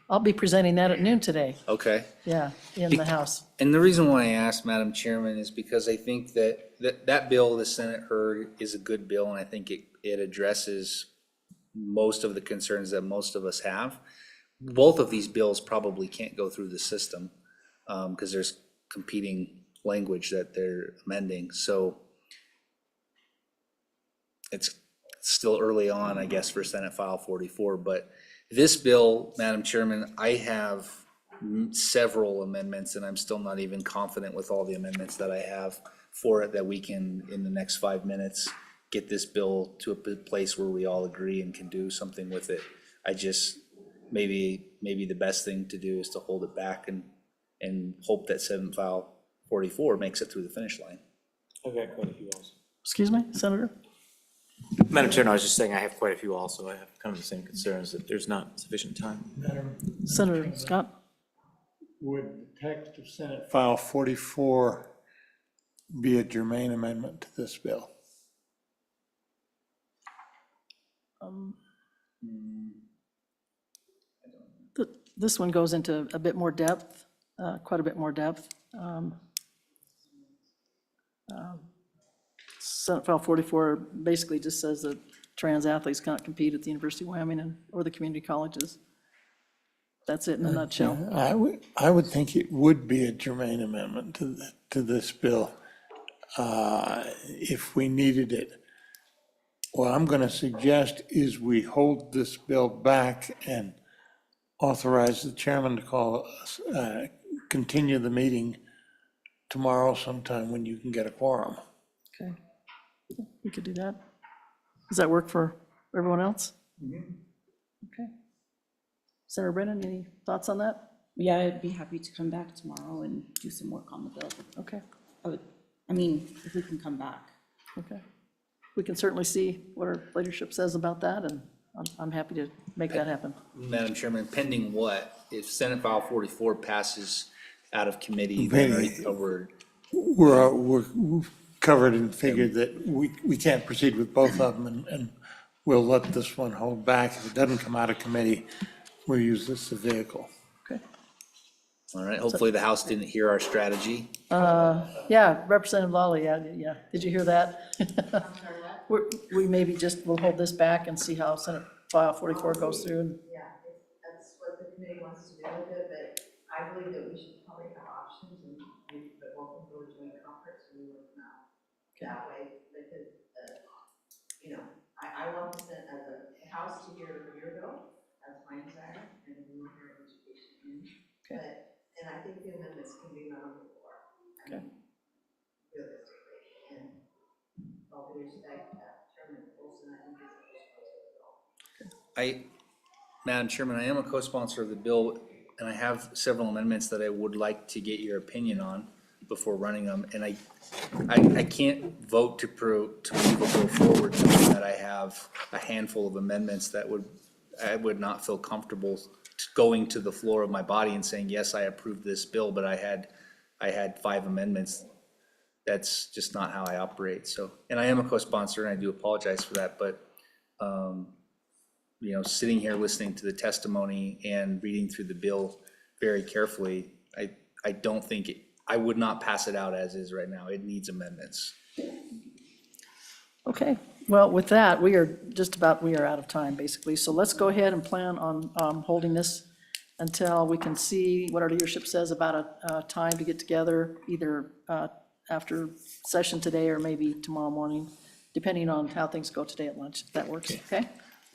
I'll be presenting that at noon today. Okay. Yeah, in the House. And the reason why I asked, Madam Chairman, is because I think that bill the Senate heard is a good bill, and I think it addresses most of the concerns that most of us have. Both of these bills probably can't go through the system because there's competing language that they're amending. So it's still early on, I guess, for Senate File 44. But this bill, Madam Chairman, I have several amendments, and I'm still not even confident with all the amendments that I have for it, that we can, in the next 5 minutes, get this bill to a place where we all agree and can do something with it. I just, maybe the best thing to do is to hold it back and hope that Senate File 44 makes it through the finish line. Okay, quite a few also. Excuse me, Senator? Madam Chair, no, I was just saying I have quite a few also. I have kind of the same concerns that there's not sufficient time. Senator Scott? Would the text of Senate File 44 be a germane amendment to this bill? This one goes into a bit more depth, quite a bit more depth. Senate File 44 basically just says that trans athletes cannot compete at the University of Wyoming or the community colleges. That's it in a nutshell. I would think it would be a germane amendment to this bill if we needed it. What I'm going to suggest is we hold this bill back and authorize the chairman to call us, continue the meeting tomorrow sometime when you can get a quorum. Okay, we could do that. Does that work for everyone else? Okay. Senator Brennan, any thoughts on that? Yeah, I'd be happy to come back tomorrow and do some work on the bill. Okay, I mean, if we can come back. okay. We can certainly see what our leadership says about that, and I'm happy to make that happen. Madam Chairman, pending what? If Senate File 44 passes out of committee, then We're covered and figured that we can't proceed with both of them, and we'll let this one hold back. If it doesn't come out of committee, we'll use this as a vehicle. Okay. all right, hopefully the House didn't hear our strategy. Yeah, Representative Lawley, yeah. Did you hear that? We maybe just, we'll hold this back and see how Senate File 44 goes through. Yeah, that's what the committee wants to do with it, but I believe that we should probably have options and we, but welcome to a joint conference, we would know that way, because, I want the House to hear your bill, that's my desire, and we want your education in. But, and I think the amendments can be run on the floor. Okay. Realistically, and all due respect, Chairman Olson, I think is a Madam Chairman, I am a co-sponsor of the bill, and I have several amendments that I would like to get your opinion on before running them, and I can't vote to move a bill forward knowing that I have a handful of amendments that I would not feel comfortable going to the floor of my body and saying, yes, I approve this bill, but I had 5 amendments. That's just not how I operate, so, and I am a co-sponsor, and I do apologize for that, but, sitting here listening to the testimony and reading through the bill very carefully, I don't think, I would not pass it out as is right now. It needs amendments. Okay, well, with that, we are out of time, basically. So let's go ahead and plan on holding this until we can see what our leadership says about a time to get together, either after session today or maybe tomorrow morning, depending on how things go today at lunch, if that works, okay?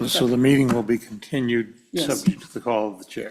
So the meeting will be continued, Yes. subject to the call of the chair.